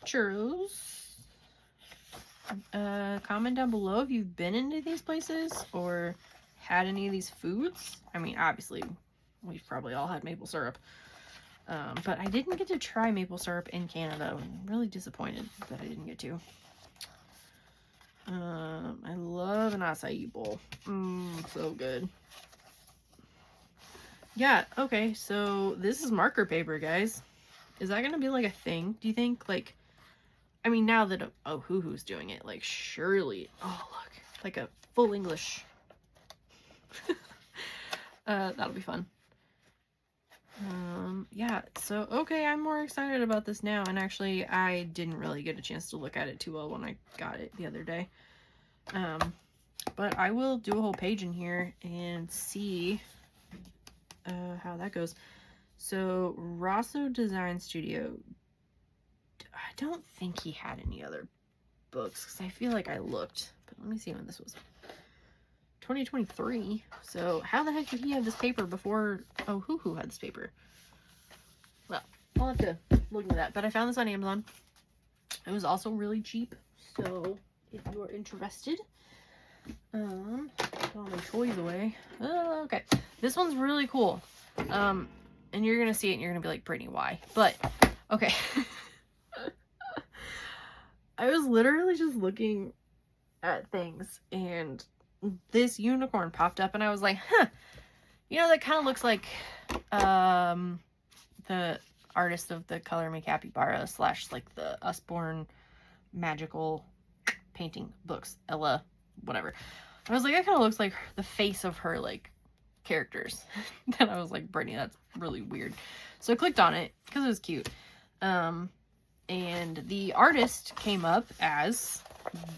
Churros. Comment down below if you've been into these places or had any of these foods. I mean, obviously, we've probably all had maple syrup. But I didn't get to try maple syrup in Canada. I'm really disappointed that I didn't get to. I love an acai bowl. So good. Yeah, okay, so this is marker paper, guys. Is that gonna be like a thing, do you think? Like, I mean, now that Ohuhu's doing it, like, surely, oh, look, like a full English. That'll be fun. Yeah, so, okay, I'm more excited about this now, and actually, I didn't really get a chance to look at it too well when I got it the other day. But I will do a whole page in here and see how that goes. So, Rosso Design Studio, I don't think he had any other books, because I feel like I looked, but let me see when this was. 2023. So how the heck did he have this paper before Ohuhu had this paper? Well, I'll have to look into that. But I found this on Amazon. It was also really cheap. So if you're interested, put all my toys away. Okay, this one's really cool. And you're gonna see it and you're gonna be like, Brittany, why? But okay. I was literally just looking at things and this unicorn popped up and I was like, huh, you know, that kind of looks like the artist of the Color Me Capybara / like the Usborne magical painting books, Ella whatever. I was like, that kind of looks like the face of her like characters. Then I was like, Brittany, that's really weird. So I clicked on it because it was cute. And the artist came up as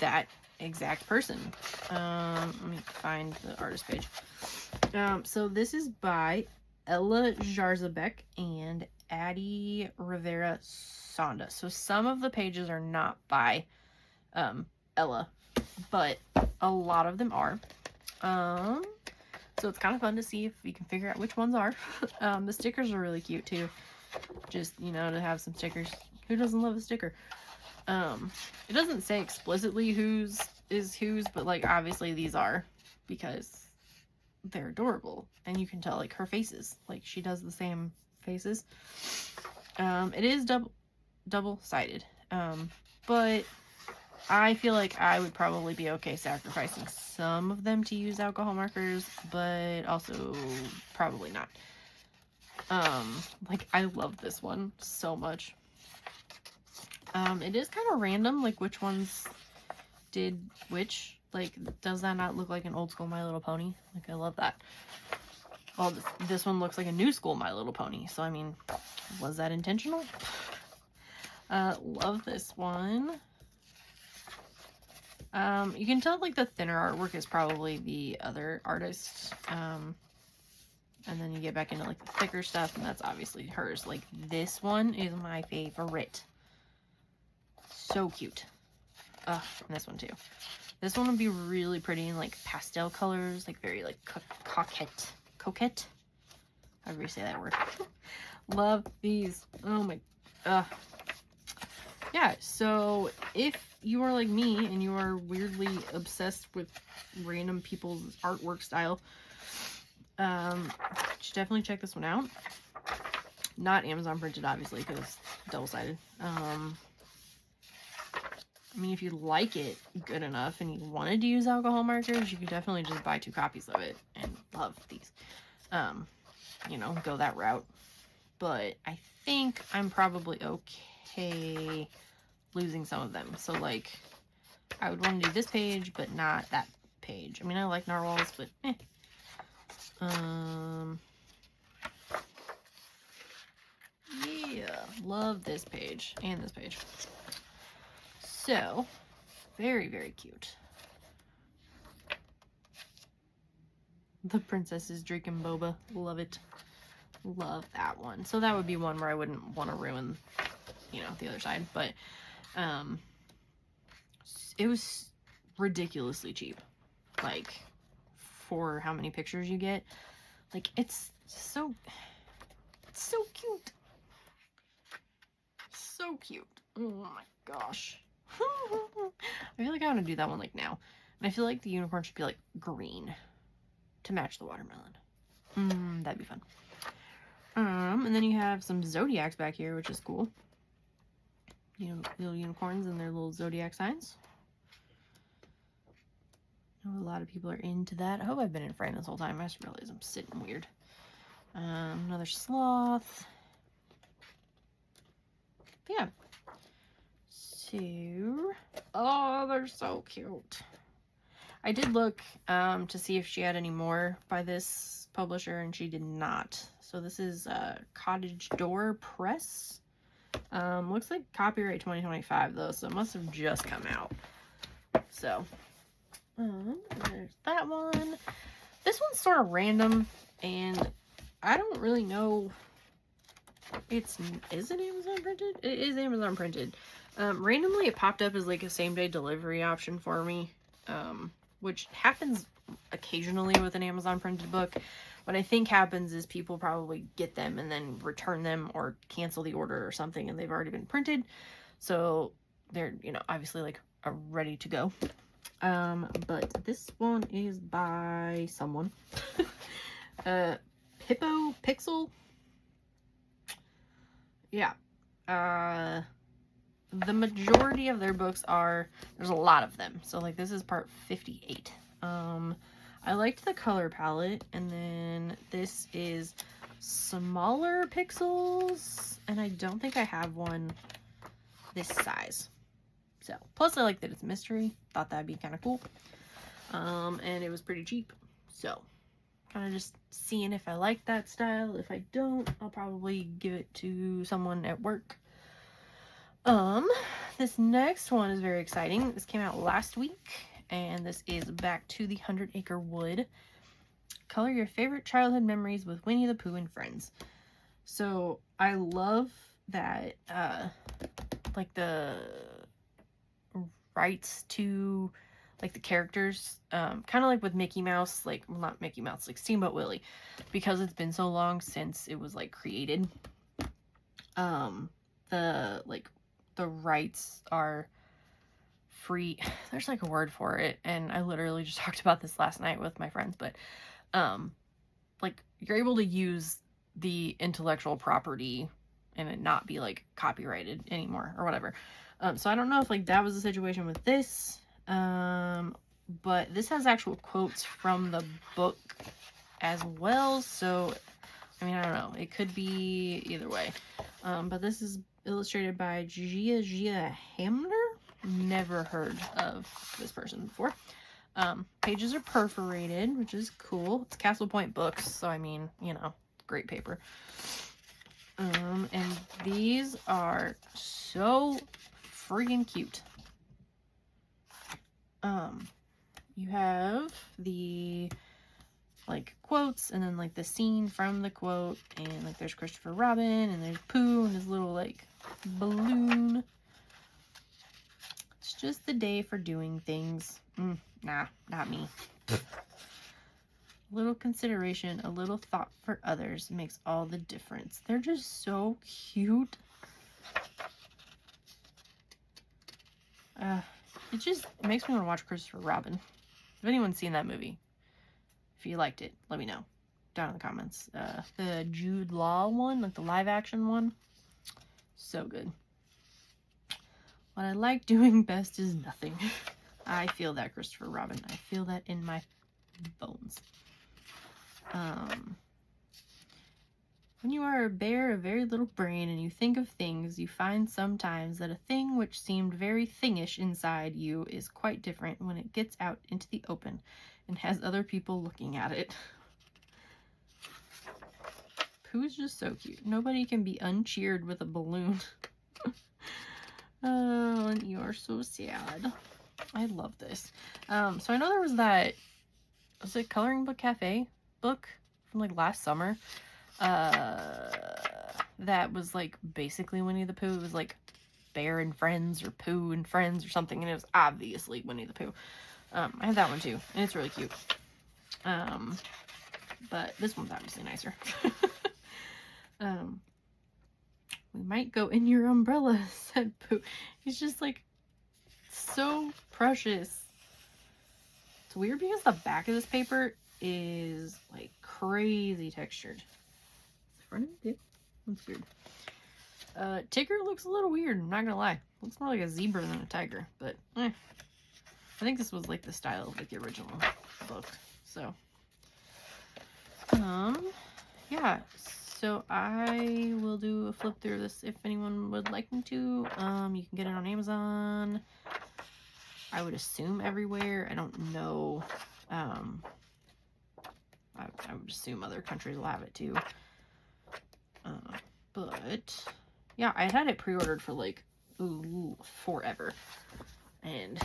that exact person. Let me find the artist page. So this is by Ella Jarzabek and Addie Rivera Sonda. So some of the pages are not by Ella, but a lot of them are. So it's kind of fun to see if we can figure out which ones are. The stickers are really cute too. Just, you know, to have some stickers. Who doesn't love a sticker? It doesn't say explicitly whose is whose, but like obviously these are because they're adorable and you can tell like her faces, like she does the same faces. It is double-sided, but I feel like I would probably be okay sacrificing some of them to use alcohol markers, but also probably not. Like I love this one so much. It is kind of random, like which ones did which. Like, does that not look like an old school My Little Pony? Like, I love that. Well, this one looks like a new school My Little Pony. So, I mean, was that intentional? Love this one. You can tell, like, the thinner artwork is probably the other artist. And then you get back into, like, the thicker stuff, and that's obviously hers. Like, this one is my favorite. So cute. And this one too. This one would be really pretty in like pastel colors, like very like coquette. however you say that word. Love these. Oh my, yeah, so if you are like me and you are weirdly obsessed with random people's artwork style, you should definitely check this one out. Not Amazon printed, obviously, because it's double-sided. I mean, if you like it good enough and you wanted to use alcohol markers, you could definitely just buy 2 copies of it and love these. You know, go that route. But I think I'm probably okay losing some of them. So, like, I would want to do this page, but not that page. I mean, I like narwhals, but eh. Yeah, love this page and this page. So, very, very cute. The princess is drinking boba. Love it. Love that one. So that would be one where I wouldn't want to ruin, you know, the other side. But it was ridiculously cheap. Like, for how many pictures you get. Like, it's so cute. So cute. Oh my gosh. I feel like I want to do that one like now. And I feel like the unicorn should be like green to match the watermelon. That'd be fun. And then you have some zodiacs back here, which is cool. You know, little unicorns and their little zodiac signs. I know a lot of people are into that. I hope I've been in frame this whole time. I just realized I'm sitting weird. Another sloth. Yeah. So, oh, they're so cute. I did look to see if she had any more by this publisher, and she did not. So this is Cottage Door Press. Looks like copyright 2025 though, so it must have just come out. So, there's that one. This one's sort of random, and I don't really know. Is it Amazon printed? It is Amazon printed. Randomly it popped up as like a same-day delivery option for me, which happens occasionally with an Amazon printed book. What I think happens is people probably get them and then return them or cancel the order or something, and they've already been printed, so they're, you know, obviously like ready to go. But this one is by someone. Hippo Pixel. Yeah. The majority of their books are, there's a lot of them. So like this is part 58. I liked the color palette, and then this is smaller pixels, and I don't think I have one this size. So, plus I like that it's mystery. Thought that'd be kind of cool. And it was pretty cheap. So, kind of just seeing if I like that style. If I don't, I'll probably give it to someone at work. This next one is very exciting. This came out last week, and this is Back to the 100 Acre Wood. Color your favorite childhood memories with Winnie the Pooh and friends. So I love that, like the rights to like the characters, kind of like with Mickey Mouse, like, well, not Mickey Mouse, like Steamboat Willie, because it's been so long since it was like created. The rights are free. There's like a word for it, and I literally just talked about this last night with my friends, but like you're able to use the intellectual property and it not be like copyrighted anymore or whatever. So I don't know if like that was the situation with this, but this has actual quotes from the book as well, so I mean, I don't know, it could be either way. But this is illustrated by Gia Hamner. Never heard of this person before. Pages are perforated, which is cool. It's Castle Point Books, so I mean, you know, great paper. And these are so freaking cute. You have the like quotes, and then like the scene from the quote, and like there's Christopher Robin, and there's Pooh and his little like balloon. It's just the day for doing things. Nah, not me. A little consideration, a little thought for others makes all the difference. They're just so cute. It just makes me want to watch Christopher Robin. If anyone's seen that movie, if you liked it, let me know down in the comments. The Jude Law one, like the live action one, so good. What I like doing best is nothing. I feel that, Christopher Robin. I feel that in my bones. When you are a bear of very little brain and you think of things, you find sometimes that a thing which seemed very thingish inside you is quite different when it gets out into the open and has other people looking at it. Pooh's just so cute. Nobody can be uncheered with a balloon. Oh, and you are so sad. I love this. So I know there was that, was it Coloring Book Cafe book from like last summer? That was like basically Winnie the Pooh. It was like Bear and Friends or Pooh and Friends or something, and it was obviously Winnie the Pooh. I have that one too, and it's really cute. But this one's obviously nicer. We might go in your umbrella, said Pooh. He's just like so precious. It's weird because the back of this paper is like crazy textured. The front of it, that's weird. Tigger looks a little weird, I'm not gonna lie. Looks more like a zebra than a tiger, but I think this was like the style of like the original book. So yeah, so I will do a flip through of this if anyone would like me to. You can get it on Amazon. I would assume everywhere. I don't know. I would assume other countries will have it too. But yeah, I had it pre-ordered for like forever and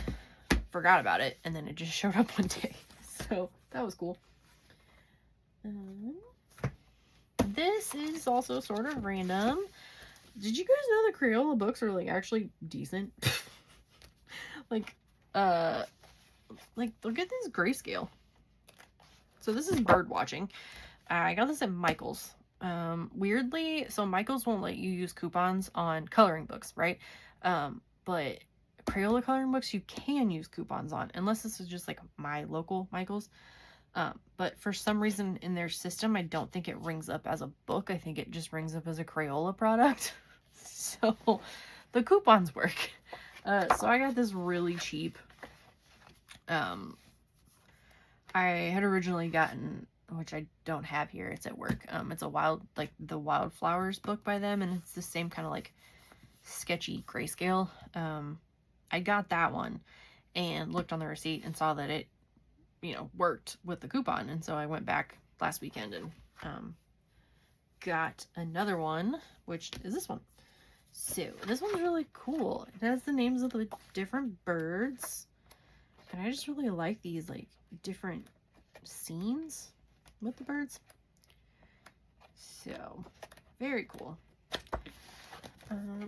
forgot about it, and then it just showed up one day. So that was cool. This is also sort of random. Did you guys know that Crayola books are like actually decent? like look at this grayscale. So this is bird watching. I got this at Michael's. Weirdly, so Michael's won't let you use coupons on coloring books, right? But Crayola coloring books you can use coupons on, unless this is just like my local Michael's. But for some reason in their system, I don't think it rings up as a book. I think it just rings up as a Crayola product. So the coupons work. So I got this really cheap. I had originally gotten, which I don't have here, it's at work. It's a the Wildflowers book by them, and it's the same kind of like sketchy grayscale. I got that one and looked on the receipt and saw that it, worked with the coupon. And so I went back last weekend and got another one, which is this one. So this one's really cool. It has the names of the different birds. And I just really like these like different scenes with the birds. So very cool.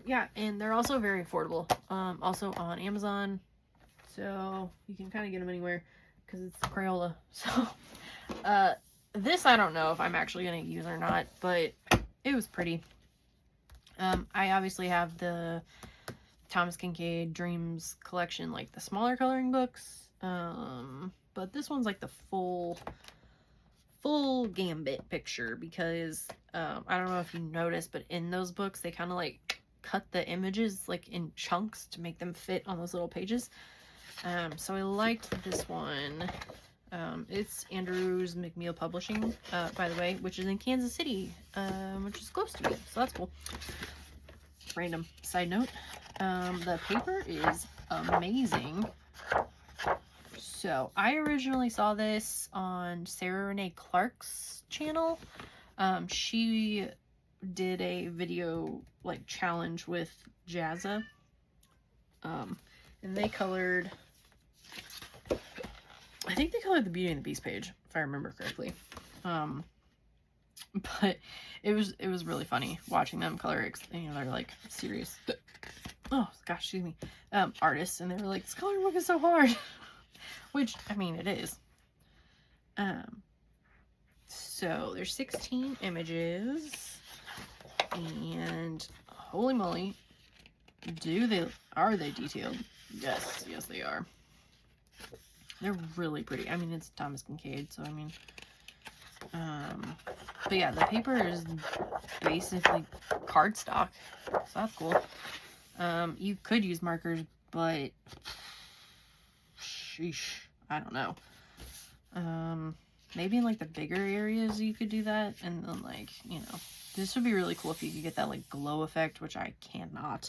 Yeah, and they're also very affordable. Also on Amazon. So you can kind of get them anywhere because it's Crayola. So this I don't know if I'm actually going to use or not, but it was pretty. I obviously have the Thomas Kincaid Dreams collection, like the smaller coloring books. But this one's like the full gambit picture because I don't know if you noticed, but in those books they kind of like cut the images like in chunks to make them fit on those little pages. So I liked this one. It's Andrews McMeel Publishing, by the way, which is in Kansas City, which is close to me, so that's cool. Random side note. The paper is amazing. So I originally saw this on Sarah Renee Clark's channel. She did a video like challenge with Jazza. And they colored, I think they colored the Beauty and the Beast page, if I remember correctly. But it was really funny watching them color it. They're like serious, oh gosh, excuse me, artists, and they were like, this coloring book is so hard. Which, I mean, it is. So there's 16 images, and holy moly, are they detailed? Yes, they are. They're really pretty. I mean, it's Thomas Kincaid, so I mean, but yeah, the paper is basically cardstock, so that's cool. You could use markers, but sheesh, I don't know. Maybe in like the bigger areas you could do that, and then like, you know, this would be really cool if you could get that like glow effect, which I cannot.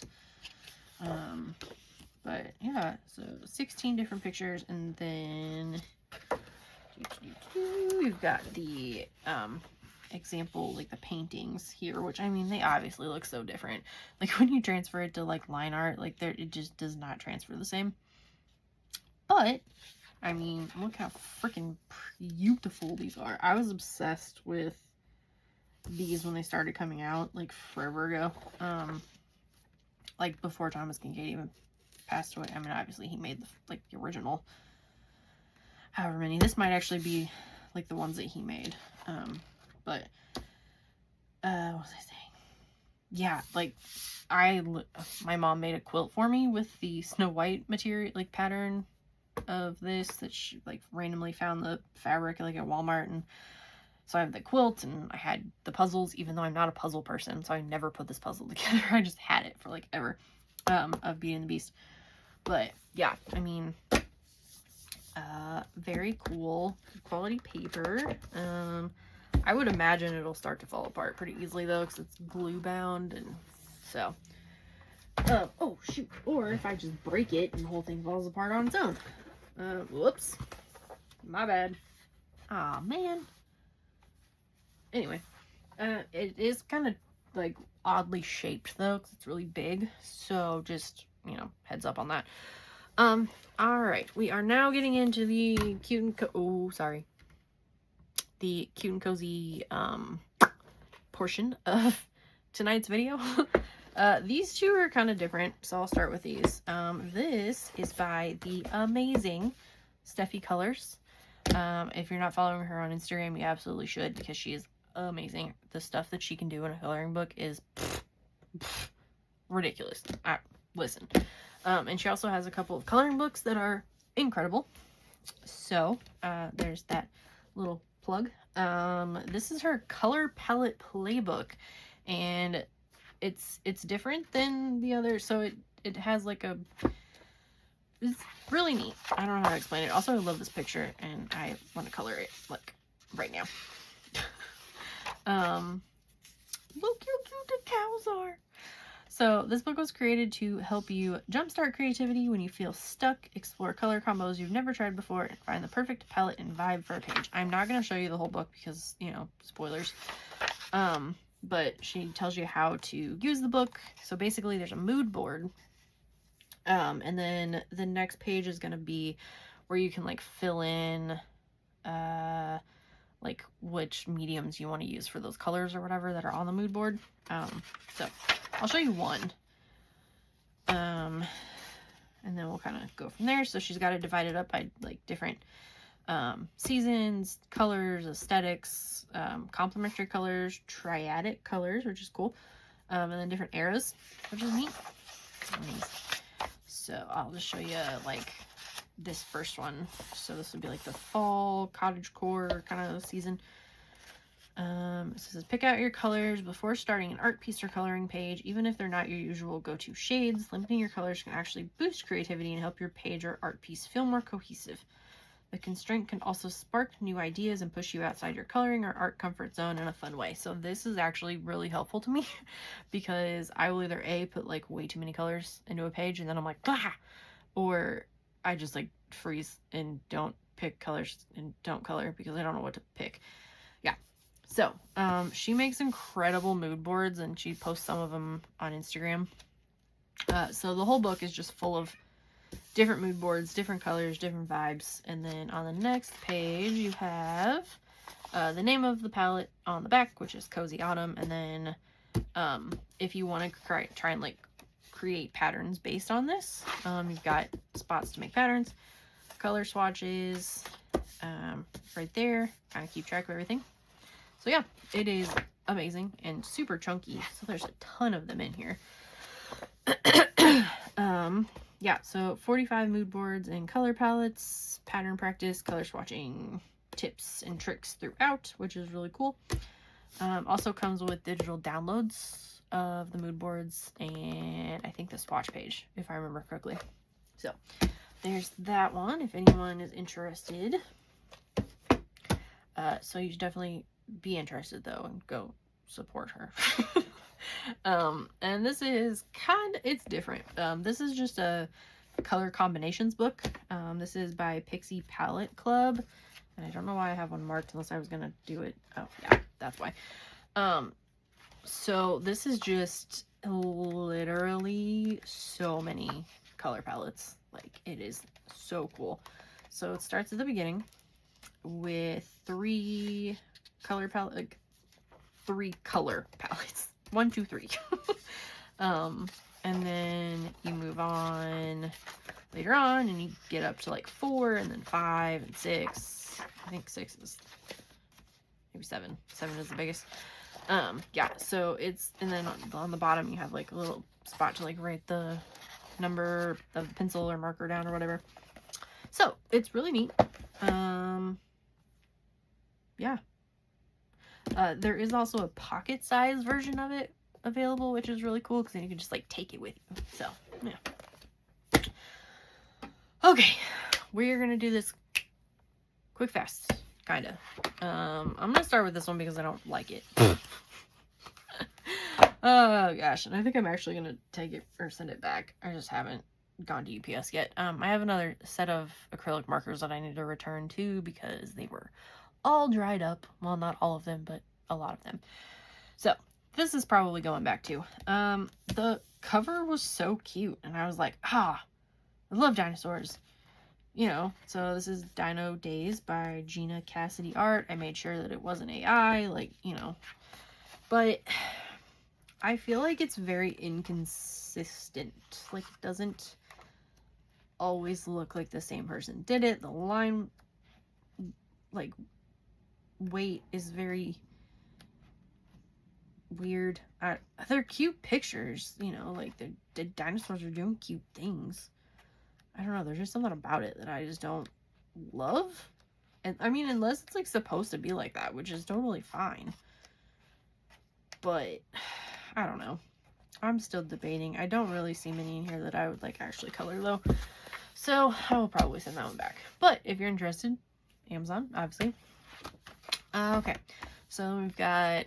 But yeah, so 16 different pictures, and then you've got the example, like the paintings here, which I mean, they obviously look so different. Like when you transfer it to like line art, like it just does not transfer the same. But I mean, look how freaking beautiful these are. I was obsessed with these when they started coming out, like forever ago. Like before Thomas Kincaid even passed away. I mean, obviously he made the original however many. This might actually be like the ones that he made. But what was I saying? Yeah, like my mom made a quilt for me with the Snow White material, like pattern of this, that she like randomly found the fabric like at Walmart, and so I have the quilt, and I had the puzzles, even though I'm not a puzzle person, so I never put this puzzle together. I just had it for like ever, of Beauty and the Beast. But yeah, I mean, very cool quality paper. I would imagine it'll start to fall apart pretty easily though, because it's glue bound, and so oh shoot, or if I just break it and the whole thing falls apart on its own. Whoops, my bad. Aw, man. Anyway, it is kind of like oddly shaped though, because it's really big, so just, you know, heads up on that. All right, we are now getting into the cute and the cute and cozy portion of tonight's video. These two are kind of different, so I'll start with these. This is by the amazing Steffi Colors. If you're not following her on Instagram, you absolutely should, because she is amazing. The stuff that she can do in a coloring book is ridiculous. Listen. And she also has a couple of coloring books that are incredible. So, there's that little plug. This is her color palette playbook, and it's different than the other, so it has like it's really neat. I don't know how to explain it. Also, I love this picture, and I want to color it like right now. Look how cute the cows are. So this book was created to help you jumpstart creativity when you feel stuck, explore color combos you've never tried before, and find the perfect palette and vibe for a page. I'm not going to show you the whole book because, you know, spoilers. But she tells you how to use the book. So basically there's a mood board. And then the next page is going to be where you can like fill in, like which mediums you want to use for those colors or whatever that are on the mood board. So I'll show you one. And then we'll kind of go from there. So she's got it divided up by like different seasons, colors, aesthetics, complementary colors, triadic colors, which is cool. And then different eras, which is neat. So I'll just show you like this first one. So this would be like the fall cottagecore kind of season. It says pick out your colors before starting an art piece or coloring page. Even if they're not your usual go-to shades, limiting your colors can actually boost creativity and help your page or art piece feel more cohesive. The constraint can also spark new ideas and push you outside your coloring or art comfort zone in a fun way. So this is actually really helpful to me because I will either A, put like way too many colors into a page and then I'm like, ah, or I just like freeze and don't pick colors and don't color because I don't know what to pick. Yeah. So, she makes incredible mood boards and she posts some of them on Instagram. So the whole book is just full of different mood boards, different colors, different vibes. And then on the next page, you have the name of the palette on the back, which is Cozy Autumn. And then if you want to try and like create patterns based on this, you've got spots to make patterns, color swatches right there, kind of keep track of everything. So yeah, it is amazing and super chunky. So there's a ton of them in here. Yeah, so 45 mood boards and color palettes, pattern practice, color swatching tips and tricks throughout, which is really cool. Also comes with digital downloads of the mood boards and I think the swatch page, if I remember correctly. So there's that one if anyone is interested. So you should definitely be interested though and go support her. And this is it's different. This is just a color combinations book. This is by Pixie Palette Club. And I don't know why I have one marked unless I was gonna do it. Oh yeah, that's why. So this is just literally so many color palettes. Like, it is so cool. So it starts at the beginning with 3 color palette, like 3 color palettes. 1, 2, 3. And then you move on later on and you get up to like 4 and then 5 and 6. I think 6 is maybe 7. 7 is the biggest. Yeah, so it's, and then on the bottom you have like a little spot to like write the number of pencil or marker down or whatever. So it's really neat. Yeah. There is also a pocket size version of it available, which is really cool because then you can just like take it with you. So yeah. Okay, we're gonna do this quick fast, kind of. I'm gonna start with this one because I don't like it. Oh gosh, and I think I'm actually gonna take it or send it back. I just haven't gone to UPS yet. I have another set of acrylic markers that I need to return to because they were all dried up. Well, not all of them, but a lot of them. So this is probably going back to. The cover was so cute, and I was like, I love dinosaurs. You know, so this is Dino Days by Gina Cassidy Art. I made sure that it wasn't AI, like, you know. But I feel like it's very inconsistent. Like, it doesn't always look like the same person did it. The line, like, weight is very weird. They're cute pictures, you know, like the dinosaurs are doing cute things. I don't know, there's just something about it that I just don't love. And I mean, unless it's like supposed to be like that, which is totally fine. But I don't know. I'm still debating. I don't really see many in here that I would like actually color though. So I will probably send that one back. But if you're interested, Amazon, obviously. Okay. So we've got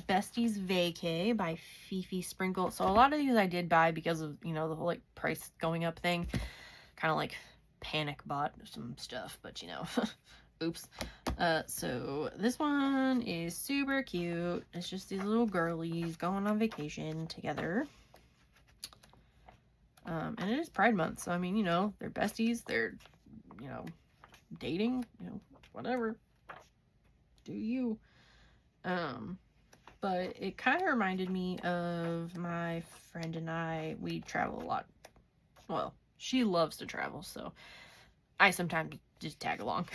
Besties Vacay by Fifi Sprinkle. So a lot of these I did buy because of, you know, the whole like price going up thing. Kind of like panic bought some stuff, but you know, oops. So this one is super cute. It's just these little girlies going on vacation together. And it is Pride Month, so I mean, you know, they're besties, they're, you know, dating, you know, whatever. Do you. But it kind of reminded me of my friend and I. We travel a lot. Well, she loves to travel, so I sometimes just tag along.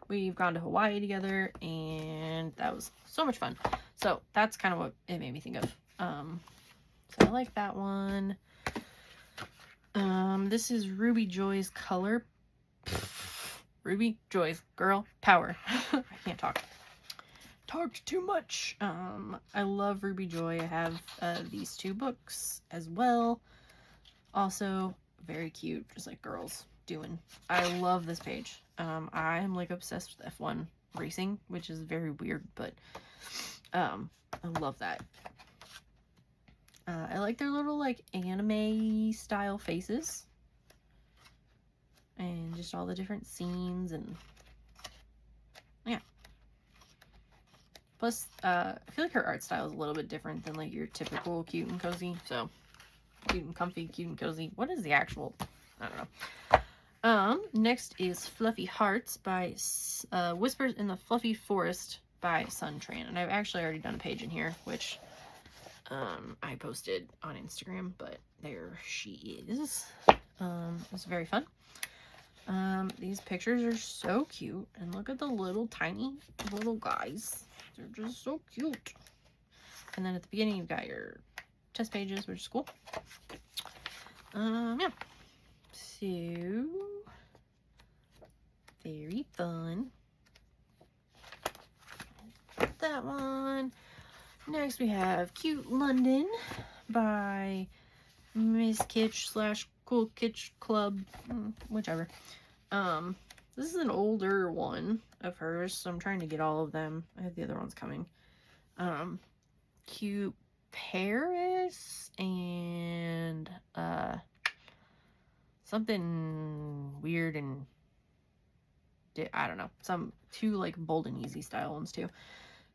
We've gone to Hawaii together, and that was so much fun. So that's kind of what it made me think of. So I like that one. This is Ruby Joy's color. Ruby Joy's girl power. I can't talk. Talked too much. I love Ruby Joy. I have these 2 books as well. Also very cute, just like girls doing. I love this page. I am like obsessed with F1 racing, which is very weird, but I love that. I like their little like anime style faces and just all the different scenes, and yeah. Plus, I feel like her art style is a little bit different than like your typical cute and cozy. So, cute and comfy, cute and cozy. What is the actual? I don't know. Next is Fluffy Hearts by Whispers in the Fluffy Forest by Suntran. And I've actually already done a page in here, which I posted on Instagram, but there she is. It's very fun. These pictures are so cute. And look at the little tiny little guys. They're just so cute. And then at the beginning, you've got your test pages, which is cool. Yeah. So, very fun. That one. Next, we have Cute London by Miss Kitsch / Cool Kitsch Club, whichever. This is an older one of hers, so I'm trying to get all of them. I have the other ones coming. Cute Paris and something weird and I don't know, some 2 like Bold and Easy style ones too.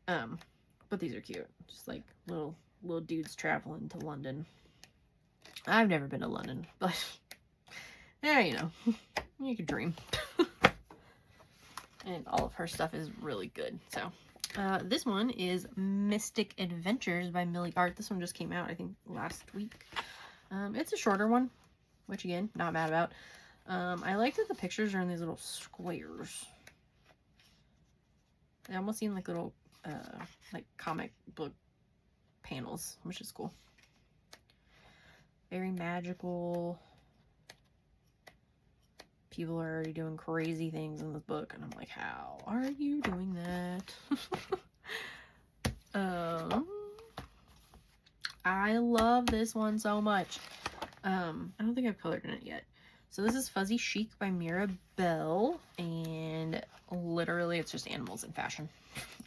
But these are cute, just like little dudes traveling to London. I've never been to London, but yeah, you know, you could dream. And all of her stuff is really good. So this one is Mystic Adventures by Millie Art. This one just came out, I think, last week. It's a shorter one, which again, not mad about. I like that the pictures are in these little squares. They almost seem like little like comic book panels, which is cool. Very magical. People are already doing crazy things in this book, and I'm like, how are you doing that? I love this one so much. I don't think I've colored in it yet. So this is Fuzzy Chic by Mirabelle, and literally it's just animals in fashion.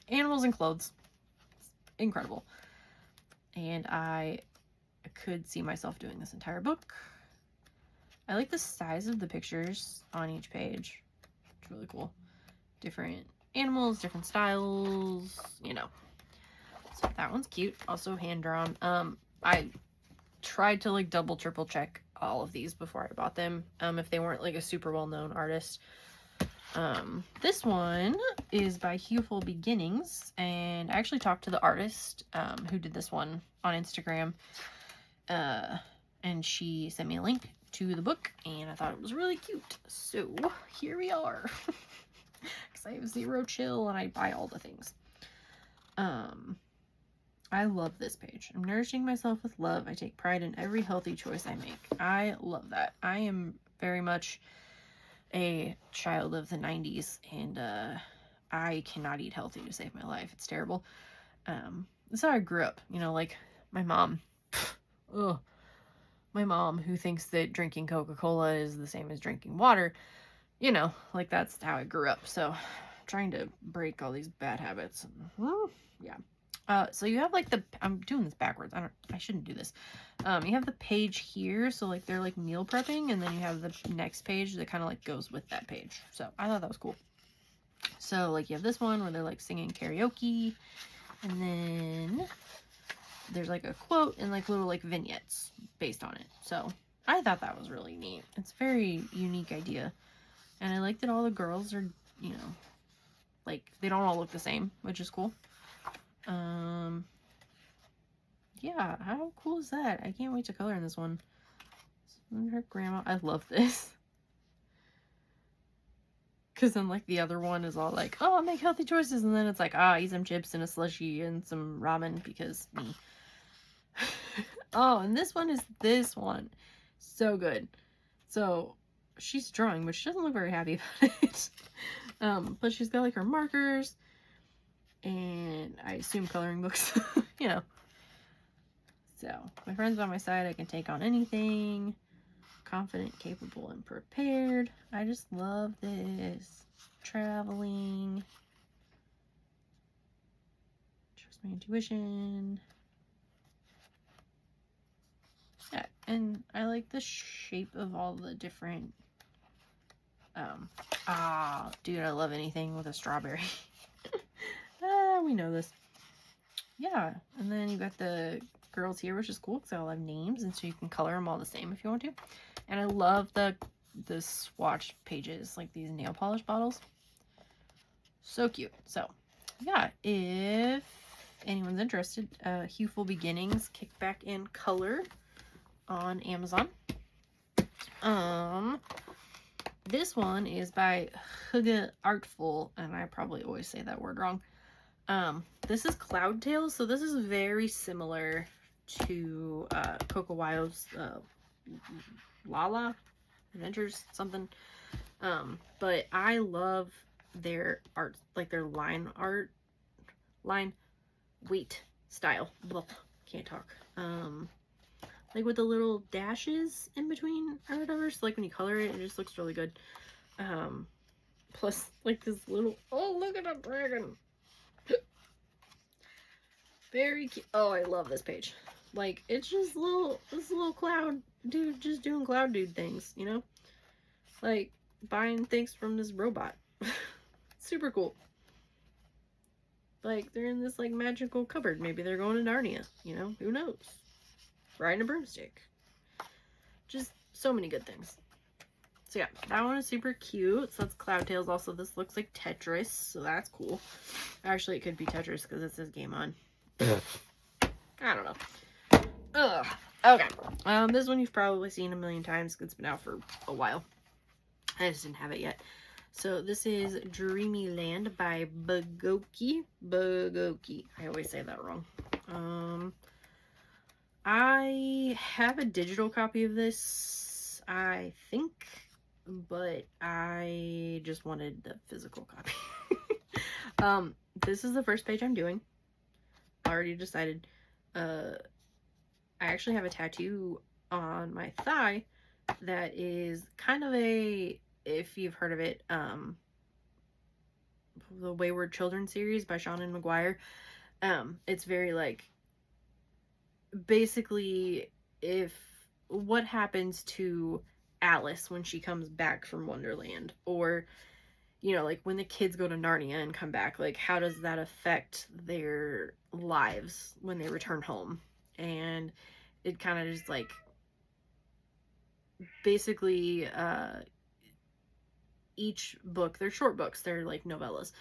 Animals and clothes. It's incredible. And I could see myself doing this entire book. I like the size of the pictures on each page. It's really cool. Different animals, different styles, you know. So that one's cute. Also hand-drawn. I tried to like double, triple check all of these before I bought them. If they weren't like a super well-known artist. This one is by Playful Beginnings, and I actually talked to the artist who did this one on Instagram, and she sent me a link to the book, and I thought it was really cute. So here we are. Because I have 0 chill and I buy all the things. I love this page. I'm nourishing myself with love. I take pride in every healthy choice I make. I love that. I am very much a child of the 90s, and I cannot eat healthy to save my life. It's terrible. That's how I grew up. You know, like my mom. Ugh. My mom, who thinks that drinking Coca-Cola is the same as drinking water, you know, like that's how I grew up. So trying to break all these bad habits. Yeah. So you have like I'm doing this backwards. I shouldn't do this. You have the page here. So like they're like meal prepping, and then you have the next page that kind of like goes with that page. So I thought that was cool. So like you have this one where they're like singing karaoke, and then there's like a quote and like little like vignettes based on it. So I thought that was really neat. It's a very unique idea. And I like that all the girls are, you know, like they don't all look the same, which is cool. Yeah, how cool is that? I can't wait to color in this one. Her grandma, I love this. Because then like the other one is all like, oh, I'll make healthy choices. And then it's like, eat some chips and a slushie and some ramen because me. Oh, and this one is this one. So good. So she's drawing, but she doesn't look very happy about it. But she's got like her markers and I assume coloring books, you know. So my friend's by my side. I can take on anything. Confident, capable, and prepared. I just love this. Traveling. Trust my intuition. Yeah, and I like the shape of all the different, dude, I love anything with a strawberry. We know this. Yeah, and then you got the girls here, which is cool because they all have names, and so you can color them all the same if you want to. And I love the swatch pages, like these nail polish bottles. So cute. So, yeah, if anyone's interested, Playful Beginnings Kickback in Color on Amazon. This one is by Hygge Artful, and I probably always say that word wrong. This is Cloud Tales, so this is very similar to Coco Wild's Lala Adventures, something. But I love their art, like their line weight style. Blah, can't talk. Like with the little dashes in between or whatever. So like when you color it, it just looks really good. Plus like this little, oh, look at a dragon. Very cute. Oh, I love this page. Like, it's just this little cloud dude just doing cloud dude things, you know? Like, buying things from this robot. Super cool. Like, they're in this, like, magical cupboard. Maybe they're going to Narnia, you know? Who knows? Riding a broomstick. Just so many good things. So, yeah, that one is super cute. So, that's Cloud Tales. Also, this looks like Tetris, so that's cool. Actually, it could be Tetris because it says game on. I don't know. Ugh. Okay. This one you've probably seen a million times. It's been out for a while. I just didn't have it yet. So this is Dreamy Land by Bagoki. I always say that wrong. I have a digital copy of this, I think, but I just wanted the physical copy. This is the first page I'm doing. Already decided. I actually have a tattoo on my thigh that is kind of a, if you've heard of it, the Wayward Children series by Sean McGuire. It's very like, basically, what happens to Alice when she comes back from Wonderland, or you know, like when the kids go to Narnia and come back, like how does that affect their lives when they return home? And it kind of just like, basically, each book, they're short books, they're like novellas,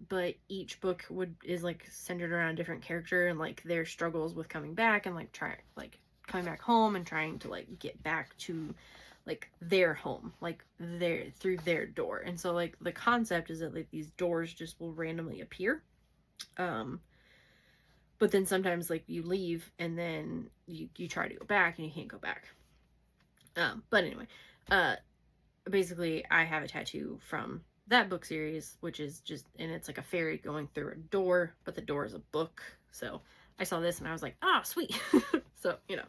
but each book is like centered around a different character and like their struggles with coming back and like coming back home and trying to like get back to like their home, like through their door. And so like the concept is that like these doors just will randomly appear, but then sometimes like you leave and then you try to go back and you can't go back. But anyway, basically I have a tattoo from that book series, which is just, and it's like a fairy going through a door, but the door is a book. So I saw this and I was like, ah, sweet. So, you know,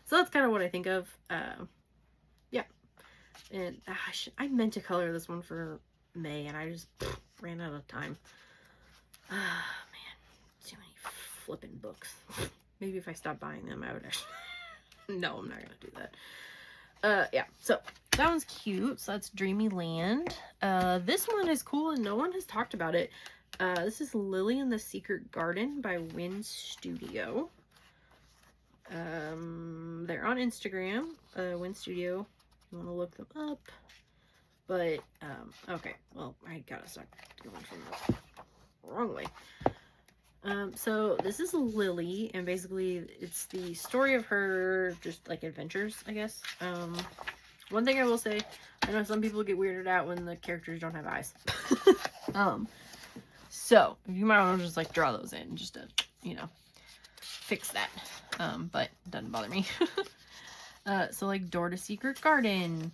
so that's kind of what I think of. Yeah. And I meant to color this one for May and I just ran out of time. Man, too many flipping books. Maybe if I stopped buying them, I would actually... No, I'm not gonna do that. Yeah, so that one's cute. So that's Dreamy Land. This one is cool and no one has talked about it. This is Lily in the Secret Garden by Win Studio. They're on Instagram, Win Studio, if you want to look them up. But, okay, well, I gotta start going from the wrong way. So this is Lily, and basically it's the story of her just like adventures, I guess. One thing I will say, I know some people get weirded out when the characters don't have eyes. So you might want to just like draw those in just to, you know, fix that. But it doesn't bother me. So like Door to Secret Garden,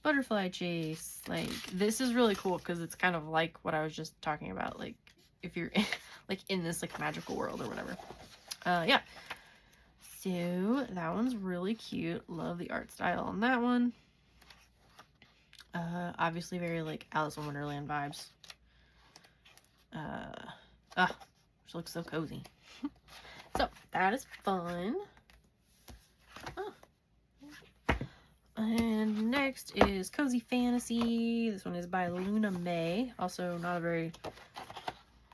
Butterfly Chase, like this is really cool because it's kind of like what I was just talking about, like if you're like in this like magical world or whatever. Yeah, so that one's really cute. Love the art style on that one. Obviously very like Alice in Wonderland vibes. She looks so cozy. So that is fun. And next is Cozy Fantasy. This one is by Luna May. Also not a very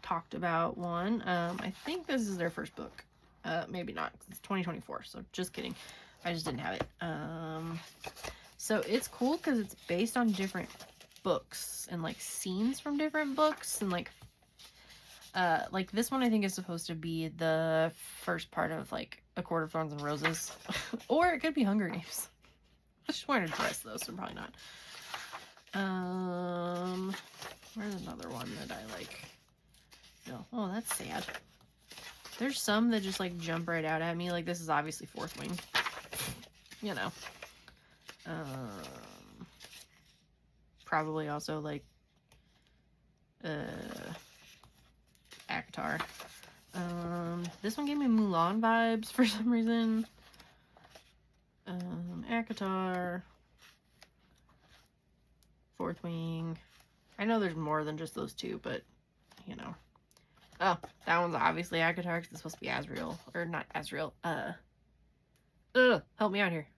talked about one. I think this is their first book. Maybe not, 'cause it's 2024, so just kidding. I just didn't have it. So it's cool because it's based on different books and like scenes from different books, and like this one I think is supposed to be the first part of like A Court of Thorns and Roses. Or it could be Hunger Games. I just wearing a dress though, so probably not. Where's another one that I like? No. Oh, that's sad. There's some that just like jump right out at me. Like this is obviously Fourth Wing. You know. Probably also like Akatar. This one gave me Mulan vibes for some reason. Akatar. Fourth Wing. I know there's more than just those two, but you know. Oh, that one's obviously Akatar because it's supposed to be Azrael. Or not Azrael. Help me out here.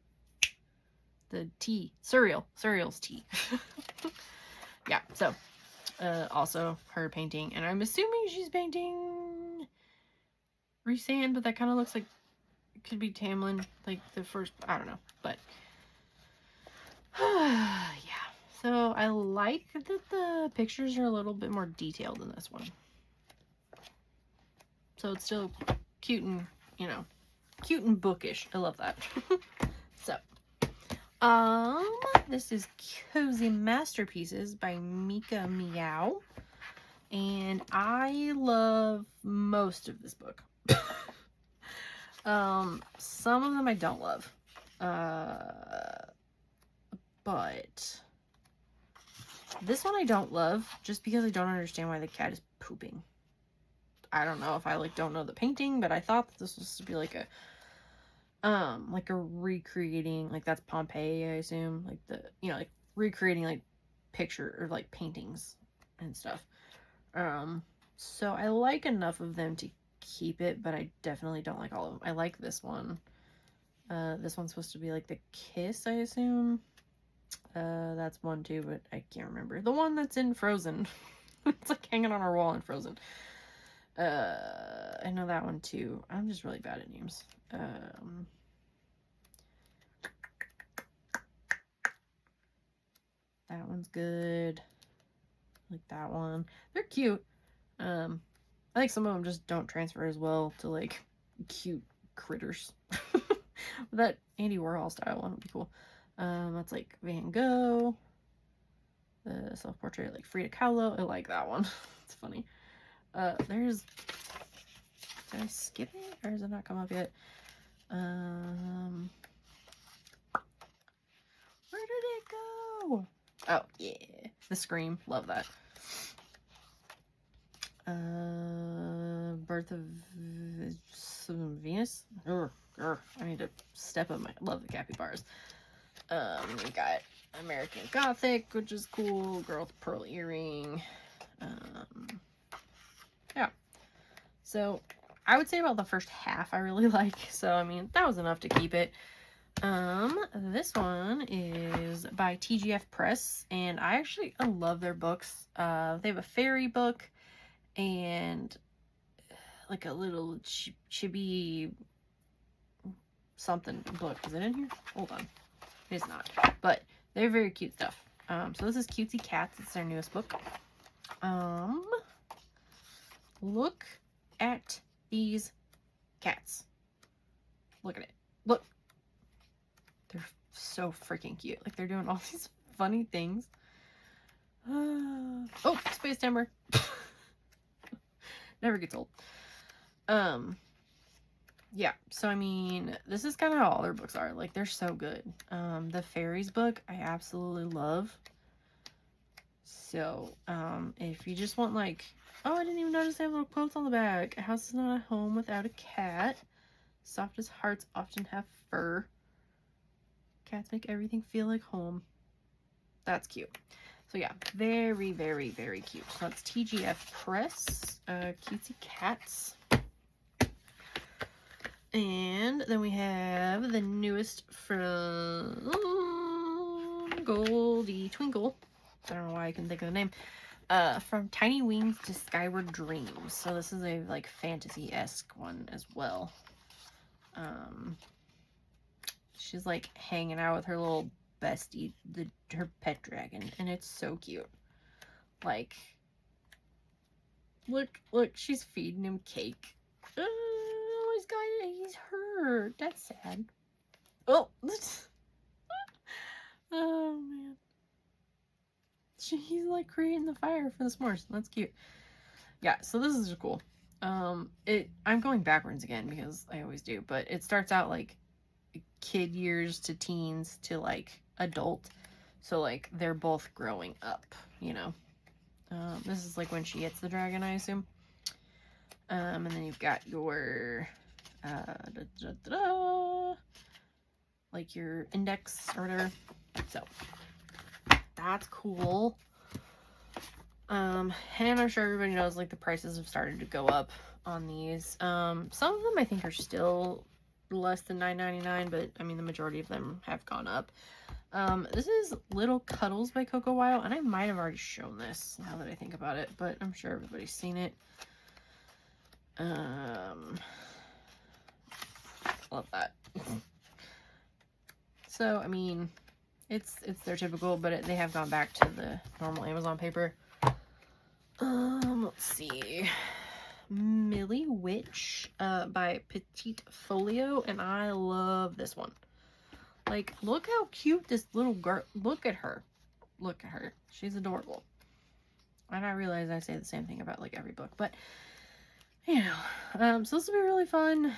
The T. Surreal's T. Yeah, so also her painting. And I'm assuming she's painting Rhysand, but that kind of looks like it could be Tamlin, like the first, I don't know, but yeah. So I like that the pictures are a little bit more detailed in this one. So it's still cute and, you know, cute and bookish. I love that. So, this is Cozy Masterpieces by Mika Meow. And I love most of this book. Some of them I don't love. But this one I don't love just because I don't understand why the cat is pooping. I don't know if I like don't know the painting, but I thought that this was supposed to be like a recreating, like that's Pompeii, I assume, like the, you know, like recreating like picture or like paintings and stuff. So I like enough of them to keep it, but I definitely don't like all of them. I like this one. This one's supposed to be like the kiss, I assume. That's one too, but I can't remember. The one that's in Frozen. It's like hanging on our wall in Frozen. I know that one too. I'm just really bad at names. That one's good. I like that one. They're cute. I think some of them just don't transfer as well to like cute critters. That Andy Warhol style one would be cool. That's like Van Gogh. The self-portrait like Frida Kahlo. I like that one. It's funny. There's, did I skip it or has it not come up yet? Where did it go? Oh yeah, The Scream. Love that. Birth of Venus. I need to step up my. Love the capybaras. We got American Gothic, which is cool. Girl with the pearl earring. Yeah. So I would say about the first half I really like. So I mean that was enough to keep it. This one is by TGF Press, and I love their books. They have a fairy book and like a little chibi something book. Is it in here? Hold on. It's not. But they're very cute stuff. So this is Cutesy Cats. It's their newest book. Look at these cats. Look at it. Look. They're so freaking cute. Like they're doing all these funny things. Oh, Space Timber. Never gets old. Yeah, so I mean, this is kind of how all their books are. Like, they're so good. The Fairies book, I absolutely love. So, if you just want, like, oh, I didn't even notice they have little quotes on the back. A house is not a home without a cat. Softest hearts often have fur. Cats make everything feel like home. That's cute. So, yeah, very, very, very cute. So, that's TGF Press, Cutesy Cats. And then we have the newest from Goldie Twinkle. I don't know why I can think of the name. From Tiny Wings to Skyward Dreams. So this is a like fantasy-esque one as well. She's like hanging out with her little bestie, her pet dragon, and it's so cute. Like, look, she's feeding him cake. He's hurt. That's sad. Oh, oh man. He's like creating the fire for the s'mores. That's cute. Yeah, so this is cool. I'm going backwards again because I always do, but it starts out like kid years to teens to like adult. So like they're both growing up, you know. This is like when she gets the dragon, I assume. And then you've got your like your index or whatever. So that's cool. And I'm sure everybody knows like the prices have started to go up on these. Some of them I think are still less than $9.99, but I mean the majority of them have gone up. This is Little Cuddles by Coco Weil, and I might have already shown this now that I think about it, but I'm sure everybody's seen it. Love that. So I mean, it's their typical, but they have gone back to the normal Amazon paper. Let's see. Millie Witch by Petite Folio, and I love this one. Like, look how cute this little girl, look at her. Look at her. She's adorable. And I realize I say the same thing about like every book, but you know, so this will be really fun.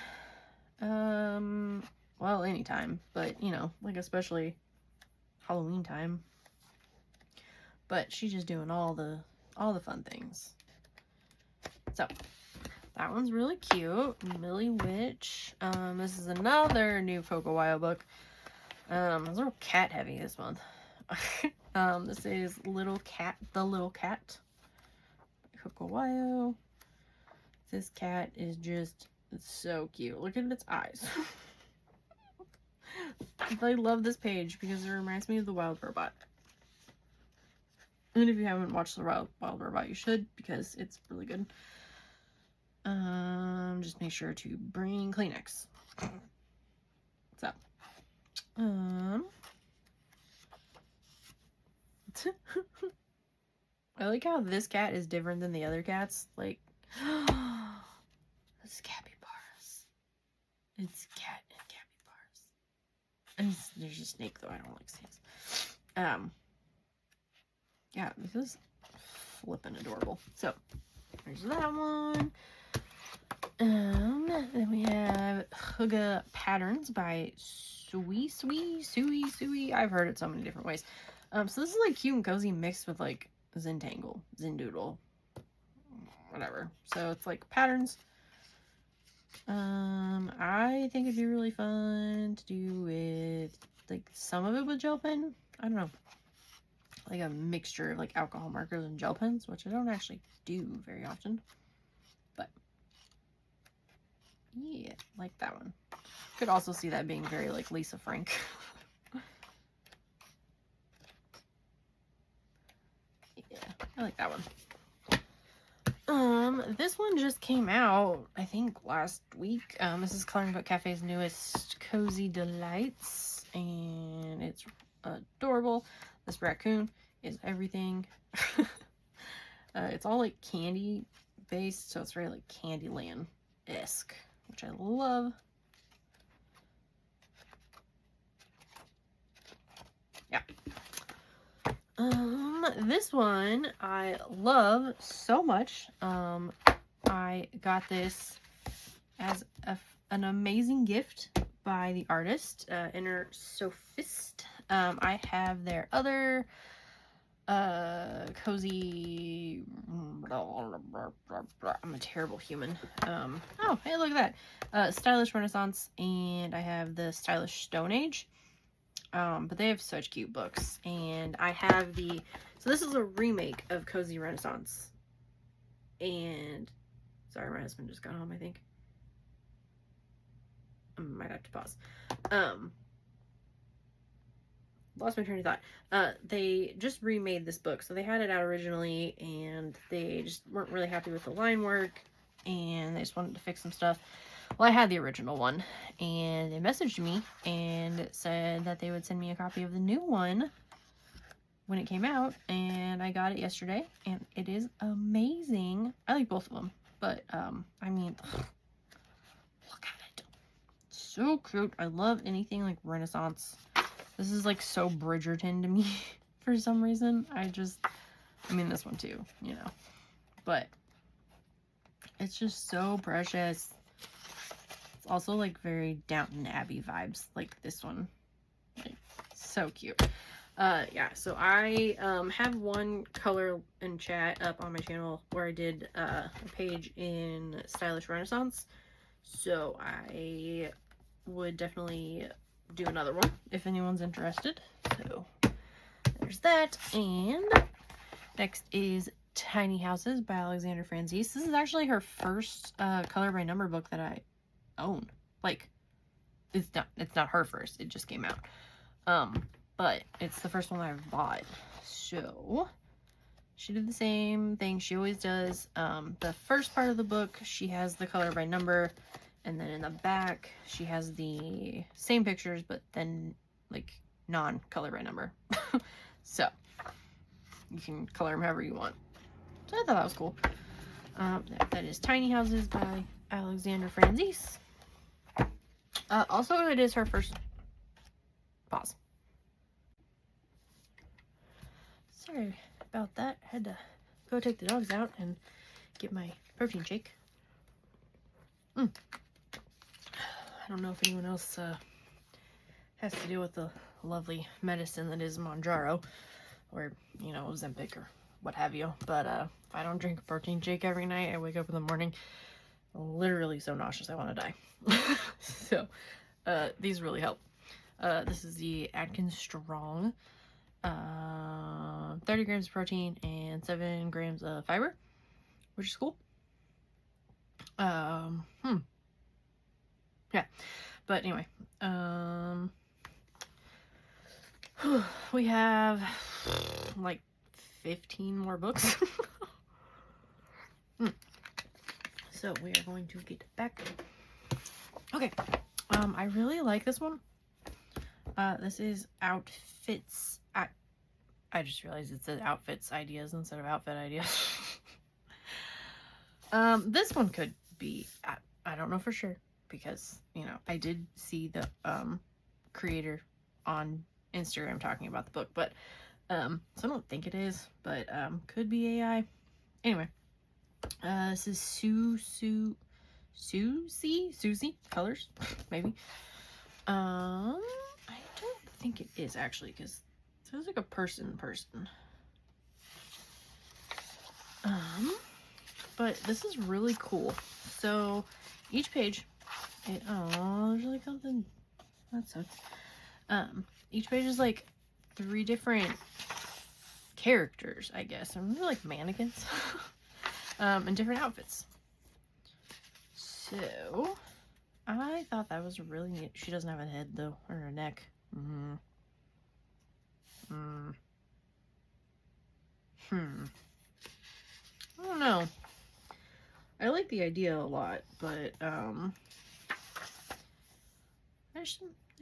Well, anytime, but you know, like especially Halloween time. But she's just doing all the fun things. So that one's really cute. Millie Witch. This is another new Coco Weil book. It's a little cat heavy this month. This is The Little Cat. Coco Weil. This cat is just, it's so cute. Look at its eyes. I love this page because it reminds me of the Wild Robot. And if you haven't watched the Wild Robot, you should, because it's really good. Just make sure to bring Kleenex. So, I like how this cat is different than the other cats. Like, this is capybaras. It's cat and capybaras. And there's a snake though. I don't like snakes. Yeah, this is flippin' adorable. So, there's that one. Then we have Hygge Patterns by Sui. I've heard it so many different ways. So this is like cute and cozy mixed with like Zendoodle, whatever. So it's like patterns. I think it'd be really fun to do with like some of it with gel pen. I don't know. Like a mixture of like alcohol markers and gel pens, which I don't actually do very often. But yeah, like that one. Could also see that being very like Lisa Frank. Yeah, I like that one. This one just came out, I think, last week. This is Coloring Book Cafe's newest Cozy Delights, and it's adorable. This raccoon is everything. It's all like candy based, so it's very like Candyland-esque, which I love. Yeah. This one I love so much. I got this as an amazing gift by the artist, Inner Sophist. I have their other cozy, I'm a terrible human. Oh, hey, look at that. Stylish Renaissance, and I have the Stylish Stone Age. But they have such cute books, and I have so this is a remake of Cozy Renaissance, and sorry, my husband just got home, I think. I might have to pause. Lost my train of thought. They just remade this book, so they had it out originally, and they just weren't really happy with the line work, and they just wanted to fix some stuff. Well, I had the original one, and they messaged me and said that they would send me a copy of the new one when it came out, and I got it yesterday, and it is amazing. I like both of them, but, I mean, look at it. So cute. I love anything like Renaissance. This is like so Bridgerton to me for some reason. I mean, this one too, you know. But it's just so precious. It's also like very Downton Abbey vibes, like this one. Like, so cute. Yeah, so I have one color and chat up on my channel where I did a page in Stylish Renaissance. So I would definitely do another one if anyone's interested. So there's that. And next is Tiny Houses by Alexandra Franzese. This is actually her first color by number book that I own. Like, it's not her first, it just came out. But it's the first one I've bought. So she did the same thing she always does. The first part of the book, she has the color by number, and then in the back, she has the same pictures, but then like non-color by number. So you can color them however you want. So I thought that was cool. That is Tiny Houses by Alexandra Franzese. Also, it is her first pause. Sorry about that. I had to go take the dogs out and get my protein shake. I don't know if anyone else has to deal with the lovely medicine that is Monjaro, or, you know, Ozempic or what have you. But if I don't drink a protein shake every night, I wake up in the morning literally so nauseous I want to die. So these really help. This is the Atkins Strong. 30 grams of protein and 7 grams of fiber, which is cool. Yeah, but anyway, we have like 15 more books. So we are going to get back. Okay, I really like this one. This is Outfits. I just realized it said Outfits Ideas instead of Outfit Ideas. This one could be, I don't know for sure, because, you know, I did see the creator on Instagram talking about the book, but so I don't think it is, but could be AI. Anyway, this is Susie Colors, maybe. I don't think it is actually, because it sounds like a person. But this is really cool. So each page, there's like something that sucks. Each page is like 3 different characters, I guess. And they're like mannequins, in different outfits. So I thought that was really neat. She doesn't have a head though, or a neck. I don't know. I like the idea a lot, but there's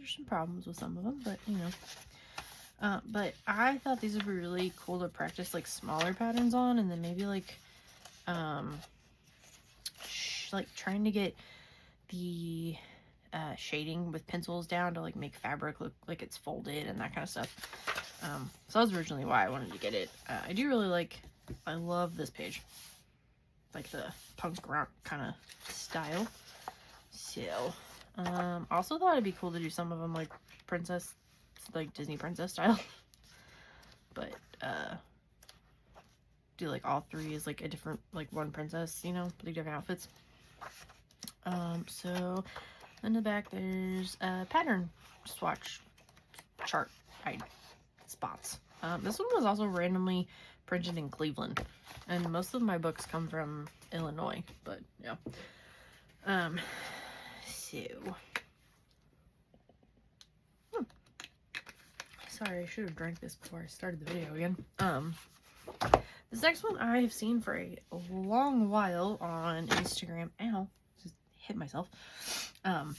some problems with some of them, but you know. But I thought these would be really cool to practice like smaller patterns on, and then maybe like trying to get the shading with pencils down to like make fabric look like it's folded and that kind of stuff. So that was originally why I wanted to get it. I do really I love this page, like the punk rock kind of style. So also thought it'd be cool to do some of them like princess, like Disney princess style, but do like all 3 is like a different, like one princess, you know, like different outfits. So in the back there's a pattern swatch chart spots. This one was also randomly printed in Cleveland, and most of my books come from Illinois, but yeah. Sorry, I should have drank this before I started the video again. This next one I have seen for a long while on Instagram. Ow, just hit myself. And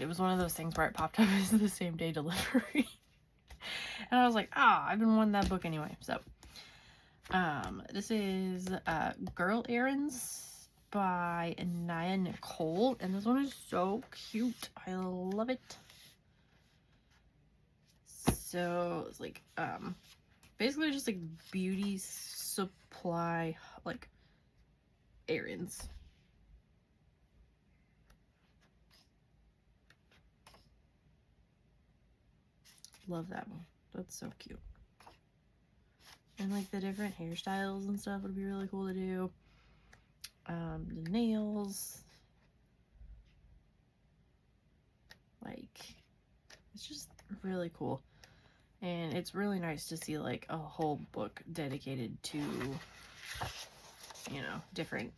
it was one of those things where it popped up as the same day delivery. And I was like, I've been wanting that book anyway. So, this is Girl Errands by Anaya Nicole, and this one is so cute. I love it. So it's like basically just like beauty supply like errands. Love that one. That's so cute. And like the different hairstyles and stuff would be really cool to do. The nails. Like, it's just really cool. And it's really nice to see like a whole book dedicated to, you know, different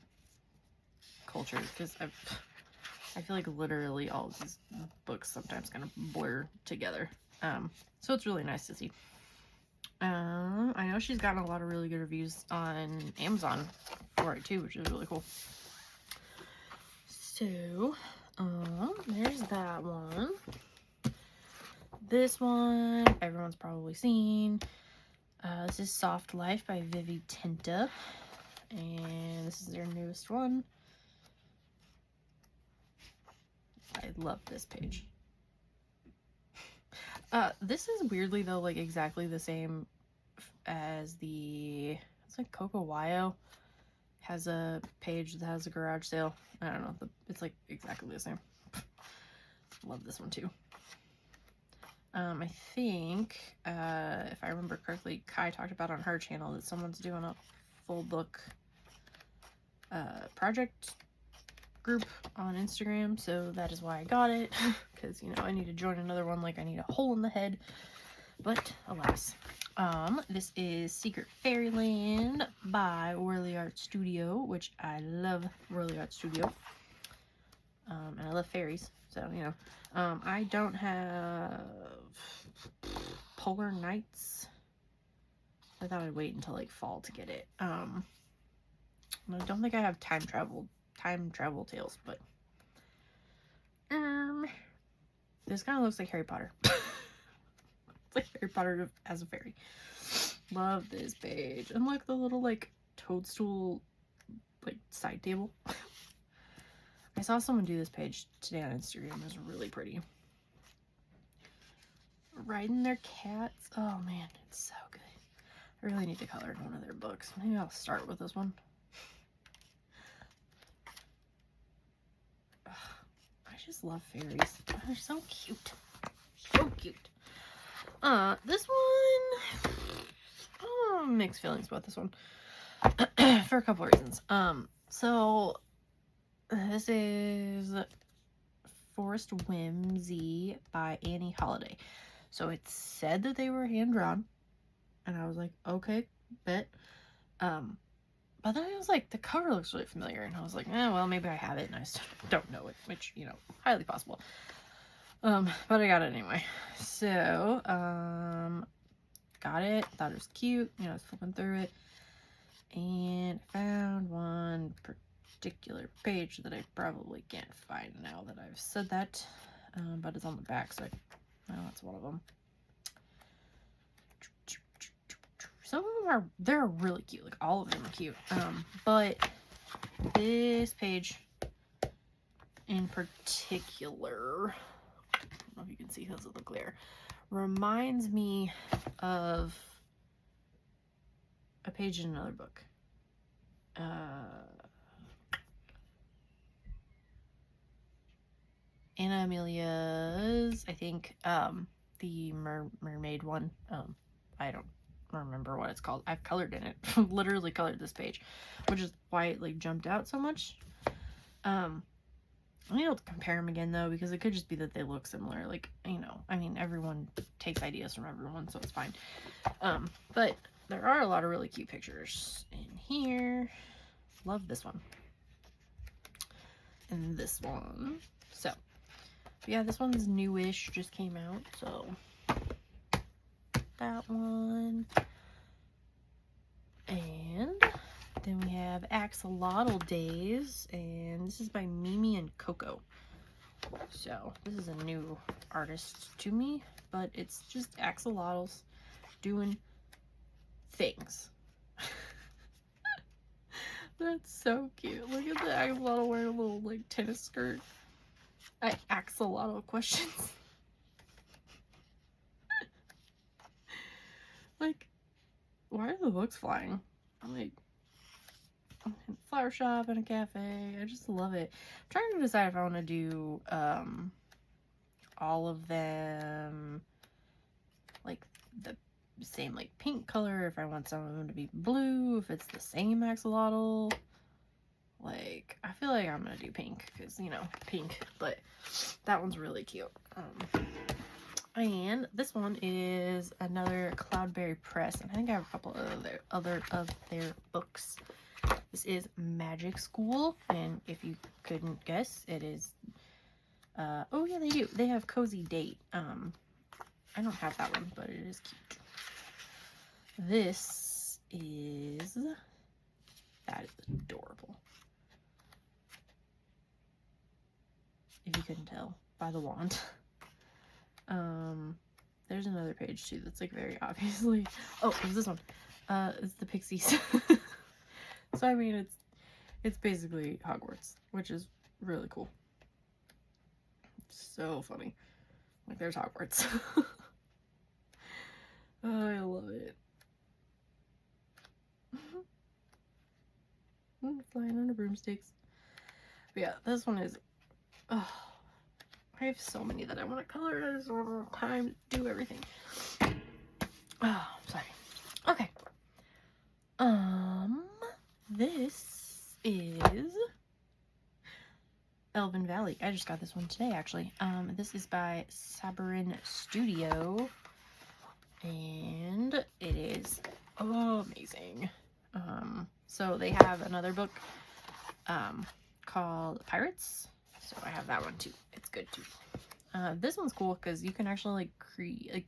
cultures. Because I feel like literally all of these books sometimes kind of blur together. So it's really nice to see. I know she's gotten a lot of really good reviews on Amazon for it too, which is really cool. So, there's that one. This one, everyone's probably seen. This is Soft Life by Vivi Tinta. And this is their newest one. I love this page. This is weirdly though like exactly the same as the, it's like Coco Wayo has a page that has a garage sale. I don't know, it's like exactly the same. Love this one too. I think if I remember correctly, Kai talked about on her channel that someone's doing a full book project group on Instagram, so that is why I got it, because you know I need to join another one, like I need a hole in the head, but alas. This is Secret Fairyland by Whirly Art Studio, which I love Whirly Art Studio, and I love fairies, so you know. I don't have Polar Nights. I thought I'd wait until like fall to get it. I don't think I have time travel tales, but this kind of looks like Harry Potter. It's like Harry Potter as a fairy. Love this page. And look, the little like toadstool like side table. I saw someone do this page today on Instagram. It was really pretty. Riding their cats. Oh man, it's so good. I really need to color in one of their books. Maybe I'll start with this one. Ugh, I just love fairies. They're so cute. So cute. This one, mixed feelings about this one. For a couple of reasons. So this is Forest Whimsy by Annie Holiday. So it said that they were hand-drawn, and I was like, okay, bet. But then I was like, the cover looks really familiar, and I was like, well, maybe I have it, and I still don't know it, which, you know, highly possible. But I got it anyway. So, got it, thought it was cute, you know, I was flipping through it, and found one particular page that I probably can't find now that I've said that, but it's on the back, so that's one of them. Some of them they're really cute, like all of them are cute, but this page in particular, I don't know if you can see because of the glare, reminds me of a page in another book. Anna Amelia's, I think, the mermaid one. I don't remember what it's called. I've colored in it. Literally colored this page, which is why it like jumped out so much. I need to compare them again though, because it could just be that they look similar. Like, you know, I mean, everyone takes ideas from everyone, so it's fine. But there are a lot of really cute pictures in here. Love this one. And this one. So, yeah, this one's newish, just came out, so that one. And then we have Axolotl Days, and this is by Mimi and Coco. So this is a new artist to me, but it's just axolotls doing things. That's so cute. Look at the axolotl wearing a little like tennis skirt. Axolotl questions. Like, why are the books flying? I'm like, flower shop and a cafe. I just love it. I'm trying to decide if I want to do all of them like the same like pink color, if I want some of them to be blue, if it's the same axolotl. Like, I feel like I'm gonna do pink because, you know, pink, but that one's really cute. And this one is another Cloudberry Press, and I think I have a couple of other of their books. This is Magic School, and if you couldn't guess, it is oh yeah, they do. They have Cozy Date. I don't have that one, but it is cute. This is, that is adorable. If you couldn't tell by the wand. There's another page too that's like very obviously, oh, it's this one. It's the Pixies. So I mean, it's basically Hogwarts, which is really cool. So funny. Like, there's Hogwarts. Oh, I love it. Flying on the broomsticks. But yeah, this one is, oh, I have so many that I want to color. I just don't have time to do everything. Oh, sorry. Okay. This is Elven Valley. I just got this one today, actually. This is by Sabarin Studio, and it is amazing. So they have another book, called Pirates. So I have that one too. It's good too. This one's cool because you can actually like create, like,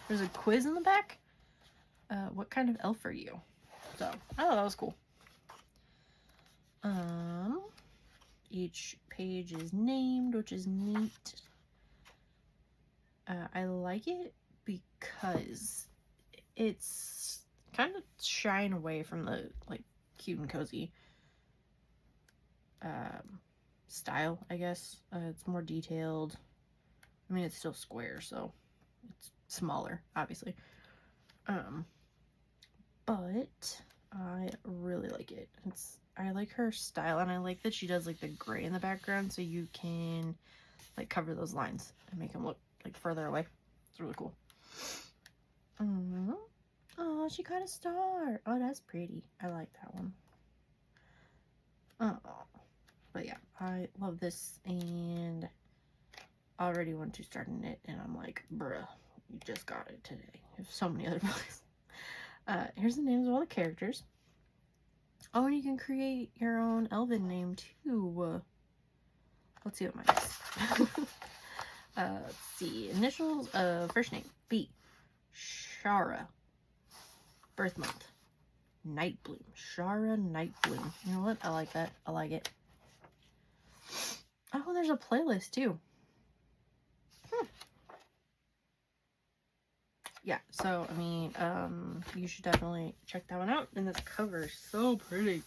there's a quiz in the back. What kind of elf are you? So I thought that was cool. Each page is named, which is neat. I like it because it's kind of shying away from the like cute and cozy style, I guess. It's more detailed. I mean, it's still square, so it's smaller, obviously. But I really like it. I like her style, and I like that she does like the gray in the background, so you can like cover those lines and make them look like further away. It's really cool. Oh, she got a star. Oh, that's pretty. I like that one. Oh, but yeah, I love this, and already want to start in it, and I'm like, bruh, you just got it today. There's so many other books. Here's the names of all the characters. Oh, and you can create your own elven name too. Let's see what mine is. Let's see. Initials of first name, B. Shara. Birth month, Nightbloom. Shara Nightbloom. You know what? I like that. I like it. Oh, there's a playlist too. Yeah, so, I mean, you should definitely check that one out. And this cover is so pretty.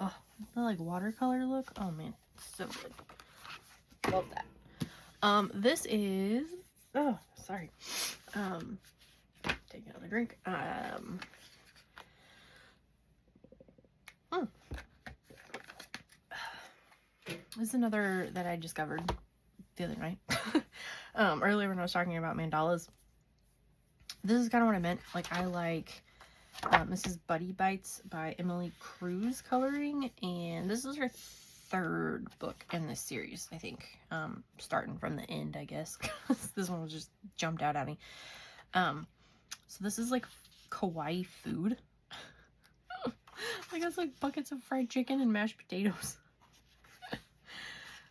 Oh, the, like, watercolor look. Oh, man. So good. Love that. This is... Oh, sorry. Take another drink. This is another that I discovered the other night. Earlier when I was talking about mandalas. This is kind of what I meant. Like, I like, this is Buddy Bites by Emily Cruz coloring, and this is her third book in this series, I think. Starting from the end, I guess. This one was just jumped out at me. So this is like kawaii food. I guess like buckets of fried chicken and mashed potatoes.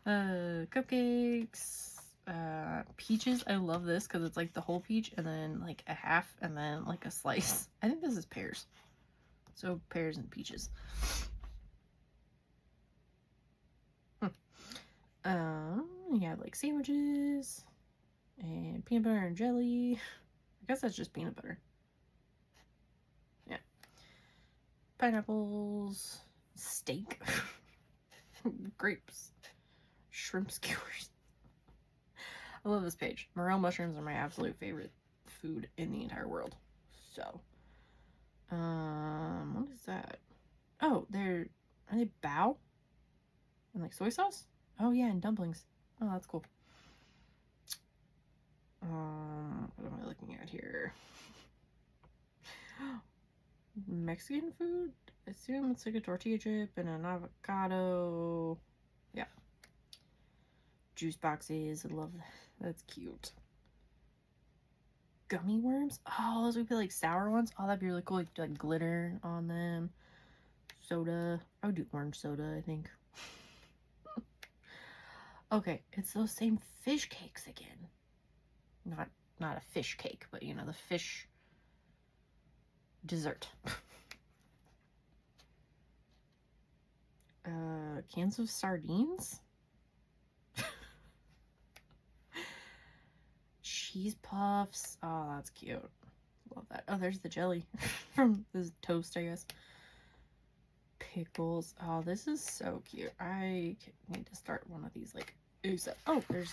Cupcakes. Peaches. I love this because it's like the whole peach and then like a half and then like a slice. I think this is pears. So pears and peaches. You have like sandwiches and peanut butter and jelly. I guess that's just peanut butter. Yeah. Pineapples, steak, grapes, shrimp skewers. I love this page. Morel mushrooms are my absolute favorite food in the entire world. So, what is that? Oh, are they bao? And like soy sauce? Oh yeah, and dumplings. Oh, that's cool. What am I looking at here? Mexican food? I assume it's like a tortilla chip and an avocado. Yeah. Juice boxes. I love that. That's cute. Gummy worms? Oh, those would be like sour ones. Oh, that'd be really cool. Like glitter on them. Soda. I would do orange soda, I think. Okay, it's those same fish cakes again. Not a fish cake, but you know, the fish dessert. Cans of sardines? Cheese puffs. Oh, that's cute. Love that. Oh, there's the jelly from this toast, I guess. Pickles. Oh, this is so cute. I need to start one of these, like, ASAP. Oh, there's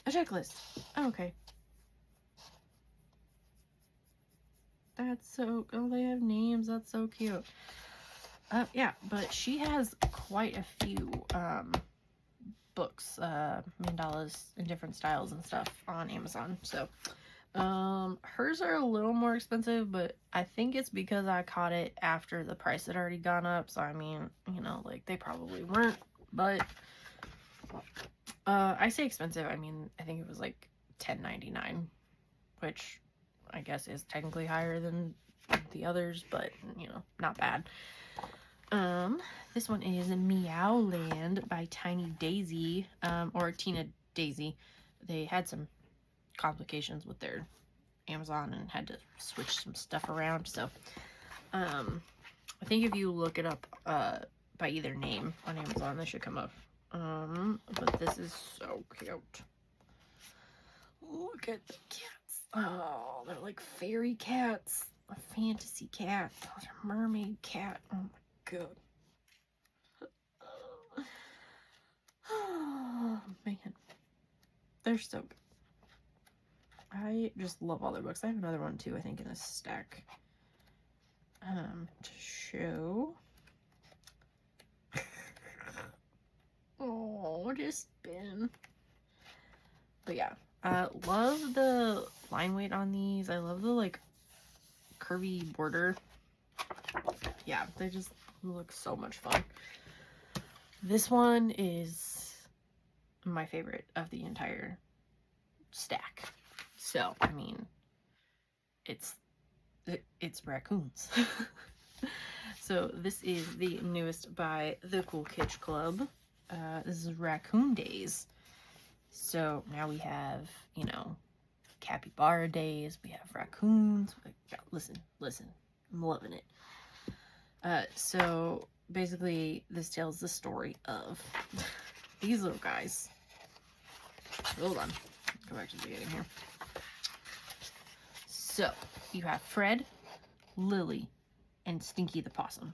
a checklist. Oh, okay. That's so, oh, they have names. That's so cute. Yeah, but she has quite a few, books, mandalas in different styles and stuff on Amazon. So, hers are a little more expensive, but I think it's because I caught it after the price had already gone up. So, I mean, you know, like, they probably weren't, but, I say expensive. I mean, I think it was like $10.99, which I guess is technically higher than the others, but, you know, not bad. This one is Meowland by Tiny Daisy, or Tina Daisy. They had some complications with their Amazon and had to switch some stuff around. So, I think if you look it up, by either name on Amazon, they should come up. But this is so cute. Look at the cats. Oh, they're like fairy cats. A fantasy cat. Those are mermaid cat. Oh my god. Oh man, they're so good. I just love all their books. I have another one too, I think, in this stack. To show. Oh, just spin. But yeah, love the line weight on these. I love the like curvy border. Yeah, they just look so much fun. This one is my favorite of the entire stack. So, I mean, it's raccoons. So this is the newest by the Cool Kids Club. This is Raccoon Days. So now we have, you know, capybara days. We have raccoons. Listen, I'm loving it. So basically this tells the story of these little guys. Hold on, go back to the beginning here. So you have Fred, Lily, and Stinky the Possum.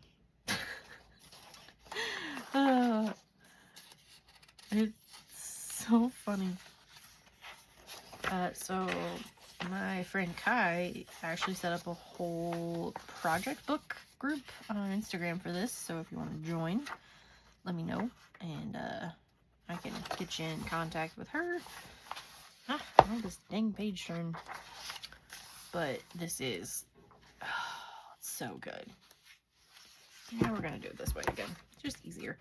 It's so funny. So my friend Kai actually set up a whole project book group on Instagram for this. So if you want to join, let me know, and I can get you in contact with her. I had this dang page turn. But this is so good. Now we're gonna do it this way again. Just easier.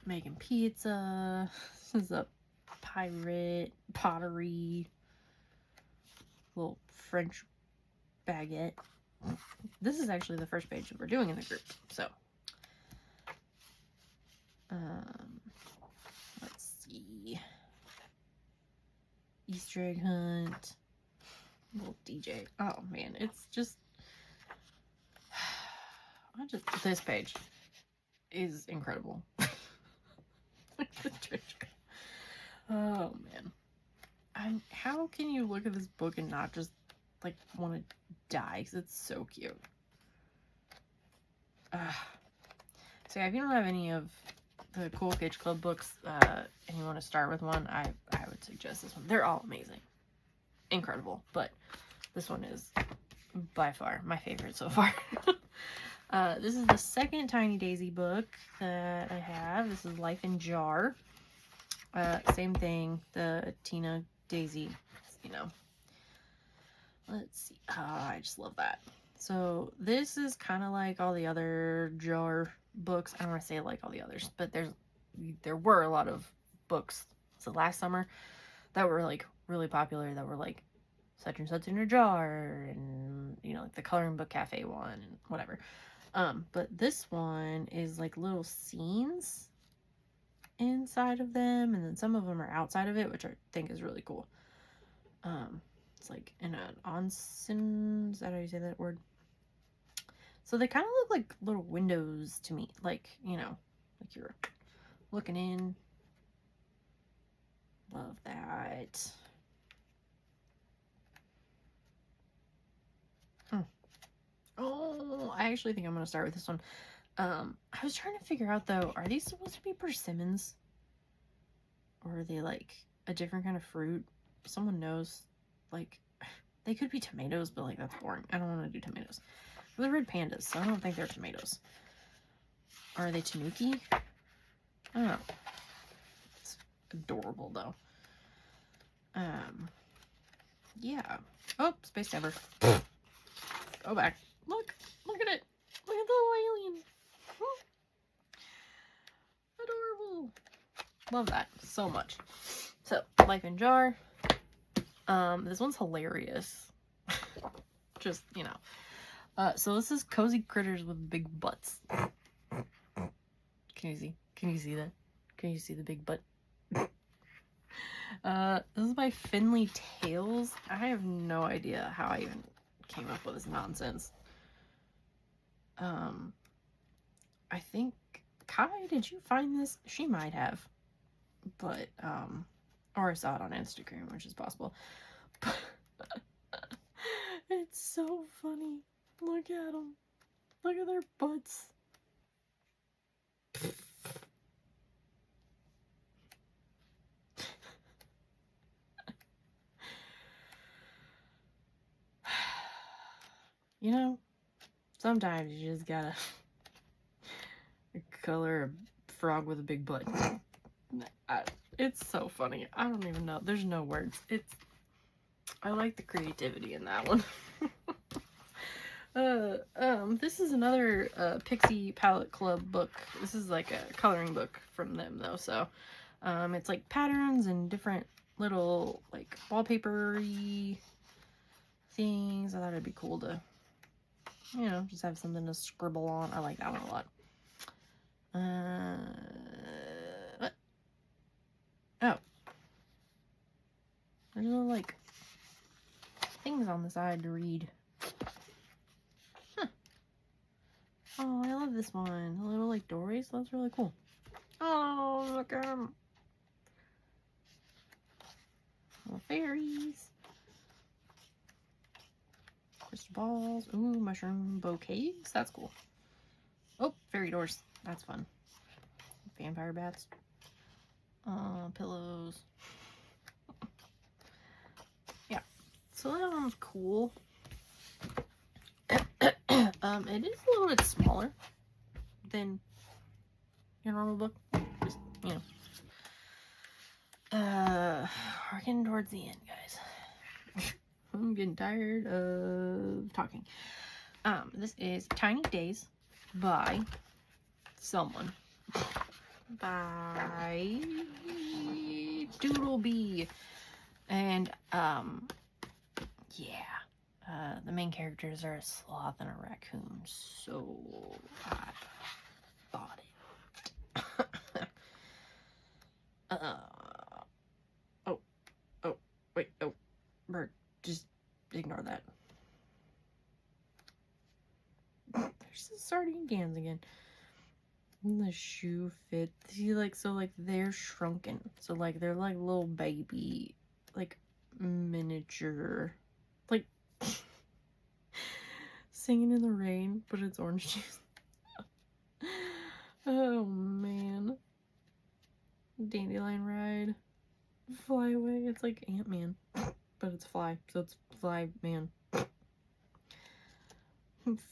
Making pizza. This is a pirate pottery. Little French baguette. This is actually the first page that we're doing in the group. So, let's see. Easter egg hunt. Little DJ. Oh man, it's just this page is incredible. Oh man, how can you look at this book and not just like want to die? Because it's so cute. So yeah, if you don't have any of the Cool Kids Club books and you want to start with one, I would suggest this one. They're all amazing, incredible, but This one is by far my favorite so far. This is the second Tiny Daisy book that I have. This is Life in Jar. Same thing, the Tina Daisy, you know. Let's see. I just love that. So this is kind of like all the other Jar books. I don't want to say like all the others, but there were a lot of books. So last summer that were like really popular, that were like such and such in a jar, and you know, like the coloring book cafe one and whatever. But this one is like little scenes inside of them, and then some of them are outside of it, which I think is really cool. It's like in an onsen, is that how you say that word? So they kind of look like little windows to me, like, you know, like you're looking in. Love that. Oh, I actually think I'm going to start with this one. I was trying to figure out, though, are these supposed to be persimmons? Or are they, like, a different kind of fruit? Someone knows. Like, they could be tomatoes, but, like, that's boring. I don't want to do tomatoes. They're red pandas, so I don't think they're tomatoes. Are they tanuki? I don't know. It's adorable, though. Yeah. Oh, space jabber. Go back. Look at it. Look at the little alien. Adorable. Love that so much. So, Life in Jar. This one's hilarious. Just, you know. So this is cozy critters with big butts. Can you see? Can you see that? Can you see the big butt? This is by Finley Tales. I have no idea how I even came up with this nonsense. I think Kai, did you find this? She might have, but or I saw it on Instagram, which is possible. But it's so funny. Look at them. Look at their butts. You know, sometimes you just gotta color a frog with a big butt. It's so funny. I don't even know. There's no words. I like the creativity in that one. This is another Pixie Palette Club book. This is like a coloring book from them, though. So, it's like patterns and different little like wallpapery things. I thought it'd be cool to, you know, just have something to scribble on. I like that one a lot. What? Oh. There's little, like, things on the side to read. Huh. Oh, I love this one. The little, like, doorways. That's really cool. Oh, look at them. Little fairies. Crystal balls. Ooh, mushroom bouquets. That's cool. Oh, fairy doors. That's fun. Vampire bats. Pillows. Yeah. So that one's cool. It is a little bit smaller than your normal book. Just, you know. We're getting towards the end, guys. I'm getting tired of talking. This is Tiny Days by someone. By Doodlebee. And, yeah. The main characters are a sloth and a raccoon, so I bought it. Oh, bird, just ignore that. There's the sardine cans again. And the shoe fit. See, like, so, like, they're shrunken. So, like, they're, like, little baby, like, miniature, like, Singing in the Rain, but it's orange juice. Oh, man. Dandelion Ride. Fly Away. It's like Ant-Man, but it's Fly, so it's Fly Man.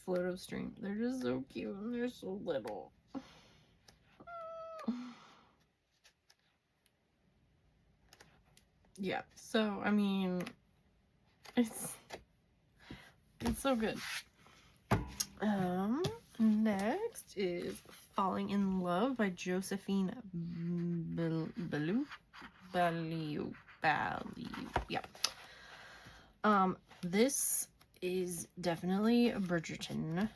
Photo stream. They're just so cute and they're so little. Yeah, so I mean, it's so good. Next is Falling in Love by Josephine Baliu. Yeah. This is definitely Bridgerton.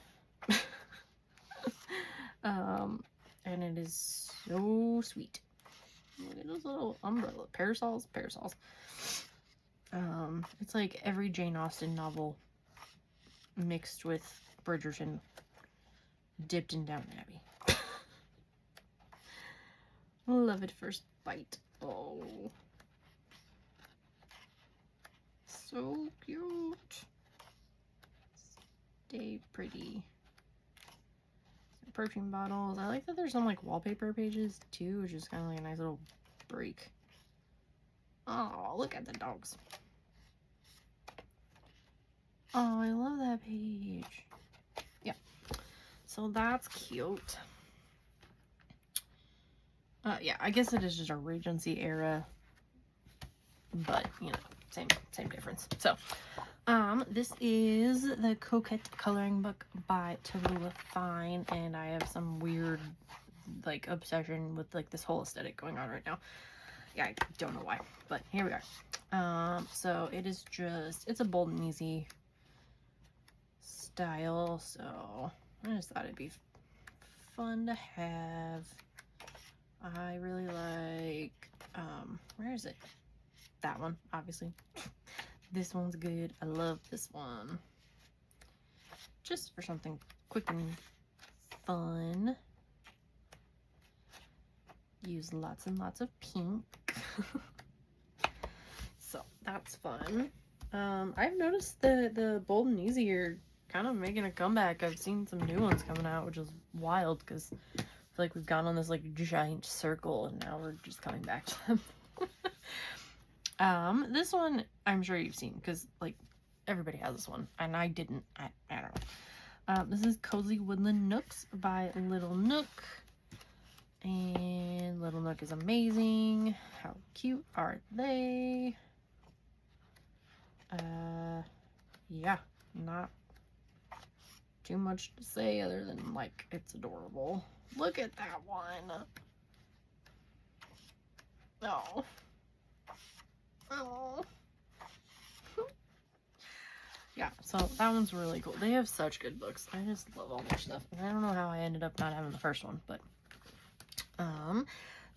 And it is so sweet. Look at those little umbrella parasols. It's like every Jane Austen novel mixed with Bridgerton, dipped in Downton Abbey. Love at first bite. Oh, so cute. Stay pretty. Perfume bottles. I like that there's some like wallpaper pages too, which is kind of like a nice little break. Oh, look at the dogs. Oh, I love that page. Yeah. So that's cute. Yeah, I guess it is just a Regency era, but you know, same difference. So, this is the Coquette coloring book by Tallulah Fine, and I have some weird like obsession with like this whole aesthetic going on right now. Yeah, I don't know why, but here we are. So it is just, it's a bold and easy style, so I just thought it'd be fun to have. I really like, where is it? That one, obviously. This one's good. I love this one. Just for something quick and fun. Use lots and lots of pink. So that's fun. I've noticed that the Bold and Easy are kind of making a comeback. I've seen some new ones coming out, which is wild because I feel like we've gone on this like giant circle and now we're just coming back to them. This one I'm sure you've seen because like everybody has this one and I didn't. I don't know. This is Cozy Woodland Nooks by Little Nook. And Little Nook is amazing. How cute are they? Yeah, not too much to say other than like it's adorable. Look at that one. Oh. Oh. Yeah, so that one's really cool. They have such good books. I just love all their stuff. And I don't know how I ended up not having the first one, but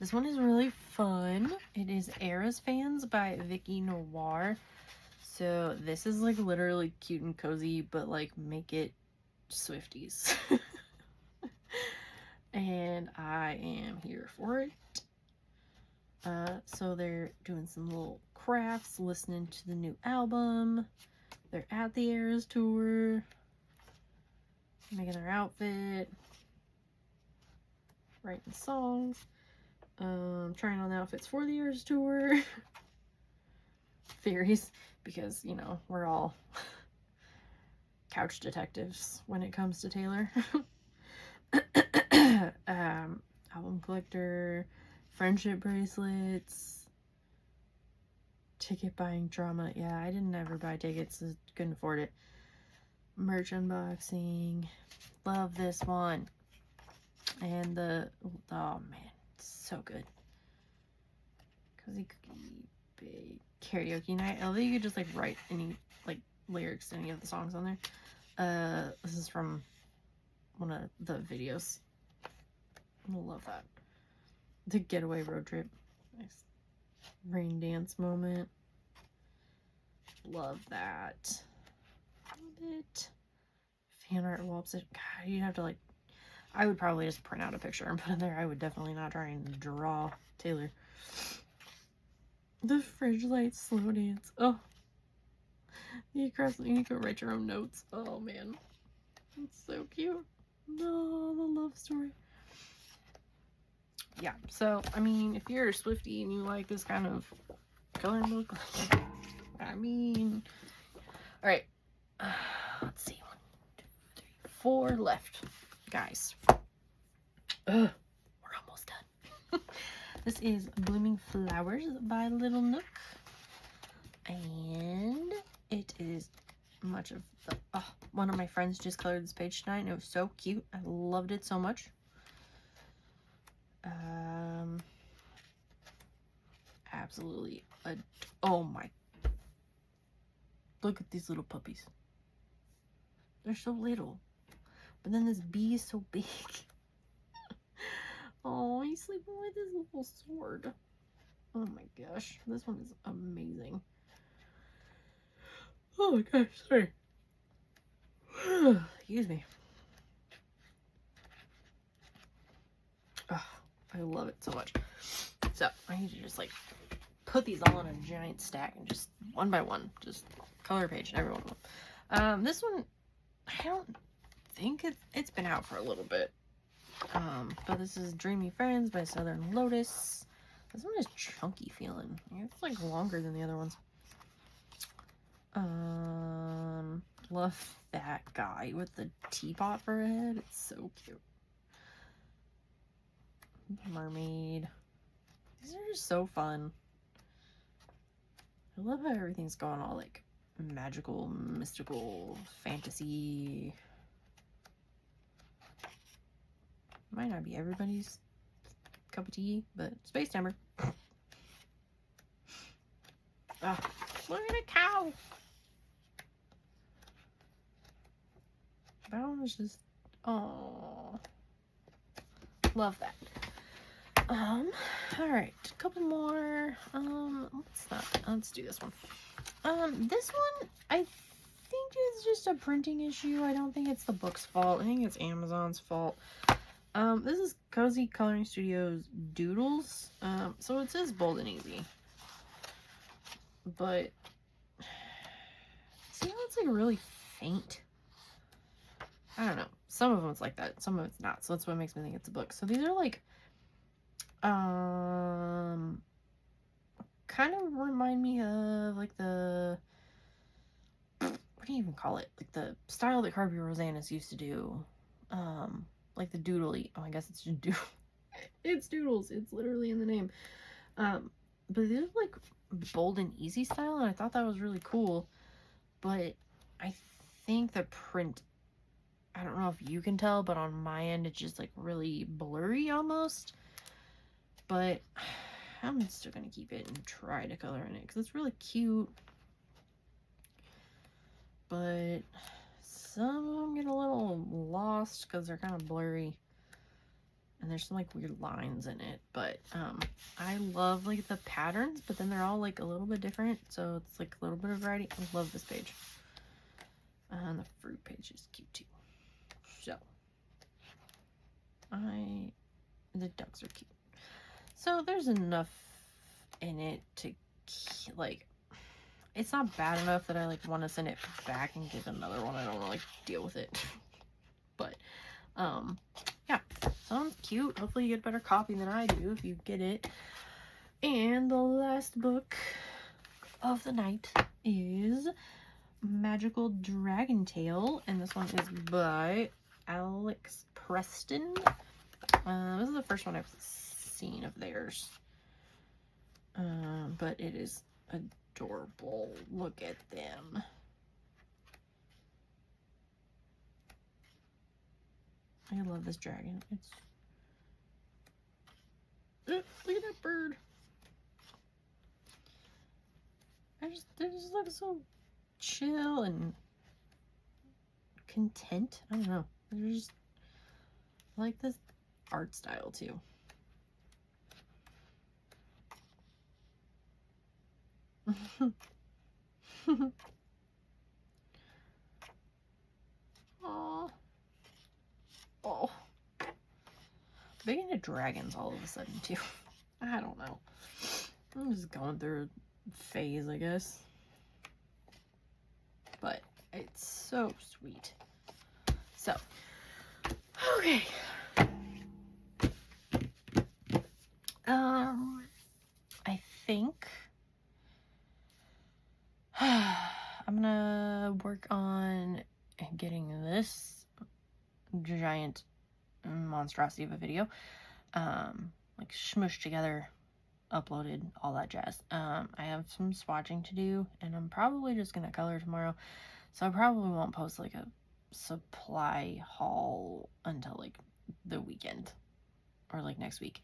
this one is really fun. It is Eras Fans by Vicky Noir. So this is like literally cute and cozy, but like make it Swifties. And I am here for it. So they're doing some little crafts, listening to the new album. They're at the Eras tour, making their outfit, writing songs, trying on outfits for the Eras tour. Theories, because you know we're all couch detectives when it comes to Taylor. Album collector, friendship bracelets, ticket buying drama. Yeah, I didn't ever buy tickets, couldn't afford it. Merch unboxing. Love this one. And the, oh man, so good. Cozy Cookie Bake Karaoke Night. I love that you could just like write any like lyrics to any of the songs on there. This is from one of the videos. I love that. The getaway road trip. Nice rain dance moment. Love that. Love it. Fan art wallpaper. God, you'd have to like, I would probably just print out a picture and put it there. I would definitely not try and draw Taylor. The fridge light slow dance. Oh. You can write your own notes. Oh man. It's so cute. No, the love story. Yeah, so I mean, if you're a Swiftie and you like this kind of coloring book, I mean, all right. Let's see. 4 left, guys. Ugh, we're almost done. This is Blooming Flowers by Little Nook. And it is much of the... Oh, one of my friends just colored this page tonight, and it was so cute. I loved it so much. Absolutely. Oh my... Look at these little puppies. They're so little. But then this bee is so big. Oh, he's sleeping with his little sword. Oh my gosh. This one is amazing. Oh my gosh, sorry. Excuse me. Oh, I love it so much. So, I need to just like put these all in a giant stack and just one by one, just color a page in every one of them. This one, I don't think it's been out for a little bit. But this is Dreamy Friends by Southern Lotus. This one is chunky feeling. It's like longer than the other ones. Love that guy with the teapot for a head. It's so cute. Mermaid. These are just so fun. I love how everything's going all like magical, mystical, fantasy. Might not be everybody's cup of tea, but Space Timer. Ah, look at a cow. That one was just, oh, love that. All right, a couple more. Let's do this one. This one I think is just a printing issue. I don't think it's the book's fault. I think it's Amazon's fault. This is Cozy Coloring Studios Doodles. So it says bold and easy, but see how it's like really faint? I don't know. Some of them it's like that. Some of it's not. So that's what makes me think it's a book. So these are like, kind of remind me of like the, what do you even call it? Like the style that Carby Rosanis used to do. Like the doodly. Oh, I guess it's just it's doodles. It's literally in the name. But these are like bold and easy style, and I thought that was really cool. But I think the print, I don't know if you can tell, but on my end it's just like really blurry almost. But I'm still gonna keep it and try to color in it because it's really cute. But some of them get a little lost because they're kind of blurry. And there's some like weird lines in it. But I love like the patterns, but then they're all like a little bit different. So it's like a little bit of variety. I love this page. And the fruit page is cute too. So the ducks are cute. So there's enough in it to like, it's not bad enough that I like want to send it back and get another one. I don't want to like deal with it. But yeah, sounds cute. Hopefully you get a better copy than I do if you get it. And the last book of the night is Magical Dragon Tale, and this one is by Alex Preston. This is the first one I've seen of theirs, but it is adorable. Look at them. I love this dragon. It's look at that bird. They just look so chill and content. I don't know. They're just, I like this art style too. Aww. Oh. Big into dragons all of a sudden too. I don't know. I'm just going through a phase, I guess. But it's so sweet. So, okay. I think I'm gonna work on getting this giant monstrosity of a video. Like smushed together, uploaded, all that jazz. I have some swatching to do, and I'm probably just gonna color tomorrow, so I probably won't post like a supply haul until like the weekend or like next week.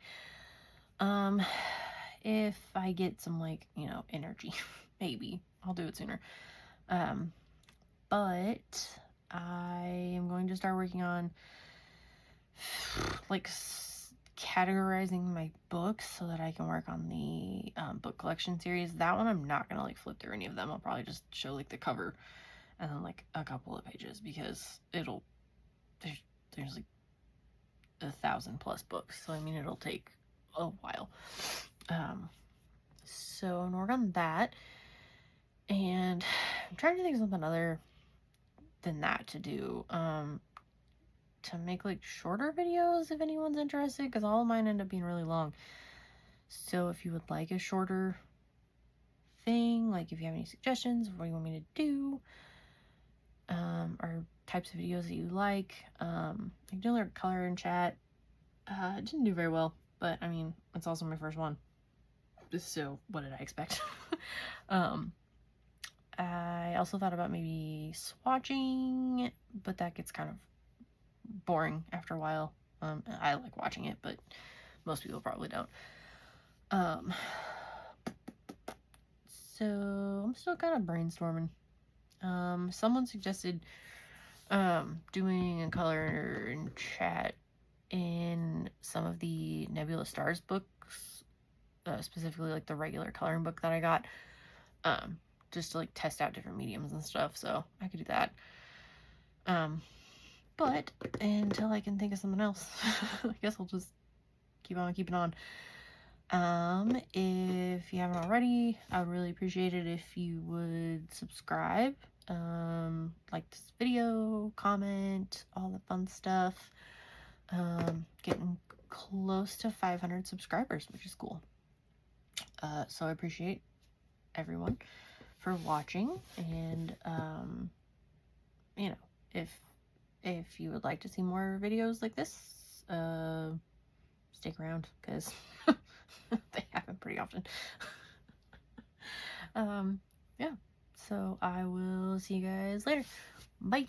If I get some like, you know, energy, maybe I'll do it sooner. But I am going to start working on like categorizing my books so that I can work on the book collection series. That one I'm not gonna like flip through any of them. I'll probably just show like the cover and then like a couple of pages, because there's like 1,000+ books, so I mean it'll take a while. So I'm gonna work on that, and I'm trying to think of something other than that to do. To make like shorter videos if anyone's interested, because all of mine end up being really long. So if you would like a shorter thing, like if you have any suggestions of what you want me to do, or types of videos that you like, I can learn color in chat. It didn't do very well, but I mean, it's also my first one, so what did I expect? I also thought about maybe swatching, but that gets kind of boring after a while. I like watching it, but most people probably don't. So I'm still kind of brainstorming. Someone suggested doing a color in chat in some of the Nebula Stars books, specifically like the regular coloring book that I got, just to like test out different mediums and stuff. So I could do that. But until I can think of something else, I guess I'll just keep on keeping on. If you haven't already, I would really appreciate it if you would subscribe, like this video, comment, all the fun stuff. Getting close to 500 subscribers, which is cool. So I appreciate everyone for watching, and you know, if you would like to see more videos like this, stick around, because they happen pretty often. Yeah, so I will see you guys later. Bye.